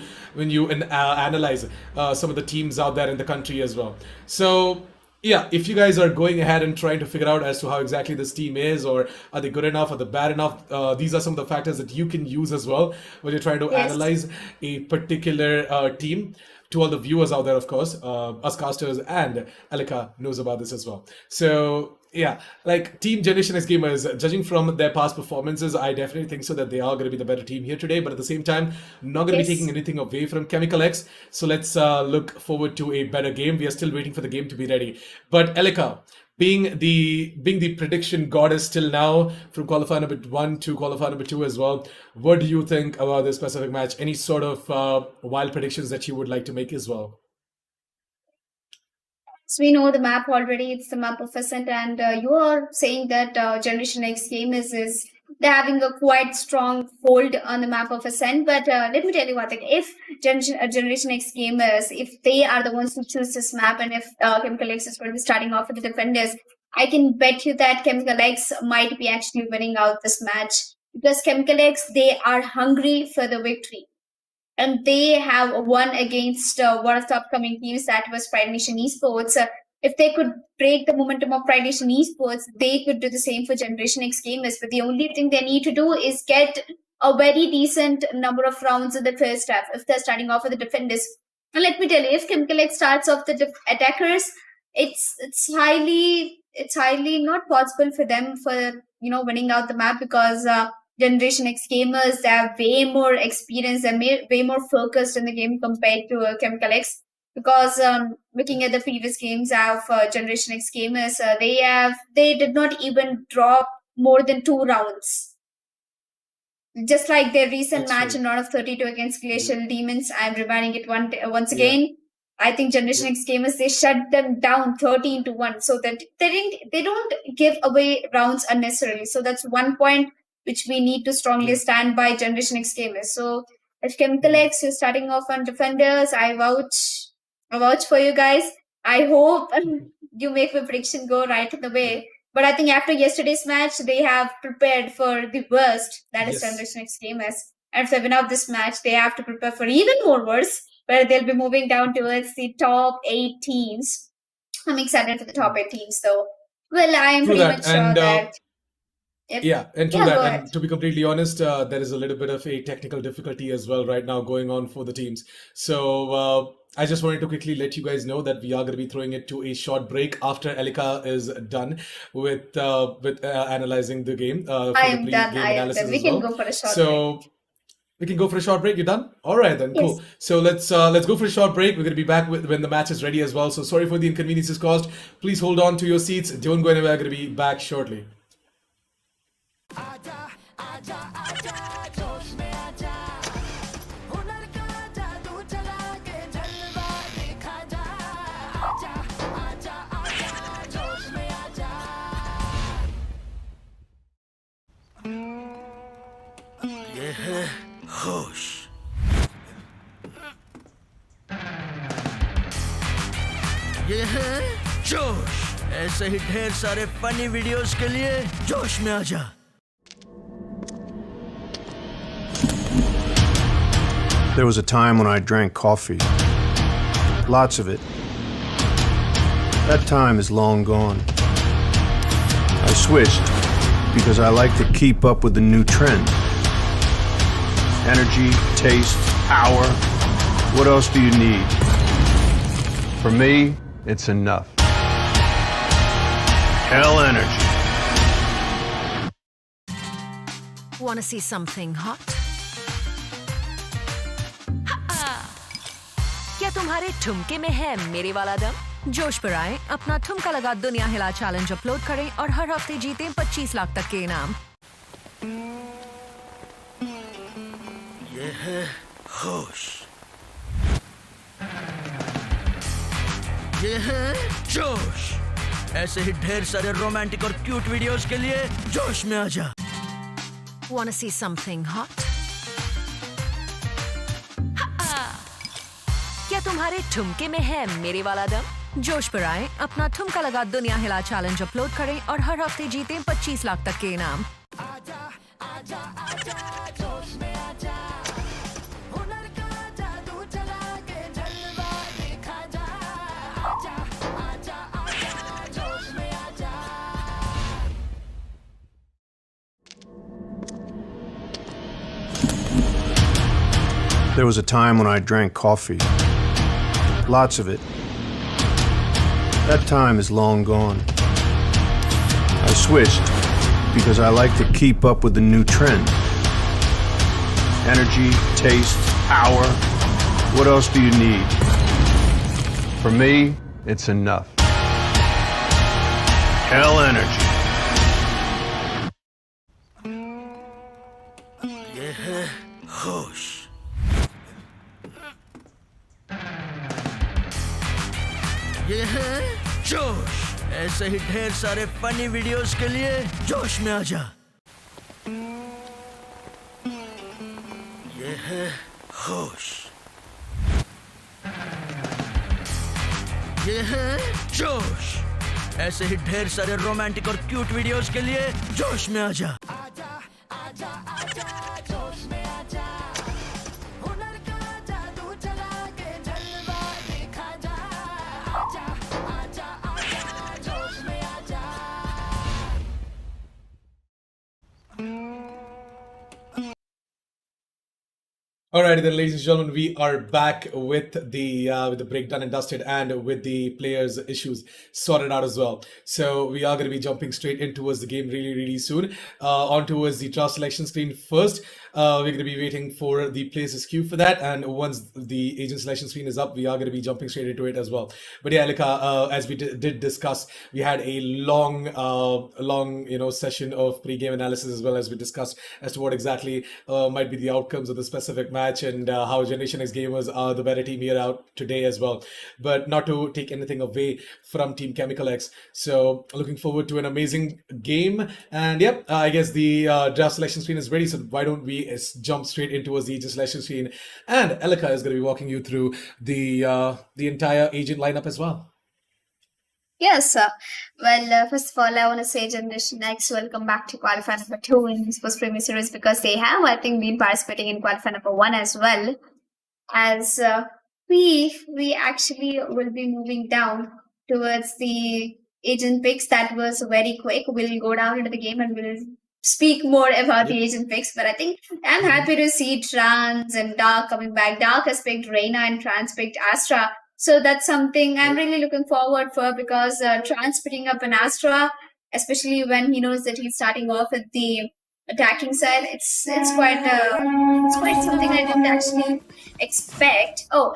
analyze some of the teams out there in the country as well. So yeah, if you guys are going ahead and trying to figure out as to how exactly this team is, or are they good enough, are they bad enough, these are some of the factors that you can use as well when you're trying to analyze a particular team. To all the viewers out there, of course, us casters, and Alika knows about this as well. So yeah, like Team Generation X gamers, judging from their past performances, I definitely think so that they are going to be the better team here today. But at the same time, not going to be taking anything away from Chemical X. So let's look forward to a better game. We are still waiting for the game to be ready. But Alika, being the prediction goddess till now, from qualifier number 1 to qualifier number 2 as well, what do you think about this specific match? Any sort of wild predictions that you would like to make as well? So we know the map already. It's the map of Ascent, and you are saying that Generation X gamers is they're having a quite strong hold on the map of Ascent. But let me tell you one thing: if Generation X gamers, if they are the ones who choose this map, and if Chemical X is going to be starting off with the defenders, I can bet you that Chemical X might be actually winning out this match, because Chemical X, they are hungry for the victory. And they have won against one of the upcoming teams, that was Pride Nation Esports. If they could break the momentum of Pride Nation Esports, they could do the same for Generation X gamers. But the only thing they need to do is get a very decent number of rounds in the first half if they're starting off with the defenders. And let me tell you, if Chemical X starts off the attackers, it's highly not possible for them for winning out the map, because Generation X gamers, they have way more experience, they're way more focused in the game compared to Chemical X. Because looking at the previous games of Generation X gamers, they did not even drop more than 2 rounds. Just like their recent match in round of 32 against Glacial Demons, I'm reminding it once again. I think Generation X gamers, they shut them down 13-1, so that they don't give away rounds unnecessarily. So that's one point which we need to strongly stand by Generation X gamers. So if Chemical X is starting off on defenders, I vouch for you guys. I hope you make my prediction go right in the way. But I think after yesterday's match, they have prepared for the worst. That is Yes. Generation X gamers. And if they win out this match, they have to prepare for even more worse, where they'll be moving down towards the top 8 teams. I'm excited for the top 8 teams, though. Well, I am True pretty that, much sure and, that. Yep. Yeah, and to Yeah, go that, ahead. and to be completely honest, there is a little bit of a technical difficulty as well right now going on for the teams. So I just wanted to quickly let you guys know that we are going to be throwing it to a short break after Elika is done with analyzing the game for I the am done. pre-game I am analysis done. We as can well. go for a short So we can go for a short break. You done? All right then, cool. Yes. So let's go for a short break. We're going to be back when the match is ready as well. So sorry for the inconveniences caused. Please hold on to your seats. Don't go anywhere. I'm going to be back shortly. ये है होश। ये है जोश। ऐसे ही ढेर सारे funny videos के लिए जोश में आजा। There was a time when I drank coffee. Lots of it. That time is long gone. I switched because I like to keep up with the new trend. Energy, taste, power. What else do you need? For me, it's enough. Hell energy. Want to see something hot? क्या तुम्हारे ठुमके में है मेरे वाला दम? जोश पर आए, अपना ठुमका लगा दुनिया हिला चैलेंज अपलोड करें और हर हफ्ते जीतें 25 लाख तक के इनाम। ये है होश। ये है जोश। ऐसे ही ढेर सारे रोमांटिक और क्यूट वीडियोस के लिए जोश में आजा। Want to see something hot? क्या तुम्हारे ठुमके में है मेरे वाला दम? जोश पर आए, अपना ठुमका लगा दुनिया हिला चैलेंज अपलोड करें और हर हफ्ते जीतें 25 लाख तक के इनाम। There was a time when I drank coffee. Lots of it. That time is long gone. I switched because I like to keep up with the new trend. Energy, taste, power. What else do you need? For me, it's enough. Hell energy. ये है होश। ये है जोश। ऐसे ही ढेर सारे funny videos के लिए जोश में आजा। ये है होश। ये है जोश। ऐसे ही ढेर सारे रोमांटिक और क्यूट वीडियोस के लिए जोश में आजा। Alrighty then, ladies and gentlemen, we are back with the break done and dusted, and with the players' issues sorted out as well. So we are going to be jumping straight in towards the game really, really soon. On towards the draft selection screen first. We're going to be waiting for the places queue for that, and once the agent selection screen is up, we are going to be jumping straight into it as well. But yeah, Alika, as we did discuss, we had a long session of pre-game analysis as well, as we discussed as to what exactly might be the outcomes of the specific match, and how Generation X gamers are the better team here out today as well. But not to take anything away from Team Chemical X. So looking forward to an amazing game. And yep, I guess the draft selection screen is ready. So why don't we jump straight into the agent selection screen? And Elika is going to be walking you through the entire agent lineup as well. Yes, well, first of all, I want to say Generation X, welcome back to Qualifier number 2 in Esportz Premier Series, because they have, I think, been participating in Qualifier number 1 as well. As we actually will be moving down towards the agent picks. That was very quick. We'll go down into the game and we'll speak more about the agent picks. But I think I'm happy to see Trans and Dark coming back. Dark has picked Reina and Trans picked Astra. So that's something I'm really looking forward for, because Trans picking up an Astra, especially when he knows that he's starting off with the attacking side, it's quite something I didn't actually expect. Oh,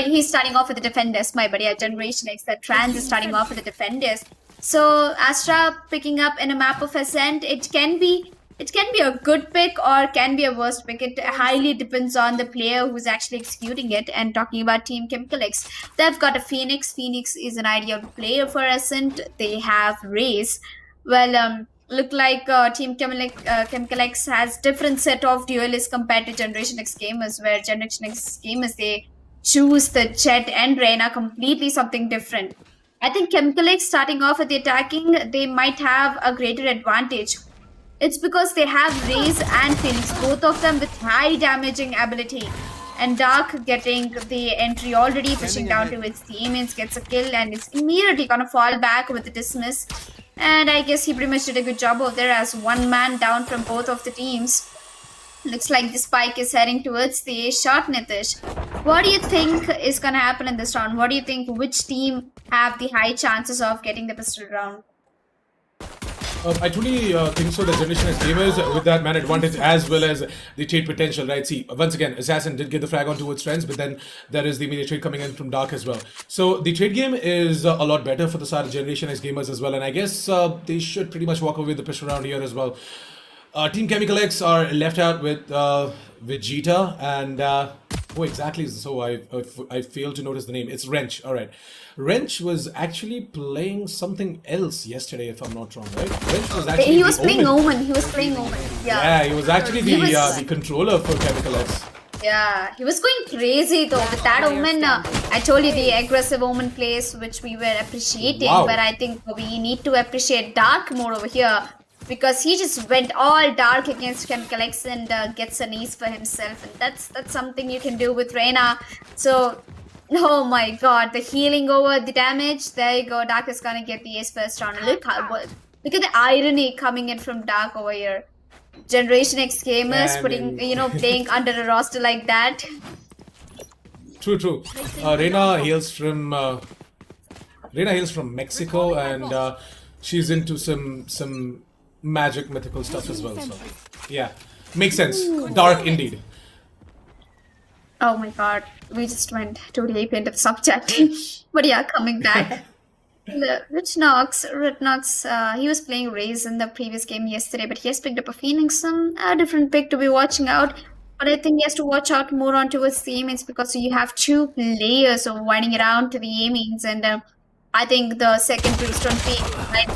he's starting off with the defenders, my buddy. Generation X, that Trans is starting off with the defenders. So Astra picking up in a map of Ascent, it can be a good pick or can be a worst pick. It highly depends on the player who's actually executing it. And talking about Team Chemical X, they've got a Phoenix. Phoenix is an ideal player for Ascent. They have Raze. Well, look like Team Chemical X has different set of duelists compared to Generation X gamers, where Generation X gamers, they choose the Jet and Reina completely something different. I think Chemical X starting off with the attacking, they might have a greater advantage. It's because they have Raze and Phoenix, both of them with high damaging ability. And Dark getting the entry already, pushing down to its teammates, gets a kill and is immediately gonna fall back with the dismiss. And I guess he pretty much did a good job over there, as one man down from both of the teams. Looks like the spike is heading towards the shot, Nitish. What do you think is gonna happen in this round? What do you think, which team have the high chances of getting the pistol round? I truly think so that Generation X gamers with that man advantage as well as the trade potential, right? See, once again, Assassin did get the frag on towards Trends, but then there is the immediate trade coming in from Dark as well. So the trade game is a lot better for the side of Generation X gamers as well, and I guess they should pretty much walk away with the pistol round here as well. Team Chemical X are left out with Vegeta and who exactly is so I failed to notice the name. It's Wrench. All right, Wrench was actually playing something else yesterday, if I'm not wrong, right? Wrench was actually he was playing Omen. He was playing Omen. Yeah, he was actually the controller for Chemical X. Yeah, he was going crazy though with that Omen. I told you the aggressive Omen plays, which we were appreciating, but I think we need to appreciate Dark more over here, because he just went all Dark against Chemical X and gets an ace for himself, and that's something you can do with Reina. So, oh my god, the healing over the damage. There you go. Dark is gonna get the ace first round. Look at the irony coming in from Dark over here. Generation X gamers playing under a roster like that. True. Reina hails from Mexico, and she's into some magic mythical stuff as well. So yeah, makes sense. Dark indeed. Oh my god, we just went too deep into the subject. But yeah, coming back. Red Nox, he was playing Raze in the previous game yesterday, but he has picked up a Phoenix, a different pick to be watching out. But I think he has to watch out more on towards the A-mains, because you have two players of winding around to the A-mains, and I think the second Brimstone pick, right?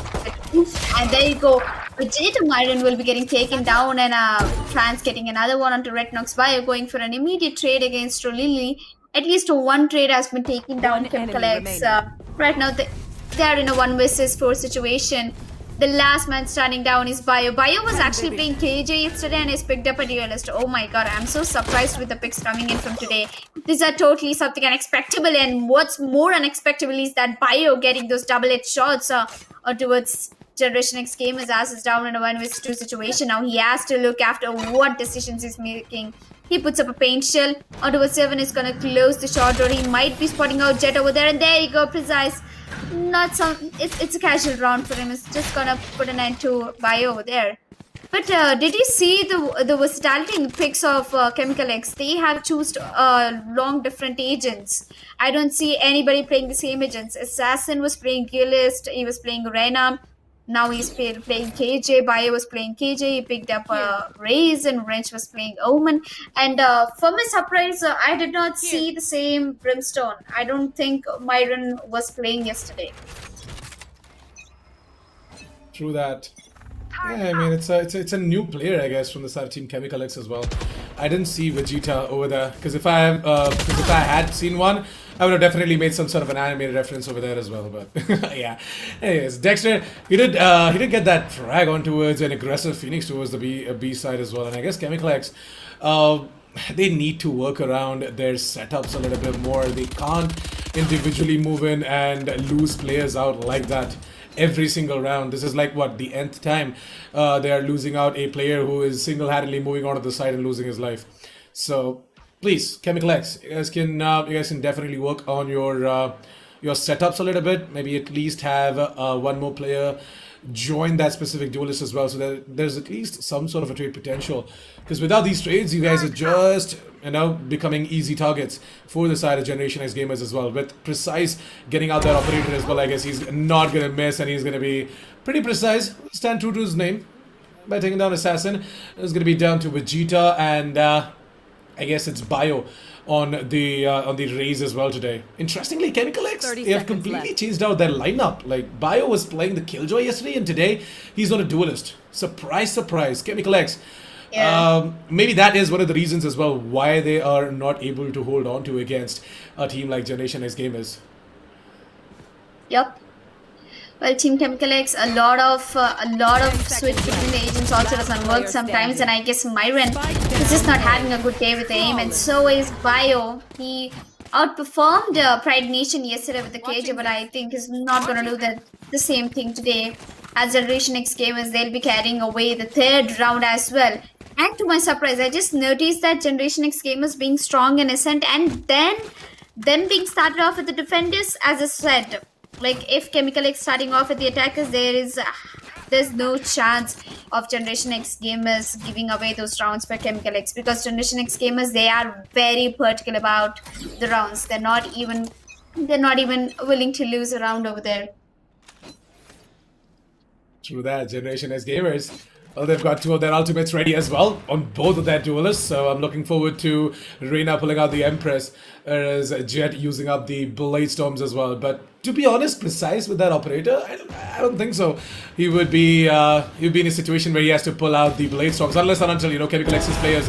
And there you go. Vegeta Myron will be getting taken down, and Trans getting another one onto Red Nox Bio, going for an immediate trade against Lily. At least one trade has been taken down Chemical X. Right now, they are in a 1 versus 4 situation. The last man standing down is Bio. Bio was actually playing KJ yesterday and has picked up a duelist. Oh my god, I'm so surprised with the picks coming in from today. These are totally something unexpected, and what's more unexpected is that Bio getting those double-edged shots towards Generation X gamers, as is down in a 1 versus 2 situation. Now he has to look after what decisions he's making. He puts up a paint shell onto a 7, is gonna close the shot door. He might be spotting out Jet over there, and there you go, precise. It's a casual round for him. It's just gonna put an end to Bio over there. But did you see the versatility in the picks of Chemical X? They have chosen long different agents. I don't see anybody playing the same agents. Assassin was playing Duelist, he was playing Reyna. Now he's playing KJ. Bio was playing KJ. He picked up Raze, and Wrench was playing Omen. And for my surprise, I did not see the same Brimstone. I don't think Myron was playing yesterday. True that. Yeah, I mean it's a new player, I guess, from the side of Team Chemical X as well. I didn't see Vegeta over there because if I had seen one, I would have definitely made some sort of an animated reference over there as well. But yeah, anyways, Dexter he did get that frag on towards an aggressive Phoenix towards the B side as well, and I guess Chemical X. They need to work around their setups a little bit more. They can't individually move in and lose players out like that every single round. This is like what, the nth time they are losing out a player who is single-handedly moving onto the side and losing his life. So please, Chemical X, you guys can definitely work on your setups a little bit. Maybe at least have one more player join that specific duelist as well, so that there's at least some sort of a trade potential. Because without these trades, you guys are just becoming easy targets for the side of Generation X gamers as well. With Precise getting out that operator as well, I guess he's not gonna miss, and he's gonna be pretty precise. Stand true to his name by taking down Assassin. It's gonna be down to Vegeta, and I guess it's Bio on the Raze as well today. Interestingly, Chemical X, they have completely changed out their lineup. Like, Bio was playing the Killjoy yesterday, and today he's on a duelist. Surprise, surprise, Chemical X. Yeah. Maybe that is one of the reasons as well why they are not able to hold on to against a team like Generation X Gamers. Yep. Well, Team Chemical X, a lot of switch between the agents also doesn't work sometimes, and I guess Myron is just not having a good day with the aim, and so is Bio. He outperformed Pride Nation yesterday with the KJ, but I think he's not gonna do the same thing today. As Generation X gamers, they'll be carrying away the third round as well. And to my surprise, I just noticed that Generation X gamers being strong in Ascent, and then them being started off with the defenders, as I said. Like, if Chemical X starting off with the attackers, there's no chance of Generation X gamers giving away those rounds for Chemical X, because Generation X gamers, they are very particular about the rounds. They're not even willing to lose a round over there. True that, Generation X Gamers. Well, they've got two of their ultimates ready as well on both of their duelists, so I'm looking forward to Reyna pulling out the Empress, whereas Jet using up the Blade Storms as well. But to be honest, Precise with that operator, I don't think so. He would be in a situation where he has to pull out the Blade Storms, unless and until, Chemical X's players,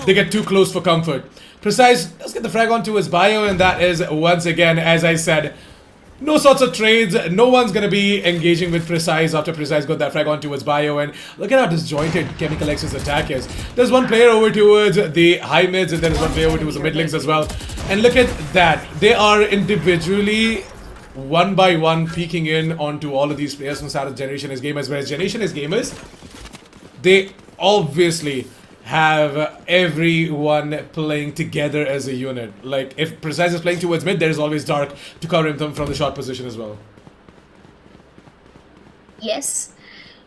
they get too close for comfort. Precise does get the frag onto his Bio, and that is, once again, as I said, no sorts of trades. No one's going to be engaging with Precise after Precise got that frag on towards Bio. And look at how disjointed Chemical X's attack is. There's one player over towards the high mids, and there's one player over towards the mid lanes as well. And look at that. They are individually, one by one, peeking in onto all of these players from side of Generation X Gamers. Whereas Generation X Gamers, they obviously have everyone playing together as a unit. Like, if Precise is playing towards mid, there is always Dark to cover him from the short position as well. Yes.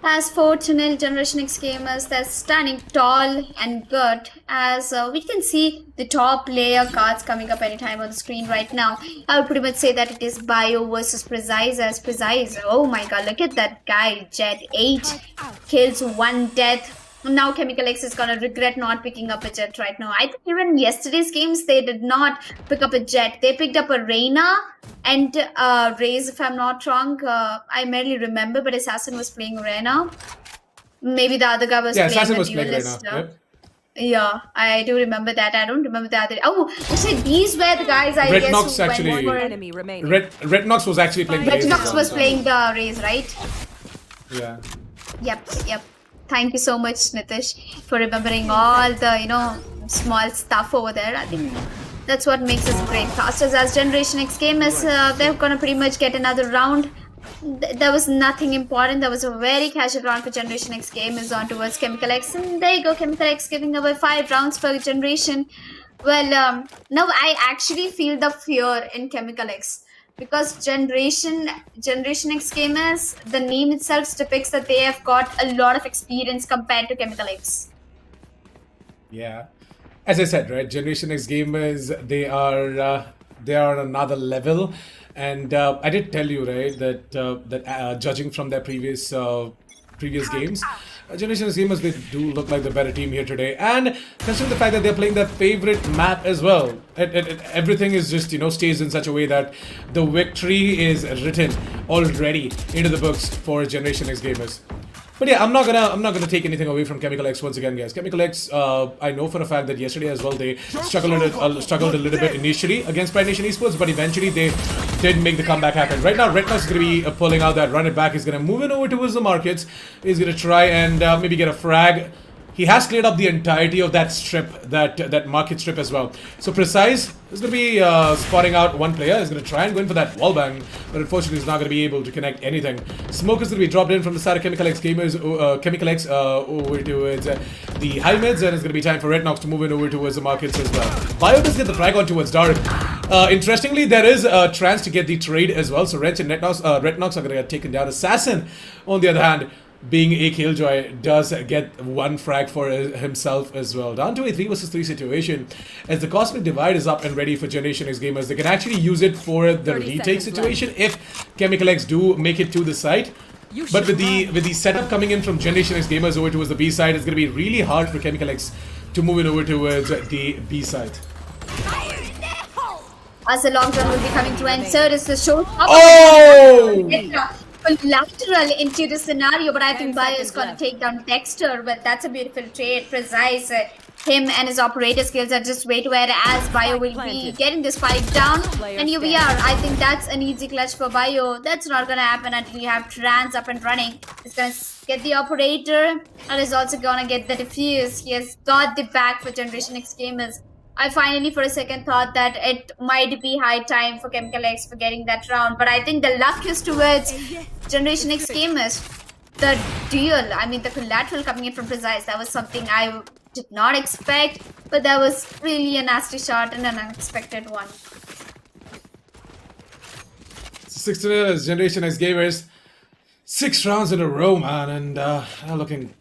As for Tunnel Generation X gamers, they're standing tall and good. As we can see the top layer cards coming up anytime on the screen right now. I would pretty much say that it is Bio versus Precise, as Precise. Oh my god, look at that guy. Jet, 8 kills, 1 death. Now Chemical X is gonna regret not picking up a Jet right now. I think even yesterday's games, they did not pick up a Jet. They picked up a Reyna and Raze, if I'm not wrong. I merely remember, but Assassin was playing Reyna. Maybe the other guy was playing Assassin was playing Reyna. Yep. Yeah, I do remember that. I don't remember the other. Oh, so these were the guys I Red guess Nox who actually. went over. Enemy remaining. Red Nox was actually playing the Red Raze as Nox well, was so- playing the Raze, right? Yeah. Yep. Thank you so much, Nitish, for remembering all the, small stuff over there. I think that's what makes us great casters. As Generation X gamers, they're gonna pretty much get another round. There was nothing important. There was a very casual round for Generation X gamers on towards Chemical X. And there you go, Chemical X giving away 5 rounds for Generation. Well, now I actually feel the fear in Chemical X. because Generation X gamers, the name itself depicts that they have got a lot of experience compared to Chemical X. Yeah, as I said, right, Generation X gamers, they are on another level, and I did tell you, right, that judging from their previous games, Generation X gamers, they do look like the better team here today, and considering the fact that they're playing their favorite map as well, everything is just, you know, staged in such a way that the victory is written already into the books for Generation X gamers. But yeah, I'm not gonna take anything away from Chemical X once again, guys. Chemical X, I know for a fact that yesterday as well they struggled a little bit initially against Pride Nation Esports, but eventually they did make the comeback happen. Right now, Retnox is gonna be pulling out that run it back. He's gonna move it over towards the markets. He's gonna try and maybe get a frag. He has cleared up the entirety of that strip, that market strip as well. So Precise is going to be spotting out one player. He's going to try and go in for that wallbang, but unfortunately he's not going to be able to connect anything. Smoke is going to be dropped in from the side of Chemical X gamers, Chemical X over towards the high mids, and it's going to be time for Retnox to move in over towards the markets as well. Bio does get the frag on towards Dark. Interestingly, there is a chance to get the trade as well. So Wrench and Retnox are going to get taken down. Assassin, on the other hand, being a killjoy, does get one frag for himself as well. Down to a 3 versus 3 situation. As the Cosmic Divide is up and ready for Generation X gamers, they can actually use it for the retake situation if Chemical X do make it to the site. But with the setup coming in from Generation X gamers over towards the B side, it's going to be really hard for Chemical X to move it over towards the B side. As the long run will be coming to end, third is the show. Oh! Collateral into the scenario, but I think Bio is going to take down Dexter. But that's a beautiful trade. Precise, him and his operator skills are just way to where as Bio will be getting this fight down. And here we are. I think that's an easy clutch for Bio. That's not going to happen until you have Trans up and running. He's going to get the operator and is also going to get the defuse. He has got the back for Generation X gamers. I finally for a second thought that it might be high time for Chemical X for getting that round, but I think the luck is towards Generation X gamers. The duel, I mean the collateral coming in from Precise, that was something I did not expect, but that was really a nasty shot and an unexpected one. 6-0 as Generation X gamers. 6 rounds in a row, man, and looking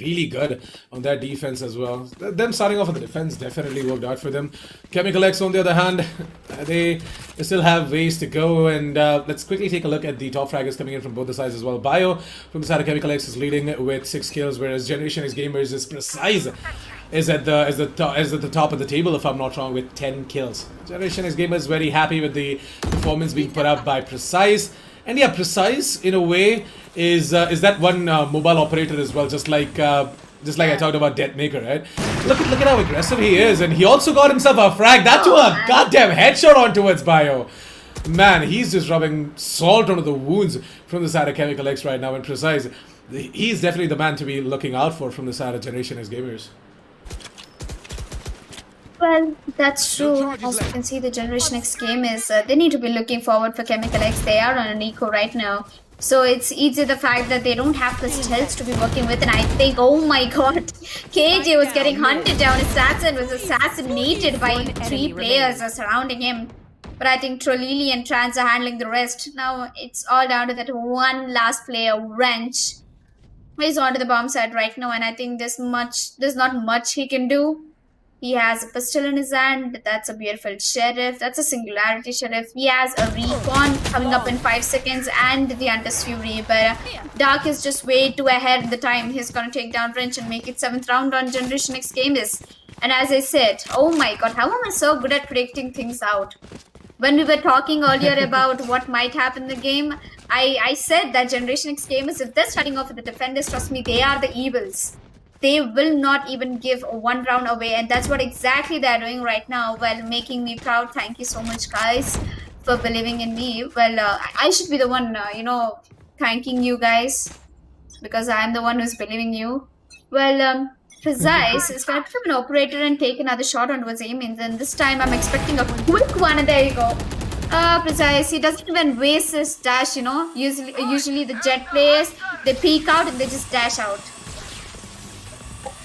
really good on that defense as well. Them starting off on the defense definitely worked out for them. Chemical X, on the other hand, they still have ways to go, and let's quickly take a look at the top fraggers coming in from both the sides as well. Bio from the side of Chemical X is leading with 6 kills, whereas Generation X gamers is Precise is at the top of the table, if I'm not wrong, with 10 kills. Generation X gamers very happy with the performance being put up by Precise. And yeah, Precise in a way is that one mobile operator as well, just like I talked about Deathmaker, right? Look at how aggressive he is, and he also got himself a frag, that to a goddamn headshot on towards Bio. Man, he's just rubbing salt onto the wounds from the side of Chemical X right now, and Precise, he's definitely the man to be looking out for from the side of Generation X gamers. Well, that's true. As you can see, the Generation X game is, they need to be looking forward for Chemical X. They are on an eco right now. So it's easy the fact that they don't have the stealth to be working with. And I think, oh my god, KJ was getting hunted down. Assassin was assassinated by 3 players surrounding him. But I think Trolili and Trans are handling the rest. Now it's all down to that one last player, Wrench. He's onto the bomb side right now, and I think there's not much he can do. He has a pistol in his hand. That's a beautiful sheriff. That's a singularity sheriff. He has a recon coming up in 5 seconds and the Under's Fury. But Dark is just way too ahead of the time. He's going to take down Wrench and make it 7th round on Generation X gamers. And as I said, oh my god, how am I so good at predicting things out? When we were talking earlier about what might happen in the game, I said that Generation X gamers, if they're starting off with the defenders, trust me, they are the evils. They will not even give 1 round away, and that's what exactly they're doing right now, while making me proud. Thank you so much, guys, for believing in me. Well, I should be the one, thanking you guys, because I'm the one who's believing you. Well, Precise is going to pick up an operator and take another shot onto his aim, and this time I'm expecting a quick one, and there you go. Precise, he doesn't even waste his dash, Usually the jet players, they peek out and they just dash out.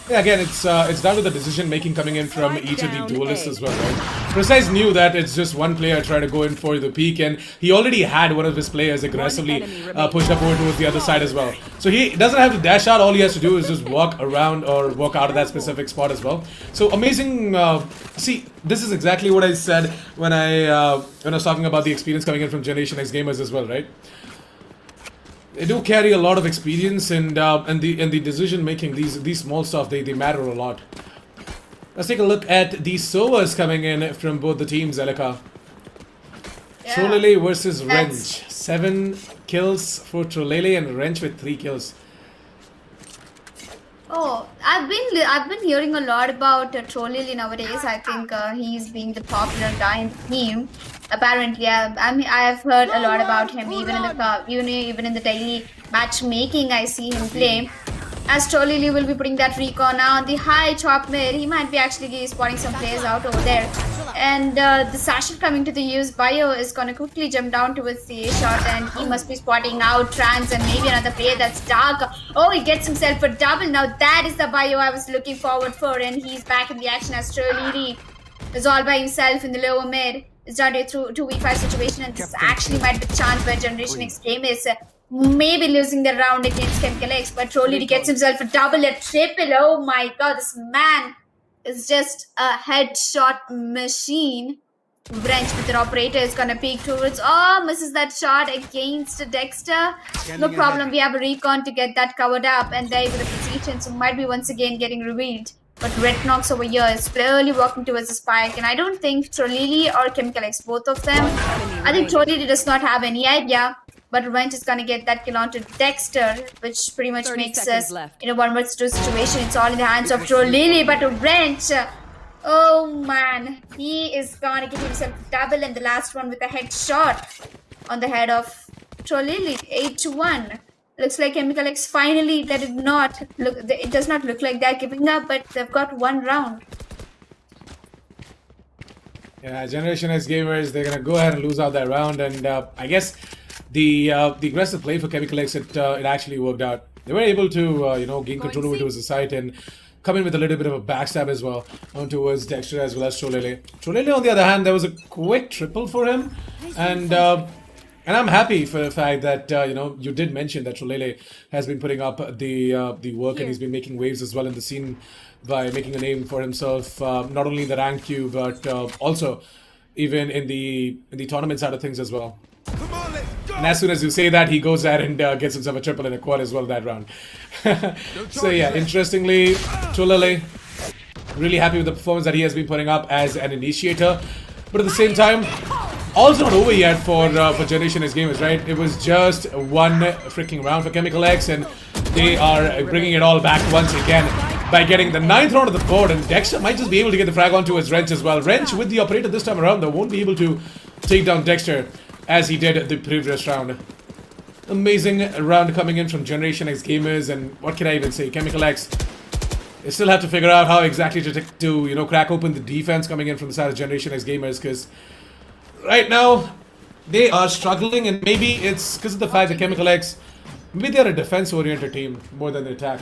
Yeah, again, it's down to the decision making coming in from each of the duelists as well, right? Precise knew that it's just one player trying to go in for the peak, and he already had one of his players aggressively pushed up over towards the other side as well. So he doesn't have to dash out. All he has to do is just walk around or walk out of that specific spot as well. So amazing. See, this is exactly what I said when I was talking about the experience coming in from Generation X gamers as well, right? They do carry a lot of experience and the decision making. These small stuff they matter a lot. Let's take a look at the sovers coming in from both the teams. Elika, Trolele versus Wrench. 7 kills for Trolele and Wrench with 3 kills. Oh, I've been hearing a lot about Trolele nowadays. I think he's being the popular guy in the team. Apparently, I mean, I have heard a lot about him. Even in the daily matchmaking, I see him play. As Trolele will be putting that recon now on the high chop mid, he might be actually spotting some players out over there. And the Sasha coming to the use bio is gonna quickly jump down towards the A shot, and he must be spotting out Trans and maybe another player that's dark. Oh, he gets himself a double. Now that is the bio I was looking forward for, and he's back in the action as Trolele is all by himself in the lower mid. It's down to a 2v5 situation, and this actually might be the chance where Generation X game is maybe losing the round against Chemical X, but Trolele gets himself a double, a triple. Oh my god, this man is just a headshot machine. Wrench with the operator is gonna peek towards. Oh, misses that shot against Dexter. No problem, we have a recon to get that covered up, and there with the position, so might be once again getting revealed. But Red Knox over here is slowly walking towards the spike, and I don't think Trolele or Chemical X, both of them. I think Trolele does not have any idea, but Wrench is gonna get that kill onto Dexter, which pretty much makes us in a 1 vs 2 situation. It's all in the hands of Trolele, but Wrench, oh man, he is gonna give himself a double, and the last one with a headshot on the head of Trolele. 8-1. Looks like Chemical X finally it does not look like they're giving up, but they've got 1 round. Yeah, Generation X gamers, they're gonna go ahead and lose out that round, and I guess the aggressive play for Chemical X, it actually worked out. They were able to gain control over towards the site and come in with a little bit of a backstab as well on towards Dexter as well as Trolele. Trolele, on the other hand, there was a quick triple for him, and I'm happy for the fact that you did mention that Trolele has been putting up the work, and he's been making waves as well in the scene by making a name for himself, not only in the rank queue but also even in the tournament side of things as well. And as soon as you say that, he goes there and gets himself a triple and a quad as well that round. So yeah, interestingly, Trolele, really happy with the performance that he has been putting up as an initiator, but at the same time, all's not over yet for Generation X gamers, right? It was just 1 freaking round for Chemical X, and they are bringing it all back once again by getting the 9th round of the board, and Dexter might just be able to get the frag onto his Wrench as well. Wrench with the operator this time around, though, won't be able to take down Dexter as he did the previous round. Amazing round coming in from Generation X gamers, and what can I even say? Chemical X, they still have to figure out how exactly to crack open the defense coming in from the side of Generation X gamers, because right now they are struggling, and maybe it's because of the fact that Chemical X, maybe they're a defense-oriented team more than the attack.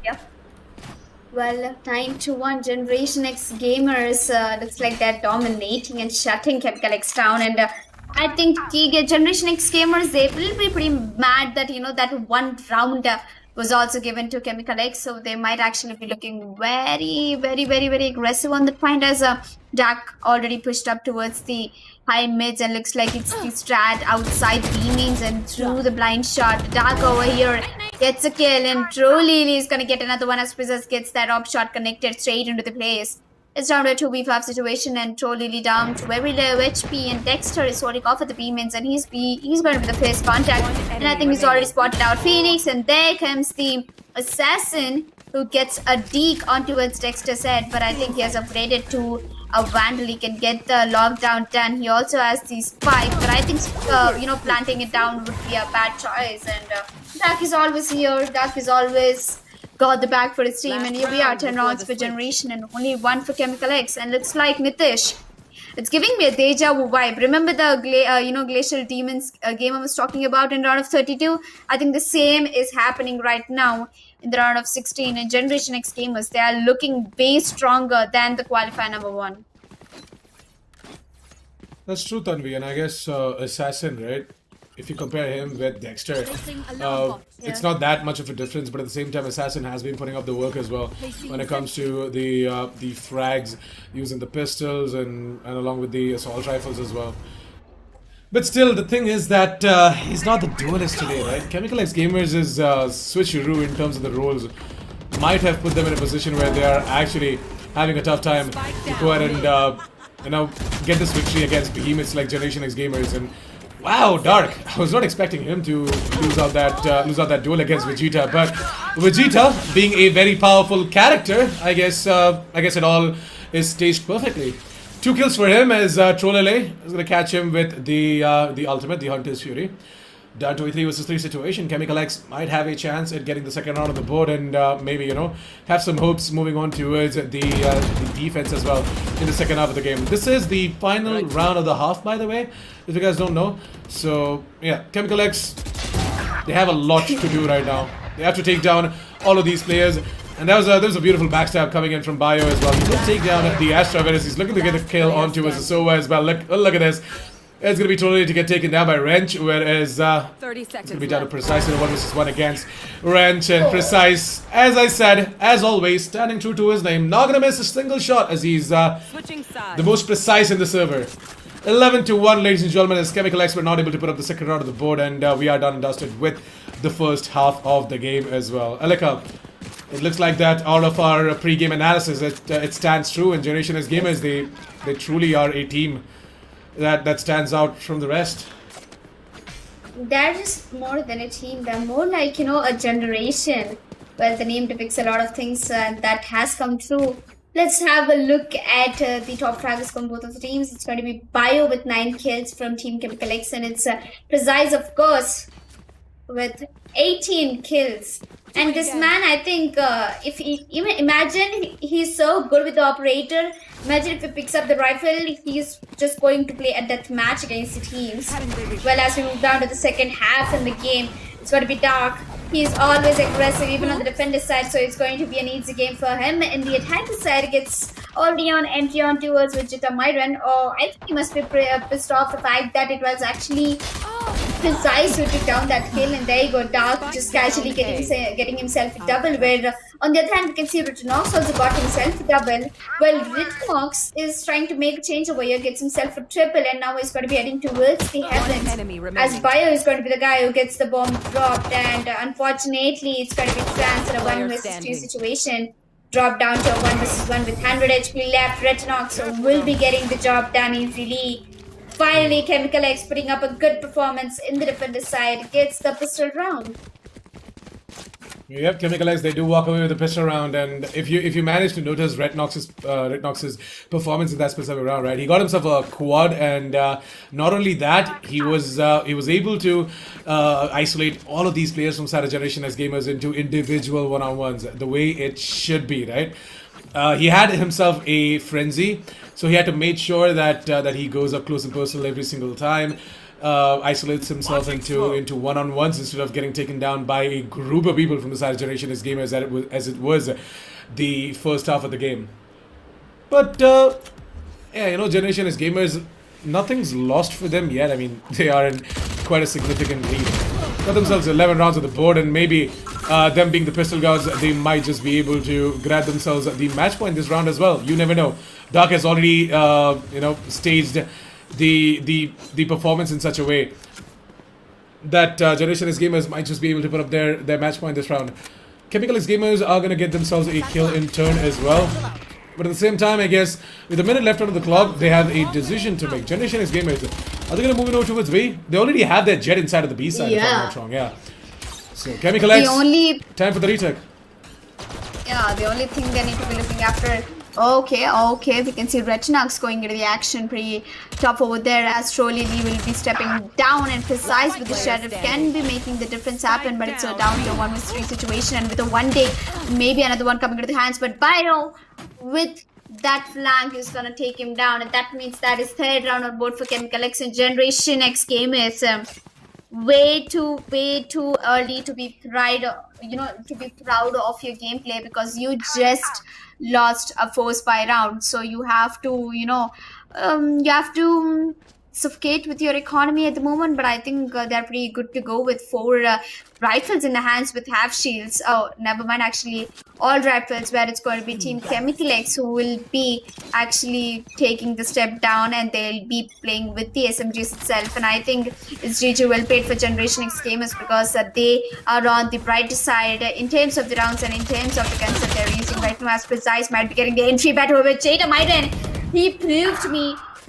Yep. Well, 9-1 Generation X gamers. Looks like they're dominating and shutting Chemical X down, and I think Generation X gamers, they will be pretty mad that that 1 round was also given to Chemical X, so they might actually be looking very, very, very, very aggressive on the point, as Jack already pushed up towards the high mids, and looks like it's the strat outside B-mains and through the blind shot. Dark over here gets a kill, and Trolele is gonna get another one as Prizzes gets that op shot connected straight into the place. It's down to a 2v5 situation, and Trolele down to very low HP, and Dexter is holding off at the B-mains, and he's going to be the first contact, and I think he's already spotted out Phoenix, and there comes the assassin who gets a deke onto its Dexter's head, but I think he has upgraded to a Vandal. He can get the lockdown done. He also has the spike, but I think planting it down would be a bad choice, and Dark is always here. Dark is always got the back for his team, and here we are, 10 rounds for Generation and only 1 for Chemical X, and looks like Nitish, it's giving me a deja vu vibe. Remember the Glacial Demons game I was talking about in round of 32? I think the same is happening right now in the round of 16, and Generation X gamers, they are looking way stronger than the qualifier number 1. That's true, Tanvi, and I guess Assassin, right? If you compare him with Dexter, it's not that much of a difference, but at the same time, Assassin has been putting up the work as well when it comes to the frags, using the pistols and along with the assault rifles as well. But still, the thing is that he's not the duelist today, right? Chemical X Gamers is switcheroo in terms of the roles. Might have put them in a position where they are actually having a tough time to go ahead and get this victory against behemoths like Generation X Gamers. And wow, Dark! I was not expecting him to lose out that duel against Vegeta, but Vegeta, being a very powerful character, I guess it all is staged perfectly. 2 kills for him as Trollele is going to catch him with the ultimate, the Hunter's Fury. Down to a 3 versus 3 situation. Chemical X might have a chance at getting the second round on the board and maybe, have some hopes moving on towards the defense as well in the second half of the game. This is the final round of the half, by the way, if you guys don't know. So, yeah, Chemical X, they have a lot to do right now. They have to take down all of these players. And there was a beautiful backstab coming in from Bio as well. He will take down the Astra Venus. He's looking to get a kill onto Sova as well. Look at this. It's going to be totally to get taken down by Wrench, whereas it's going to be down to Precise in a 1 versus 1 against Wrench. And Precise, as I said, as always, standing true to his name. Not going to miss a single shot as he's the most precise in the server. 11-1, ladies and gentlemen, as Chemical X were not able to put up the second round of the board, and we are done and dusted with the first half of the game as well. Alika, it looks like that all of our pre-game analysis, it stands true, and Generation X Gamers, they truly are a team that stands out from the rest. They're just more than a team. They're more like, a generation. Well, the name depicts a lot of things that has come through. Let's have a look at the top fraggers from both of the teams. It's going to be Bio with 9 kills from Team Chemical X, and it's Precise, of course, with 18 kills. And this man, I think, if he imagine he's so good with the operator. Imagine if he picks up the rifle, he's just going to play a death match against the teams. Well, as we move down to the second half in the game, it's going to be Dark. He's always aggressive, even on the defender side, so it's going to be an easy game for him. And the attacker side, it gets already on entry on towards Vegeta Myron. Oh, I think he must be pissed off the fact that it was actually Precise who took down that kill, and there you go, Dark just casually getting himself a double, where on the other hand we can see Retinox also got himself a double. Well, Retinox is trying to make a change over here, gets himself a triple, and now he's going to be heading towards the heavens, as Bio is going to be the guy who gets the bomb dropped, and unfortunately it's going to be Trans in a 1 versus 2 situation. Drop down to a 1 versus 1 with 100 HP left. Retinox will be getting the job done easily. Finally, Chemical X putting up a good performance in the defender side, gets the pistol round. Yep, Chemical X, they do walk away with the pistol round, and if you manage to notice Retinox's performance in that specific round, right? He got himself a quad, and not only that, he was able to isolate all of these players from Saturday Generation X Gamers into individual one-on-ones, the way it should be, right? He had himself a frenzy, so he had to make sure that he goes up close and personal every single time. Isolates himself into one-on-ones instead of getting taken down by a group of people from the side of Generation X Gamers as it was the first half of the game. But yeah, Generation X Gamers, nothing's lost for them yet. I mean, they are in quite a significant lead. Got themselves 11 rounds on the board, and maybe them being the pistol gods, they might just be able to grab themselves the match point this round as well. You never know. Dark has already staged the performance in such a way that Generation X Gamers might just be able to put up their match point this round. Chemical X Gamers are going to get themselves a kill in turn as well. But at the same time, I guess, with a minute left on the clock, they have a decision to make. Generation X Gamers, are they going to move it over towards B? They already have their jet inside of the B side, if I'm not wrong, yeah. So, Chemical X, time for the retake. Yeah, the only thing they need to be looking after. Okay, we can see Retinox going into the action pretty tough over there, as Trolley will be stepping down, and Precise with the Sheriff can be making the difference happen, but it's a down to a 1 versus 3 situation, and with a 1 day, maybe another one coming to the hands, but Bio with that flank is gonna take him down, and that means that is third round on board for Chemical X and Generation X Gamers. way too early to be proud of your gameplay, because you just lost a 4-spy round. So you have to suffocate with your economy at the moment. But I think they're pretty good to go with 4 rifles in the hands with half shields. Oh, never mind, actually all rifles, where it's going to be Team Chemical X who will be actually taking the step down, and they'll be playing with the SMGs itself. And I think it's GG well paid for Generation X gamers, because they are on the brighter side in terms of the rounds and in terms of the guns that they're using right now. As Precise might be getting the entry battle with Jada Maiden.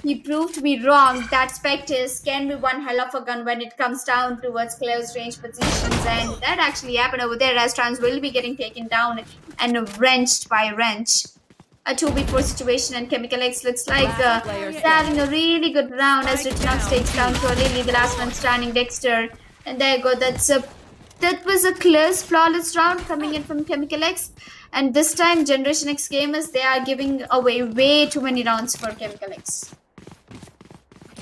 He proved me wrong that Spectres can be one hell of a gun when it comes down towards close range positions, and that actually happened over there, as Trans will be getting taken down and wrenched by Wrench. A 2v4 situation, and Chemical X looks like they're having a really good round as Richnox takes down Lily, the last one standing, Dexter. And there you go, that was a close, flawless round coming in from Chemical X. And this time, Generation X gamers, they are giving away way too many rounds for Chemical X.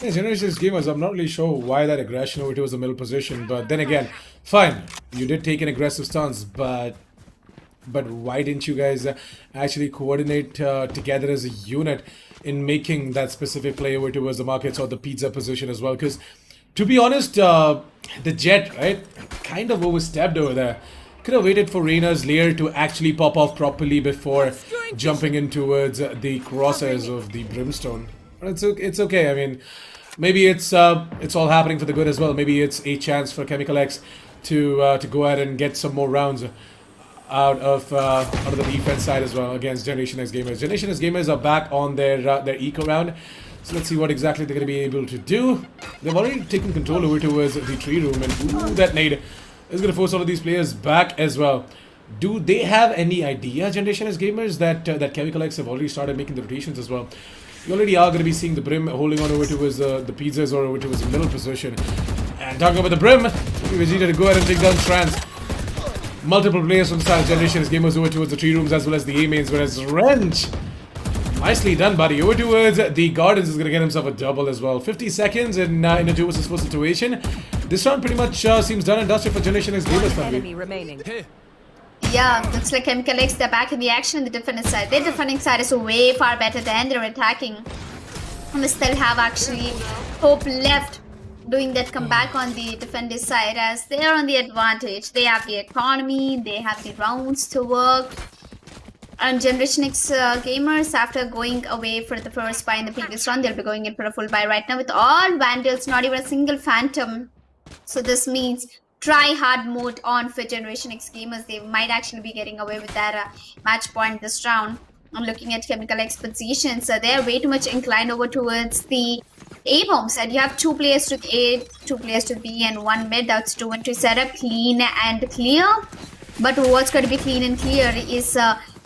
Yeah, Generation X gamers, I'm not really sure why that aggression over towards the middle position, but then again, fine, you did take an aggressive stance, but why didn't you guys actually coordinate together as a unit in making that specific play over towards the markets or the pizza position as well? Because to be honest, the Jet, right, kind of overstepped over there. Could have waited for Reina's lair to actually pop off properly before jumping in towards the crosshairs of the Brimstone. It's okay. I mean, maybe it's all happening for the good as well. Maybe it's a chance for Chemical X to go ahead and get some more rounds out of the defense side as well against Generation X gamers. Generation X gamers are back on their eco round. So let's see what exactly they're going to be able to do. They've already taken control over towards the tree room, and ooh, that nade is going to force all of these players back as well. Do they have any idea, Generation X gamers, that Chemical X have already started making the rotations as well? You already are going to be seeing the Brim holding on over towards the pizzas or over towards the middle position. And talking about the Brim, Vegeta to go ahead and take down Trans. Multiple players from the side of Generation X gamers over towards the tree rooms as well as the A mains, whereas Wrench, nicely done, buddy, over towards the gardens is going to get himself a double as well. 50 seconds in a 2 vs 4 situation. This round pretty much seems done and dusted for Generation X gamers, family. remaining. Yeah, looks like Chemical X, they're back in the action on the defending side. Their defending side is way far better than their attacking. And we still have actually hope left doing that comeback on the defending side, as they are on the advantage. They have the economy, they have the rounds to work. And Generation X gamers, after going away for the first buy in the previous round, they'll be going in for a full buy right now with all Vandals, not even a single Phantom. So this means try hard mode on for Generation X gamers. They might actually be getting away with that match point this round. I'm looking at Chemical X positions. They're way too much inclined over towards the A bombs, and you have 2 players to A, 2 players to B, and 1 mid. That's 2-1 to set up clean and clear. But what's going to be clean and clear is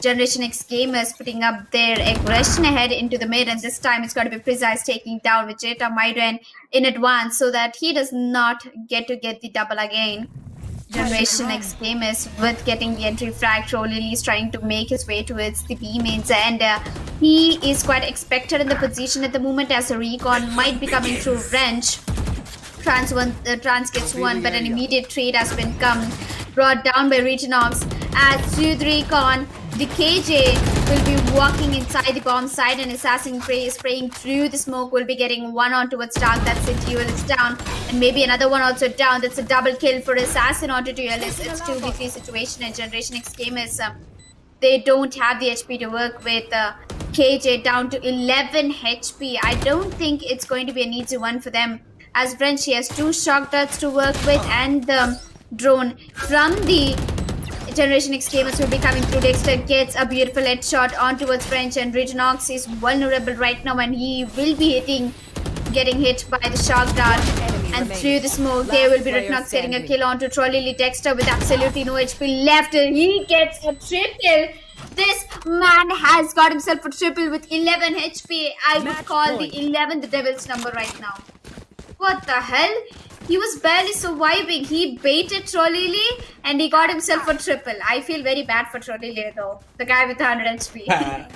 Generation X gamers putting up their aggression ahead into the mid, and this time it's going to be Precise taking down with Jeta Maiden in advance so that he does not get the double again. Generation X gamers with getting the entry frag. Lily is trying to make his way towards the B mains, and he is quite expected in the position at the moment, as a recon might be coming through Wrench. Trans gets one, but an immediate trade has been brought down by Reginox. As through the recon, the KJ will be walking inside the bomb side, and Assassin spraying through the smoke will be getting one on towards Dark. That's it. Duel is down, and maybe another one also down. That's a double kill for Assassin onto Duel. It's 2v3 situation, and Generation X gamers, they don't have the HP to work with. KJ down to 11 HP. I don't think it's going to be an easy one for them, as French, he has 2 shock darts to work with, and the drone from the Generation X gamers will be coming through. Dexter gets a beautiful headshot on towards French, and Reginox is vulnerable right now, and he will be getting hit by the shock dart. And through the smoke, there will be Reginox getting a kill onto Trolley. Dexter with absolutely no HP left. He gets a triple. This man has got himself a triple with 11 HP. I would call the 11 the devil's number right now. What the hell? He was barely surviving. He baited Trolley and he got himself a triple. I feel very bad for Trolley though. The guy with 100 HP.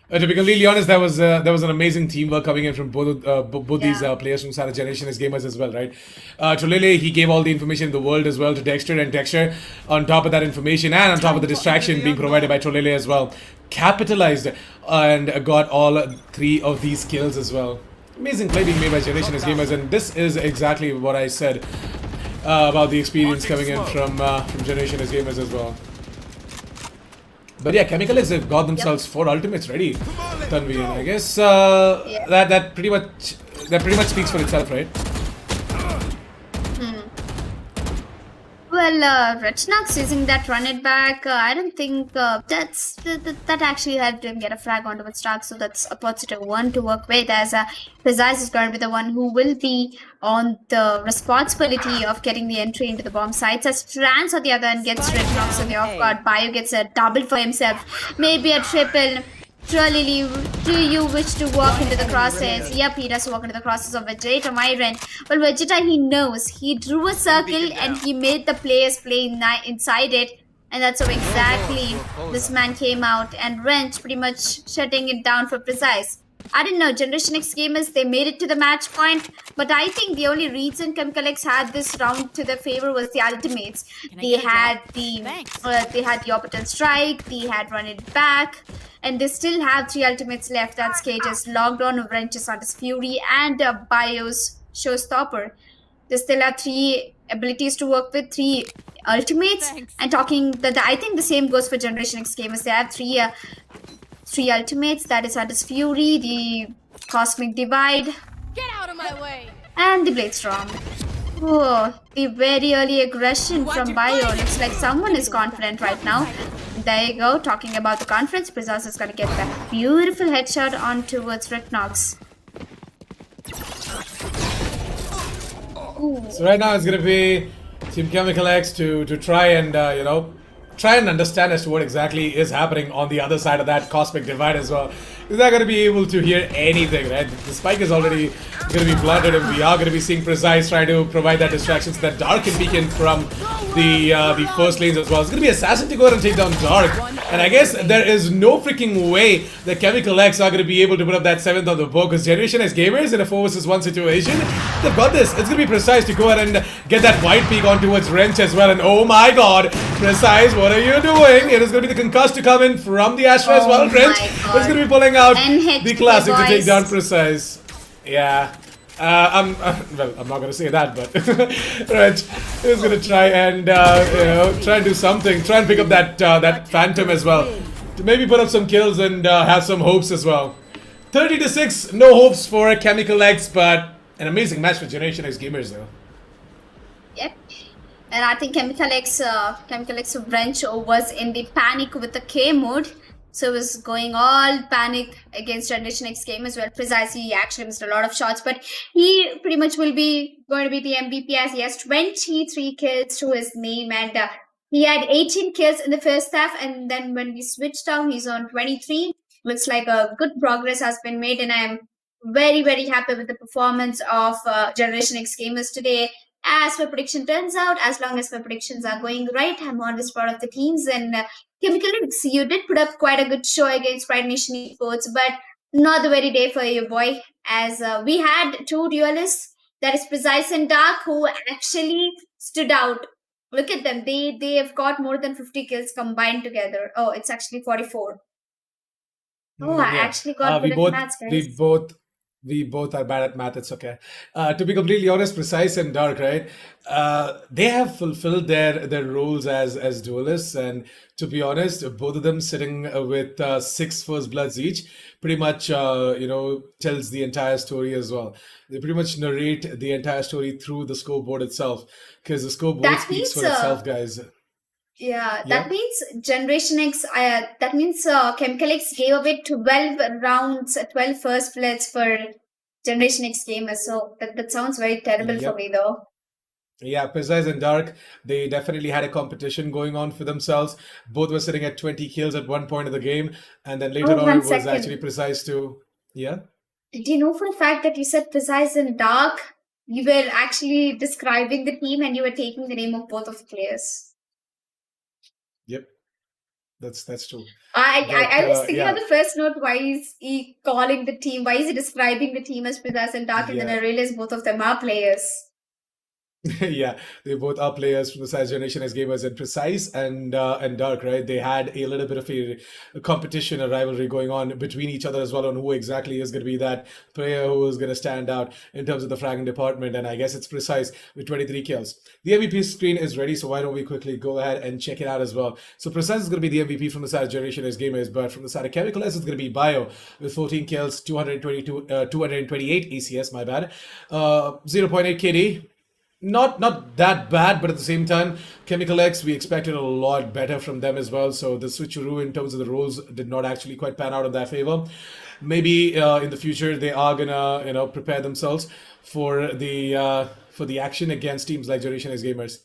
To be completely honest, there was an amazing teamwork coming in from both these Yeah. players from Sarah Generation as gamers as well, right? Trolele, he gave all the information in the world as well to Dexter, and Dexter, on top of that information and on top of the distraction being provided by Trolele as well, capitalized and got all three of these kills as well. Amazing play being made by Generation as gamers, and this is exactly what I said about the experience coming in from Generation as gamers as well. But yeah, Chemical X have got themselves 4 ultimates ready, Tanvi, and I guess that pretty much speaks for itself, right? Well, Retchnox using that run it back, I don't think that actually helped him get a frag onto its track, so that's a positive one to work with, as Precise is going to be the one who will be on the responsibility of getting the entry into the bomb sites, as Trans on the other end gets Retchnox on the off guard. Bio gets a double for himself, maybe a triple. Truly, do you wish to walk into the crosshairs? Yep, he does walk into the crosshairs of Vegeta, Myron. Well, Vegeta, he knows. He drew a circle and he made the players play inside it. And that's how exactly this man came out. And Wrench pretty much shutting it down for Precise. I didn't know, Generation X gamers, they made it to the match point, but I think the only reason Chemical X had this round to their favor was the ultimates. They had the Orbital Strike, they had Run It Back, and they still have 3 ultimates left. That's Cage's Lockdown of Wrench's Art's Fury and Bio's Showstopper. They still have 3 abilities to work with, 3 ultimates. And talking that, I think the same goes for Generation X gamers. They have 3 ultimates, that is Art's Fury, the Cosmic Divide, Get out of my way! and the Blade Storm. Oh, the very early aggression from Bio. Looks like someone is confident right now. There you go, talking about the conference. Precise is going to get that beautiful headshot on towards Retchnox. So right now it's gonna be Team Chemical X to try and try and understand as to what exactly is happening on the other side of that cosmic divide as well. They're not going to be able to hear anything, right? The spike is already going to be planted, and we are going to be seeing Precise try to provide that distraction so that Dark can peek in from the first lanes as well. It's going to be Assassin to go ahead and take down Dark, and I guess there is no freaking way that Chemical X are going to be able to put up that 7th on the board, because Generation as gamers in a 4 vs 1 situation, they've got this. It's going to be Precise to go ahead and get that white peak on towards Wrench as well, and oh my god, Precise, what are you doing? It is going to be the concuss to come in from the Astra as well. Wrench is going to be pulling out the classic to take down Precise. Yeah. I'm not gonna say that, but Wrench is gonna try and try and do something. Try and pick up that Phantom as well to maybe put up some kills and have some hopes as well. 30-6, no hopes for Chemical X, but an amazing match for Generation X gamers though. Yep. And I think Chemical X Wrench was in the panic with the K mode. So it was going all panic against Generation X gamers. Well, precisely, he actually missed a lot of shots, but he pretty much will be going to be the MVP, as he has 23 kills to his name, and he had 18 kills in the first half, and then when we switched down, he's on 23. Looks like a good progress has been made, and I'm very, very happy with the performance of Generation X gamers today. As my prediction turns out, as long as my predictions are going right, I'm always proud of the teams. And Chemical X, you did put up quite a good show against Pride Nation Esports, but not the very day for you, boy. As we had 2 duelists, that is Precise and Dark, who actually stood out. Look at them; they have got more than 50 kills combined together. Oh, it's actually 44. Oh, I actually got good at maths, guys. We both are bad at math. It's okay. To be completely honest, Precise and Dark, right? They have fulfilled their roles as duelists, and to be honest, both of them sitting with 6 first bloods each, pretty much tells the entire story as well. They pretty much narrate the entire story through the scoreboard itself, because the scoreboard speaks for itself, guys. Yeah, that means Generation X, that means Chemical X gave away 12 rounds, 12 first bloods for Generation X gamers. So that sounds very terrible for me, though. Yeah, Precise and Dark, they definitely had a competition going on for themselves. Both were sitting at 20 kills at one point of the game, and then later on it was actually Precise to... Yeah? Did you know for a fact that you said Precise and Dark? You were actually describing the team and you were taking the name of both of the players. Yep. That's true. I was thinking Yeah, on the first note, why is he calling the team? Why is he describing the team as precise and dark? And then I yeah. realized both of them are players. Yeah, they both are players from the size generation as gamers, and Precise and Dark, right? They had a little bit of a competition, a rivalry going on between each other as well on who exactly is going to be that player who is going to stand out in terms of the fragging department. And I guess it's Precise with 23 kills. The MVP screen is ready, so why don't we quickly go ahead and check it out as well? So Precise is going to be the MVP from the side of generation as gamers, but from the side of Chemical S, it's going to be Bio with 14 kills, 228 ACS, my bad, 0.8 KD. Not that bad, but at the same time, Chemical X, we expected a lot better from them as well. So the switcheroo in terms of the roles did not actually quite pan out in their favor. Maybe in the future they are gonna prepare themselves for the action against teams like Generation X Gamers.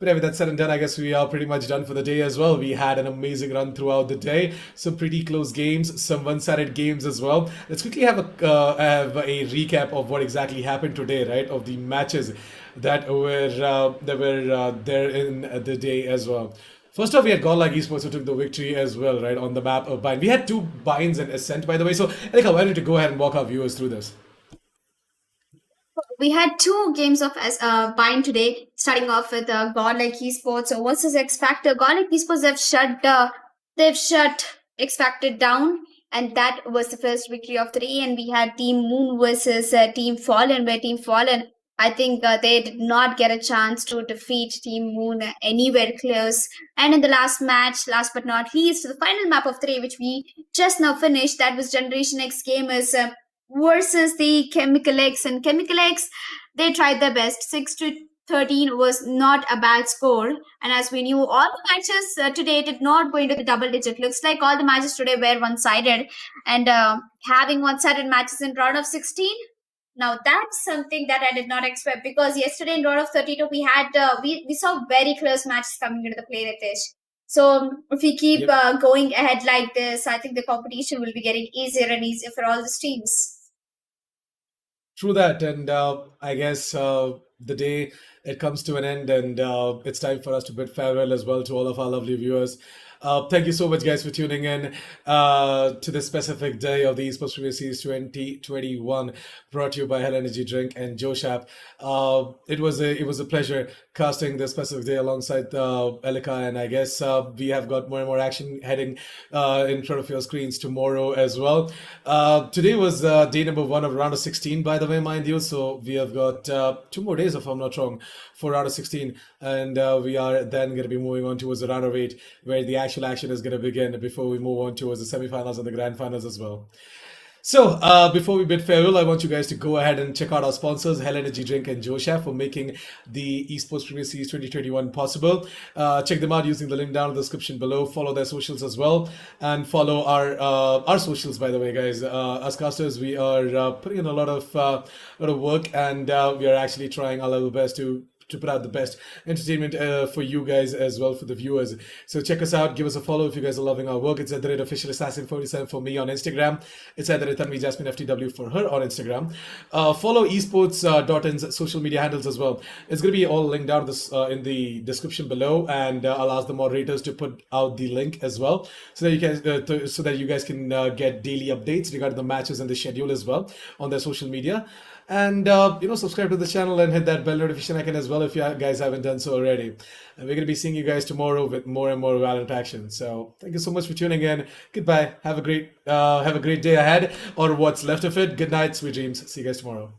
But with that said and done, I guess we are pretty much done for the day as well. We had an amazing run throughout the day. Some pretty close games, some one-sided games as well. Let's quickly have a recap of what exactly happened today, right? Of the matches that were there in the day as well. First off, we had Godlike Esports who took the victory as well, right, on the map of Bind. We had 2 binds and Ascent, by the way. So, Erika, why don't you go ahead and walk our viewers through this? We had 2 games of Bind today, starting off with Godlike Esports versus X Factor. Godlike Esports they've shut X Factor down, and that was the first victory of the day. And we had Team Moon versus Team Fallen, where Team Fallen, I think they did not get a chance to defeat Team Moon anywhere close. And in the last match, last but not least, the final map of the day, which we just now finished, that was Generation X Gamers versus the Chemical X. And Chemical X, they tried their best. 6-13 was not a bad score. And as we knew, all the matches today did not go into the double digit. Looks like all the matches today were one-sided. And having one-sided matches in round of 16, now that's something that I did not expect, because yesterday in round of 32 we had we saw very close matches coming into the play, Ritesh. So if we keep going ahead like this, I think the competition will be getting easier and easier for all the teams. True that, and I guess the day it comes to an end, and it's time for us to bid farewell as well to all of our lovely viewers. Thank you so much, guys, for tuning in to this specific day of the Esports Premier Series 2021, brought to you by Hell Energy Drink and Joe Shap. It was a pleasure casting this specific day alongside Elika, and I guess we have got more and more action heading in front of your screens tomorrow as well. Today was day number 1 of round of 16, by the way, mind you. So we have got 2 more days, if I'm not wrong, for round of 16, and we are then going to be moving on towards the round of 8, where the actual action is going to begin before we move on towards the semifinals and the grand finals as well. So, before we bid farewell, I want you guys to go ahead and check out our sponsors, Hell Energy Drink and Joe Chef, for making the Esports Premier Series 2021 possible. Check them out using the link down in the description below. Follow their socials as well, and follow our socials, by the way, guys. As casters, we are putting in a lot of work, and we are actually trying our level best to put out the best entertainment for you guys as well, for the viewers. So check us out, give us a follow if you guys are loving our work. It's @officialassassin47 for me on Instagram. It's @JasmineFTW for her on Instagram. Follow esports.in's social media handles as well. It's going to be all linked down this in the description below, and I'll ask the moderators to put out the link as well, so that you guys can get daily updates regarding the matches and the schedule as well on their social media. And subscribe to the channel and hit that bell notification icon as well if you guys haven't done so already. And we're going to be seeing you guys tomorrow with more and more Valorant action. So thank you so much for tuning in. Goodbye. Have a great day ahead, or what's left of it. Good night, sweet dreams. See you guys tomorrow.